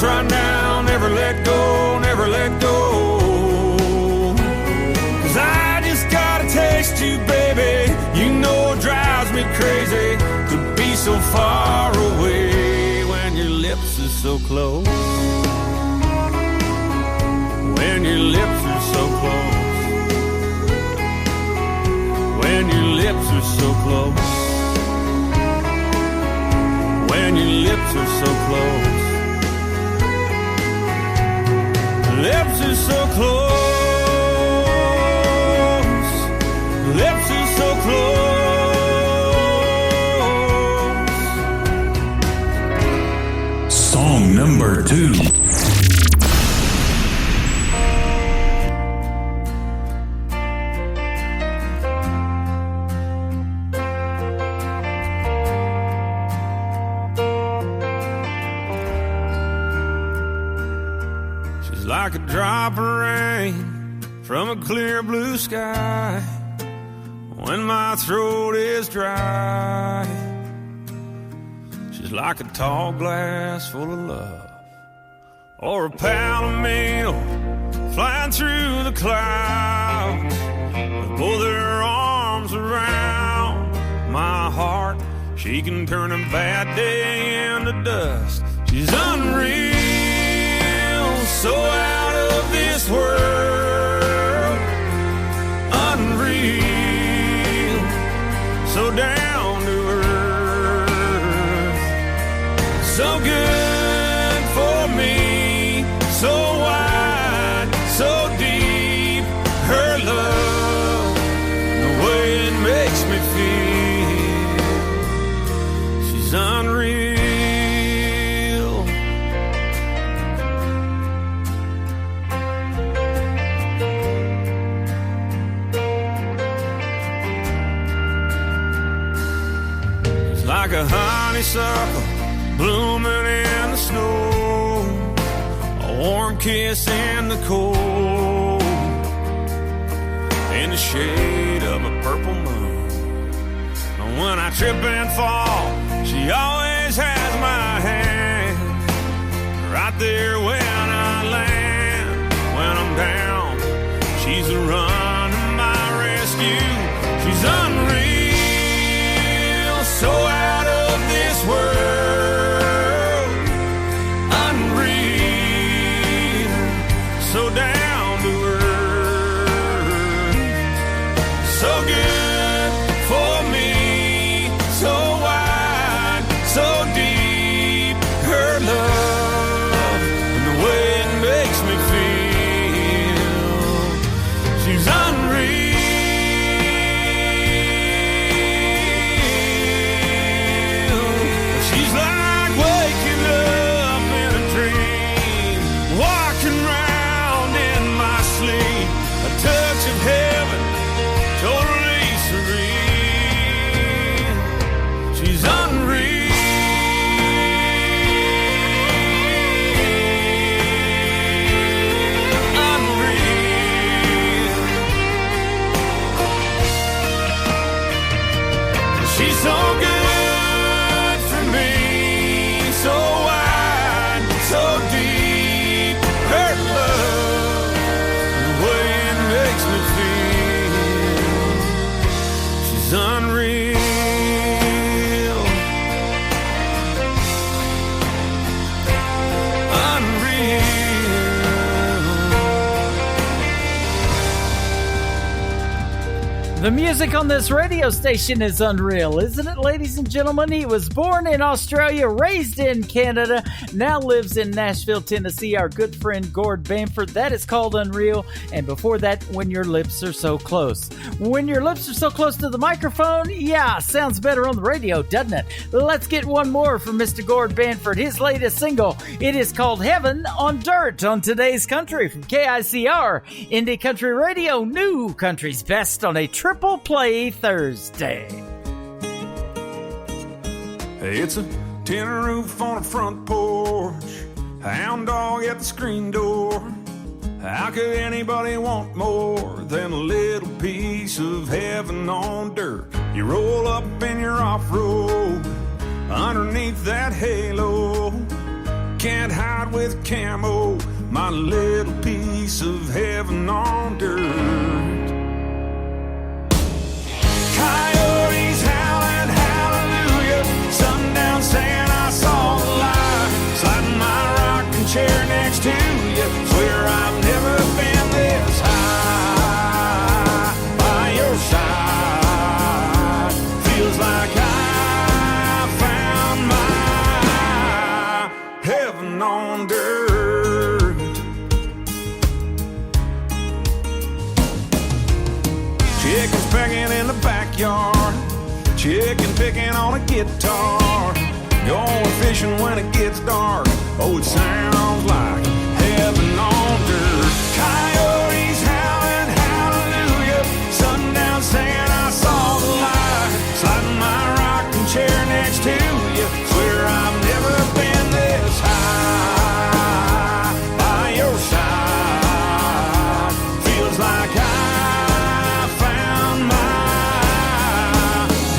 Right now, never let go, never let go. 'Cause I just gotta taste you, baby. You know it drives me crazy to be so far away when your lips are so close. When your lips are so close. When your lips are so close. When your lips are so close. Lips are so close. Lips are so close. Song number 2. Like a drop of rain from a clear blue sky when my throat is dry. She's like a tall glass full of love or a pound of meal flying through the clouds with both her arms around my heart. She can turn a bad day into dust. She's unreal, so out of this world, unreal, so down to earth, so good for me, so wide, so deep, her love, the way it makes me feel, she's unreal. Like a honeysuckle blooming in the snow, a warm kiss in the cold. in the shade of a purple moon. When I trip and fall, she always has my hand, right there when I land. When I'm down, she's a run to my rescue. She's unreal, so out of this world. Unreal, so down to earth. So good for me, so wide, so deep. Her love and the way it makes me feel. She's unreal. She's like waking up in a dream, walking round in my sleep. A touch of heaven, totally serene. She's unreal. She's so good for me, so wide, so deep. Her love, the way it makes me feel. She's unreal. The music on this radio station is unreal, isn't it, ladies and gentlemen? He was born in Australia, raised in Canada, now lives in Nashville, Tennessee. Our good friend Gord Bamford. That is called Unreal. And before that, When Your Lips Are So Close. When your lips are so close to the microphone, yeah, sounds better on the radio, doesn't it? Let's get one more from Mr. Gord Bamford, his latest single. It is called Heaven on Dirt on Today's Country from KICR, Indie Country Radio, new country's best on a triple play Thursday. It's a tin roof on a front porch, hound dog at the screen door. How could anybody want more than a little piece of heaven on dirt? You roll up in your off-road, underneath that halo. Can't hide with camo, my little piece of heaven on dirt. Coyotes howling hallelujah, sundown saying I saw the light, sliding my rocking chair next to you. Swear I've never been this high by your side. Feels like I found my heaven on dirt. Chickens pecking in the backyard, chicken picking on a guitar, going fishing when it gets dark. Oh, it sounds like heaven on dirt. Coyotes howling hallelujah, sundown saying I saw the light, sliding my rocking chair next to you. Swear I've never been this high by your side. Feels like I found my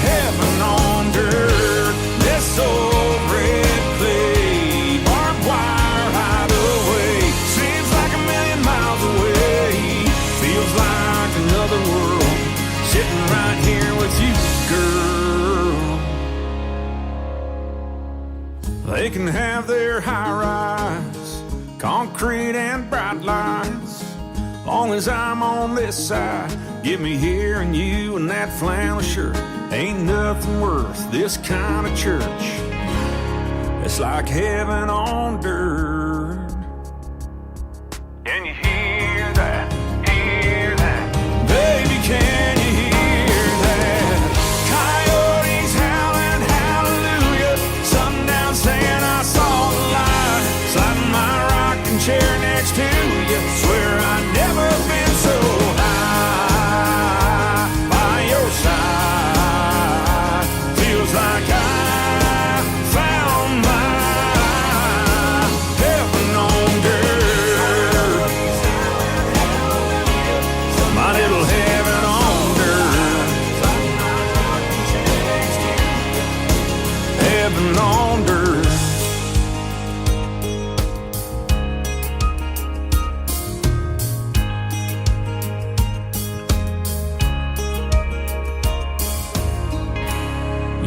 heaven on dirt. This old red clay, barbed wire hideaway, seems like a million miles away. Feels like another world, sitting right here with you, girl. They can have their high-rise, concrete and bright lights. Long as I'm on this side, get me here and you and that flannel shirt. Ain't nothing worth this kind of church. It's like heaven on dirt. Can you hear that? Hear that? Baby, can you hear that? Coyotes howling hallelujah, sundown saying I saw the light, sliding my rocking chair next to you. Swear I've never been so high by your side. Feels like I found my heaven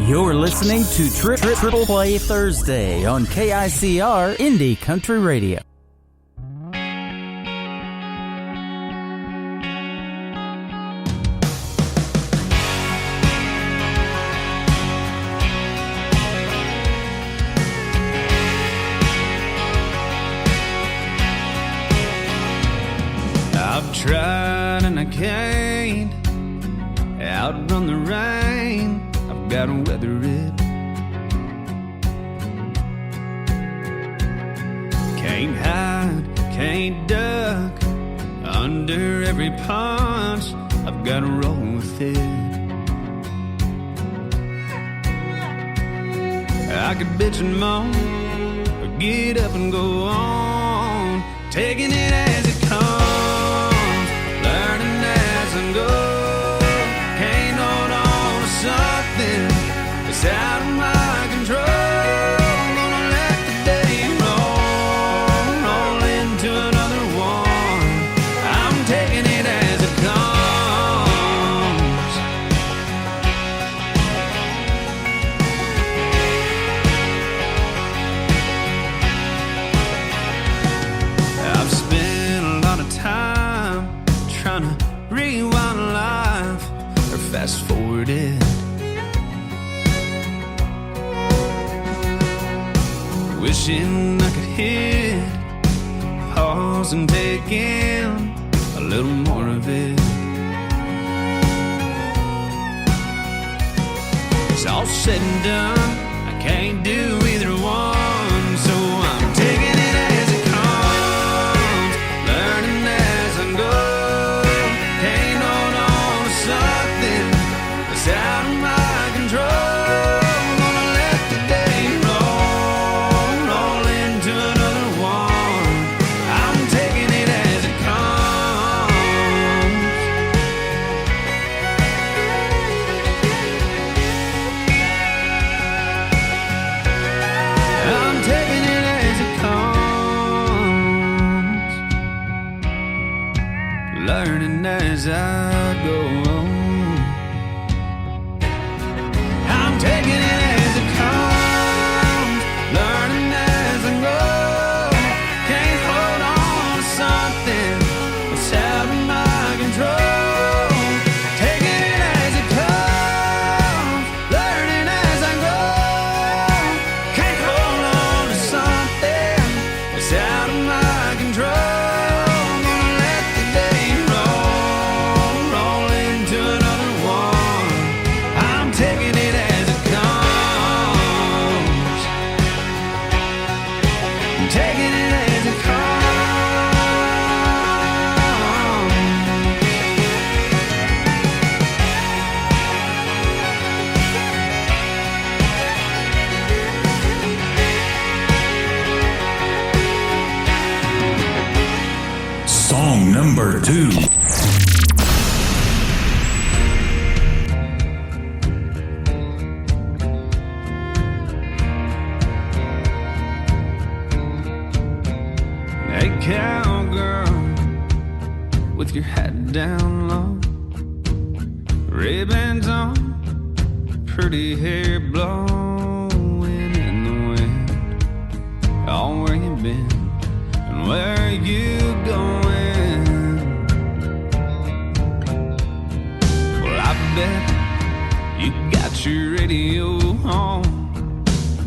You're listening to Triple Play Thursday on KICR Indie Country Radio. I've tried and I can't outrun the rain. I've got to weather it. Can't hide, can't duck under every punch. I've got to roll with it. I could bitch and moan or get up and go on, taking it as it comes, learning as I go. Can't hold on to something that's out of my control. Gonna let the day roll into another one. I'm taking it as it comes. I've spent a lot of time trying to rewind life or fast forward it. Wishing I could hit pause and take in a little more of it. It's all said and done, I can't do either one, so I'm taking it as it comes, learning as I go. Can't hold on to something that's out of my control. Gonna let the day roll into another one. I'm taking it as it comes. I'm taking it as it comes, learning as I go. I'm taking it as it comes, learning as I go. Can't hold on to something that's out of my control. Taking it as it comes, learning as I go. Can't hold on to something that's out of my control. Gonna let the day roll into another one. I'm taking it as it comes. I'm taking it as it comes. Song number 2. Hey, cowgirl, with your hat down low, ribbons on, pretty hair blowing in the wind. Oh, where you been and where are you going? Well, I bet you got your radio on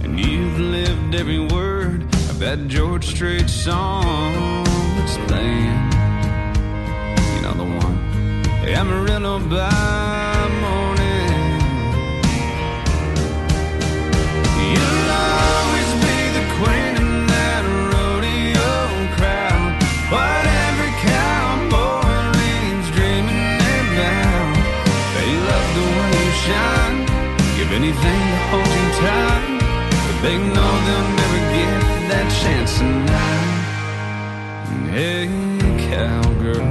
and you've lived every word of that George Strait song that's playing. You know the one, Amarillo by morning. You'll always be the queen in that rodeo crowd. What every cowboy leaves dreaming about. They love the way you shine, give anything to hold you tight, but they know they'll never get that chance in life. Hey, cowgirl.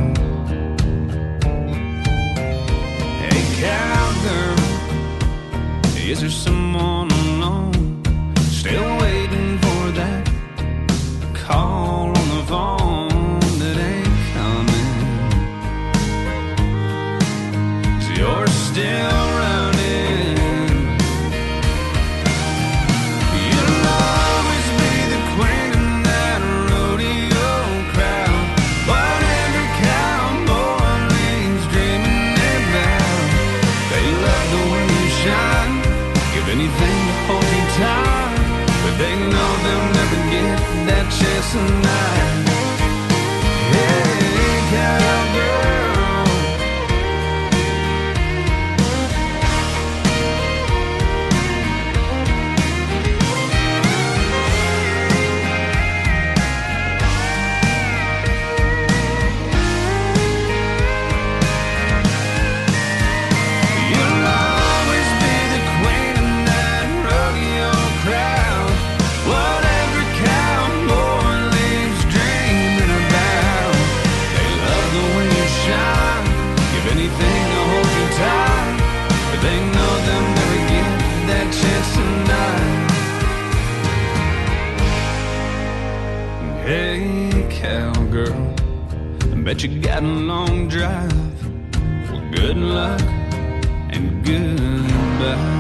Hey, cowgirl. Is there someone alone still waiting for that call on the phone that ain't coming? 'Cause you're still running tonight. Hey, cowgirl. You'll always be the queen of that rodeo crowd. Whatever cowboy lives dreaming about. They love the way you shine, give anything to hold you tight. But they know they'll never get that chance tonight. Hey, cowgirl, I bet you got a long drive. Well, good luck and goodbye.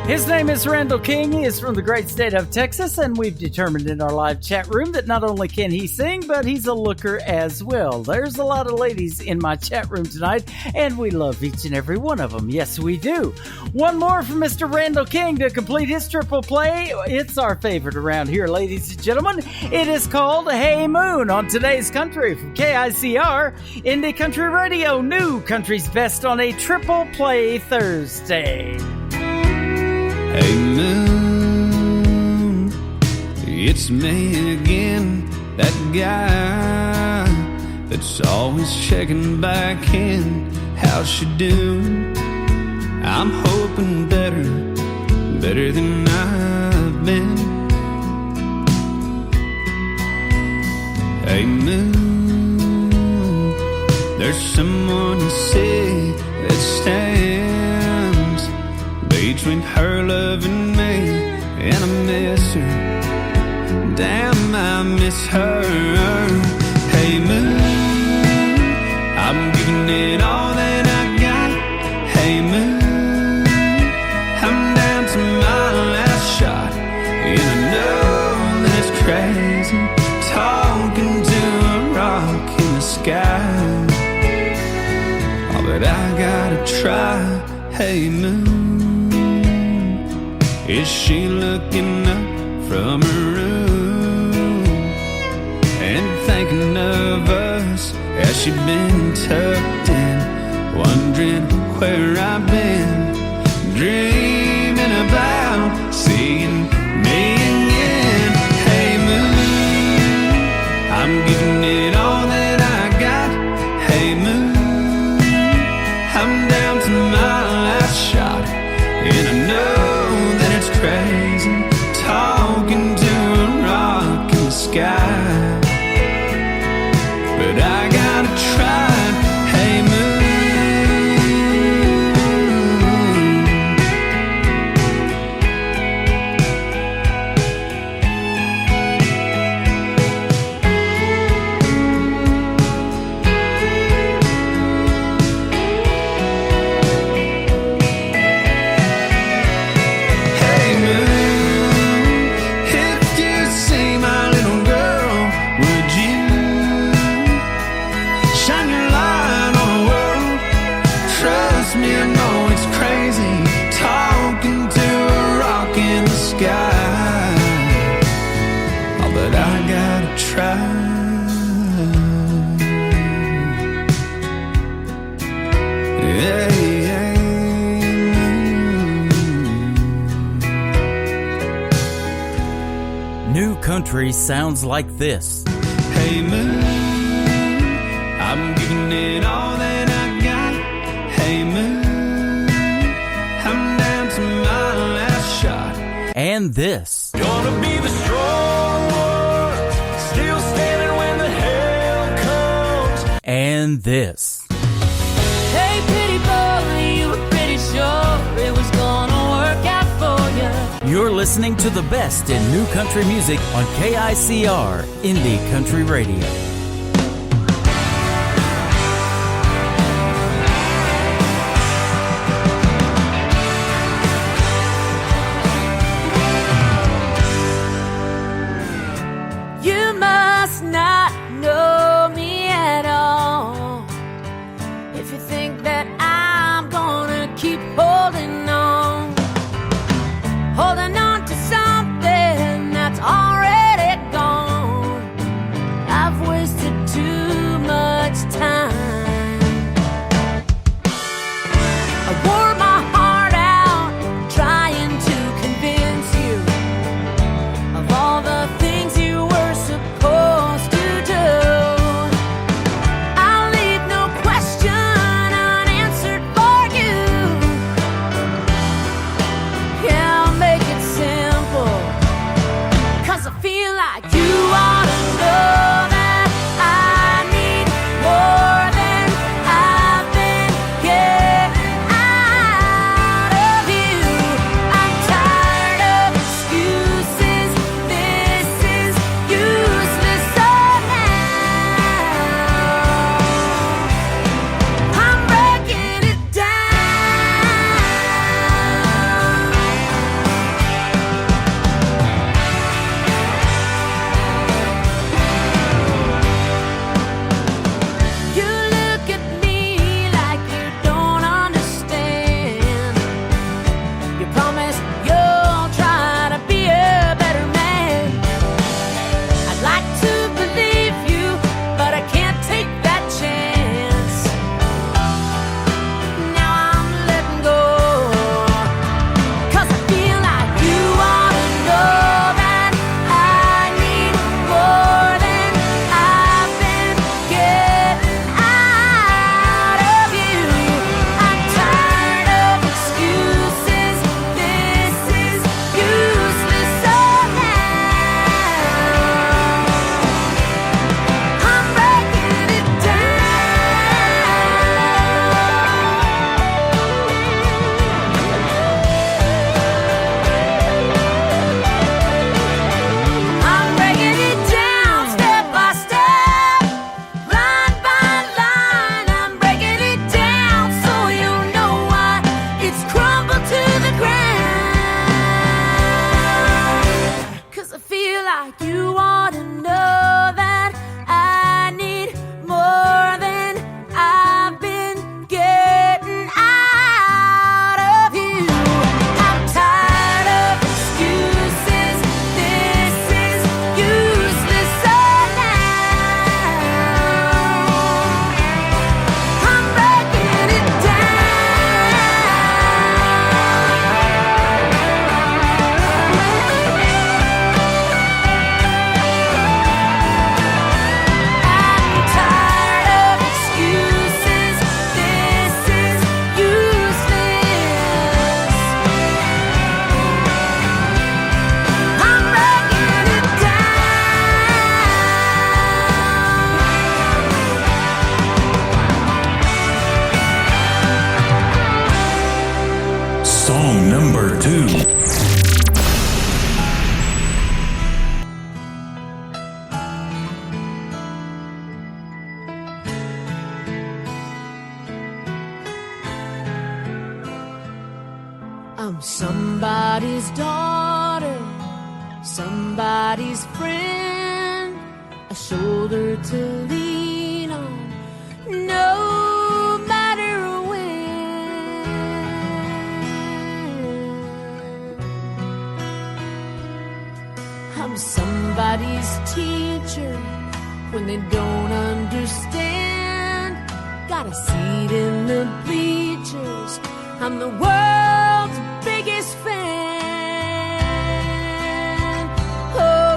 His name is Randall King. He is from the great state of Texas, and we've determined in our live chat room that not only can he sing, but he's a looker as well. There's a lot of ladies in my chat room tonight, and we love each and every one of them. Yes, we do. One more from Mr. Randall King to complete his triple play. It's our favorite around here, ladies and gentlemen. It is called Hey Moon on Today's Country from KICR, Indie Country Radio, new country's best on a triple play Thursday. Hey moon, it's me again, that guy that's always checking back in. How's she doing? I'm hoping better than I've been. Hey moon, there's someone you see that stands between her love and me, and I miss her. Damn, I miss her. Hey moon, I'm giving it all that I got. Hey moon, I'm down to my last shot, and I know that it's crazy talking to a rock in the sky. Oh, but I gotta try. Hey moon, is she looking up from her room and thinking of us? Has she been tucked in, wondering where I've been, dreaming about seeing me again? Hey moon, I'm giving it all that I got. Hey moon, I'm down to my last shot, and I know crazy talking to a rock in the sky, but I gotta try. Hey Country sounds like this. Hey moon, I'm giving it all that I got. Hey moon, I'm down to my last shot. And this. Gonna be the strong ones, still standing when the hell comes. And this. Hey pretty boy, you were pretty sure it was gonna work out for you. You're listening to the best in new country music on KICR, Indie Country Radio. Number 2. I'm somebody's daughter, somebody's friend, a shoulder to lean on, no matter when. I'm somebody's teacher when they don't understand, got a seat in the bleachers, I'm the world's biggest fan. Oh,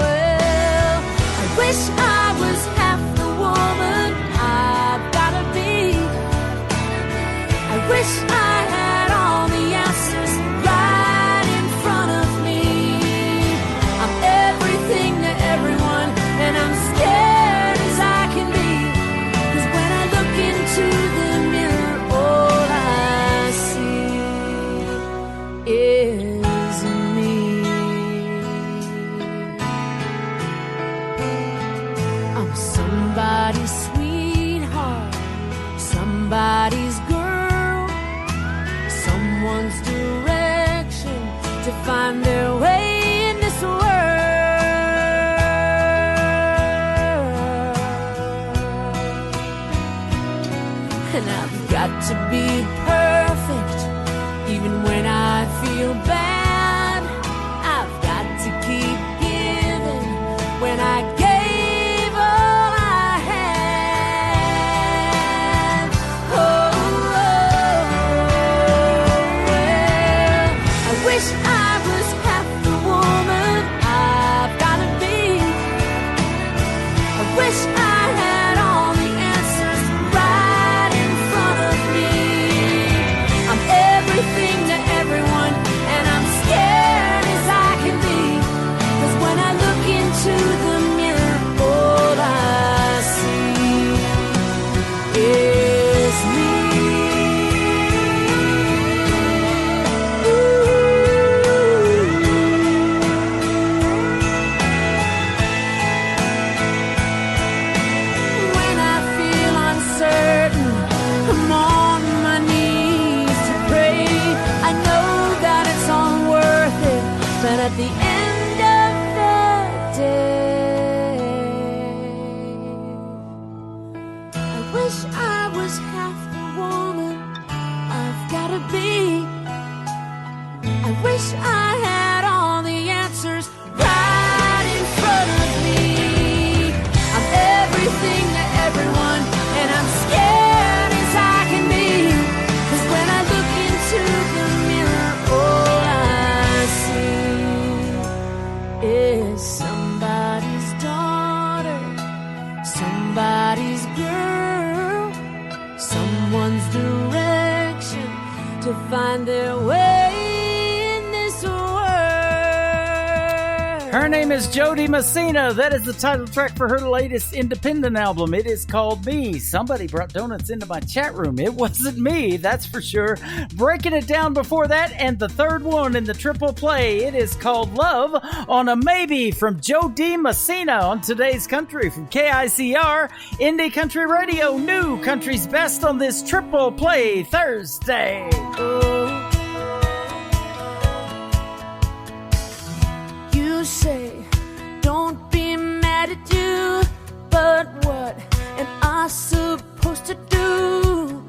well, I wish I was half the woman I've gotta be. I wish I had all the answers right in front of me. I'm everything to everyone, and I'm scared as I can be. 'Cause when I look into the mirror, all I see is me. I'm somebody's sweetheart, somebody's girl, someone's direction to find their way in this world. And I've got to be perfect, even when I feel bad. I've got to keep giving when I gave all I had. Oh, well, I wish I was half the woman I've gotta be. I wish I had all the answers right in front of me. I'm everything to everyone, and I'm scared as I can be. 'Cause when I look into the mirror, all I see is me. When I feel uncertain, I'm on my knees to pray. I know that it's all worth it, but at the end of the day, I wish I was half the woman I've gotta be. I wish I had all the answers right in front of me. I'm everything to everyone, and I'm scared as I can be. 'Cause when I look into the mirror, all I see is somebody's daughter, somebody's girl, someone's direction to find their way in this world. Her name is Jody Messina. That is the title track for her latest independent album. It is called Me. Somebody brought donuts into my chat room. It wasn't me, that's for sure. Breaking it down before that, and the third one in the triple play. It is called Love on a Maybe from Jody Messina on Today's Country from KICR, Indie Country Radio, New Country's Best on this triple play Thursday. You say, don't be mad at you, but what am I supposed to do?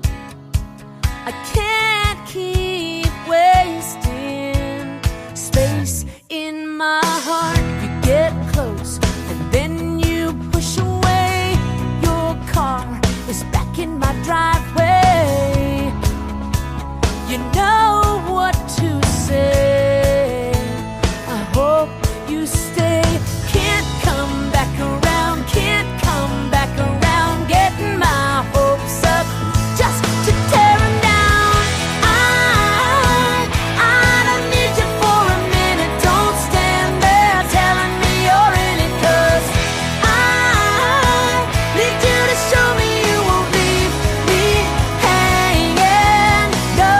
I can't keep wasting space in my heart. You get close and then you push away. Your car is back in my driveway. You know what to say. I hope you stay. Can't come back around, can't come back around. Getting my hopes up just to tear 'em down. I don't need you for a minute. Don't stand there telling me you're in it. 'Cause I need you to show me you won't leave me hanging. No,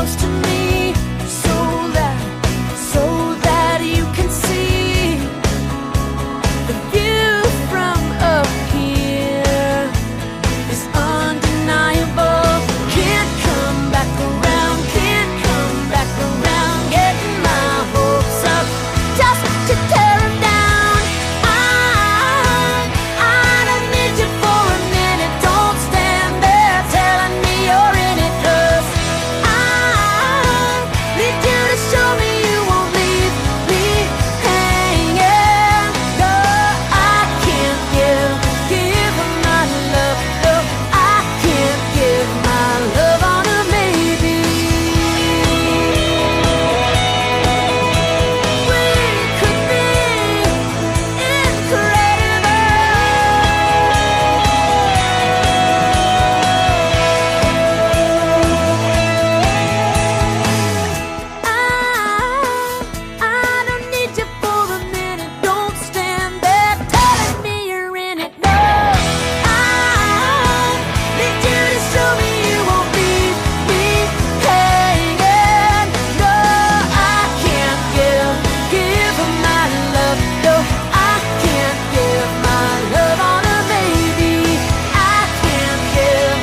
close to me so that you can see the view from up here is undeniable. Can't come back around, getting my hopes up just to tear them down. I don't need you for a minute, don't stand there telling me you're in it, 'cause I need you to show me you won't leave me hanging. No, I can't give my love. No, I can't give my love on a maybe. We could be incredible. I don't need you for a minute, don't stand there telling me you're in it. No, I need you to show me you won't leave me hanging. No, I can't give my love. No, I can't give my love on a maybe. I can't give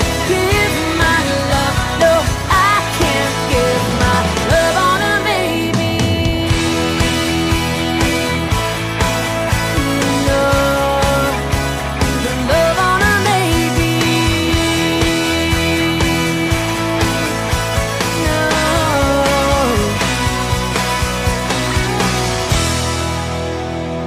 my love. No, I can't give my love on a maybe. No, the love on a maybe. No.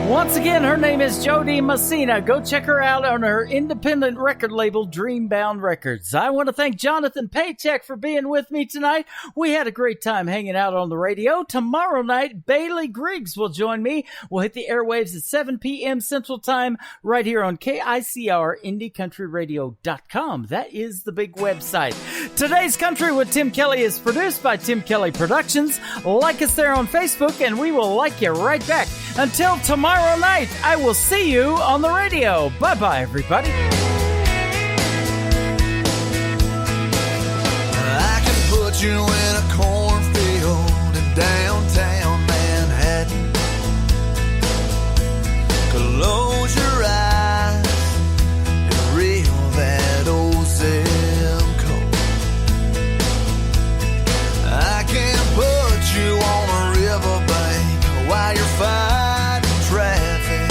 Once again, her name is Jody Messina. Go check her out on her independent record label, Dreambound Records. I want to thank Jonathan Paycheck for being with me tonight. We had a great time hanging out on the radio. Tomorrow night, Bailey Griggs will join me. We'll hit the airwaves at 7 p.m. Central Time right here on KICR, IndieCountryRadio.com. That is the big website. Today's Country with Tim Kelly is produced by Tim Kelly Productions. Like us there on Facebook, and we will like you right back. Until tomorrow night, I will see you on the radio. Bye-bye, everybody. I can put you in a cornfield in downtown Manhattan. Close your eyes and reel that old zip code. I can put you on a riverbank while you're fighting traffic.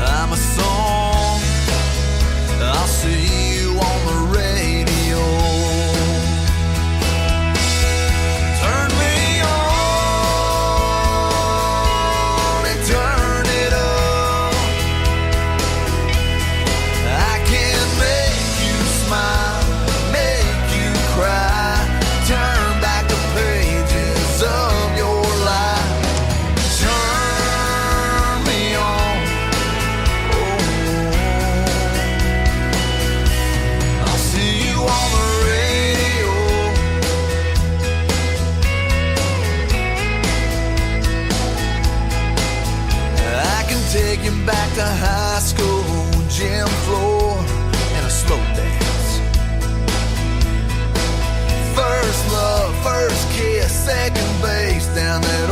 I'm a song, I'll see you on the radio. Turn me on and turn it up. I can make you smile, make you cry, turn back the pages of your life. Turn me on, oh, I'll see you on the radio. I can take you back to high school, gym floor, and a slow dance. First love, first kiss, second base down that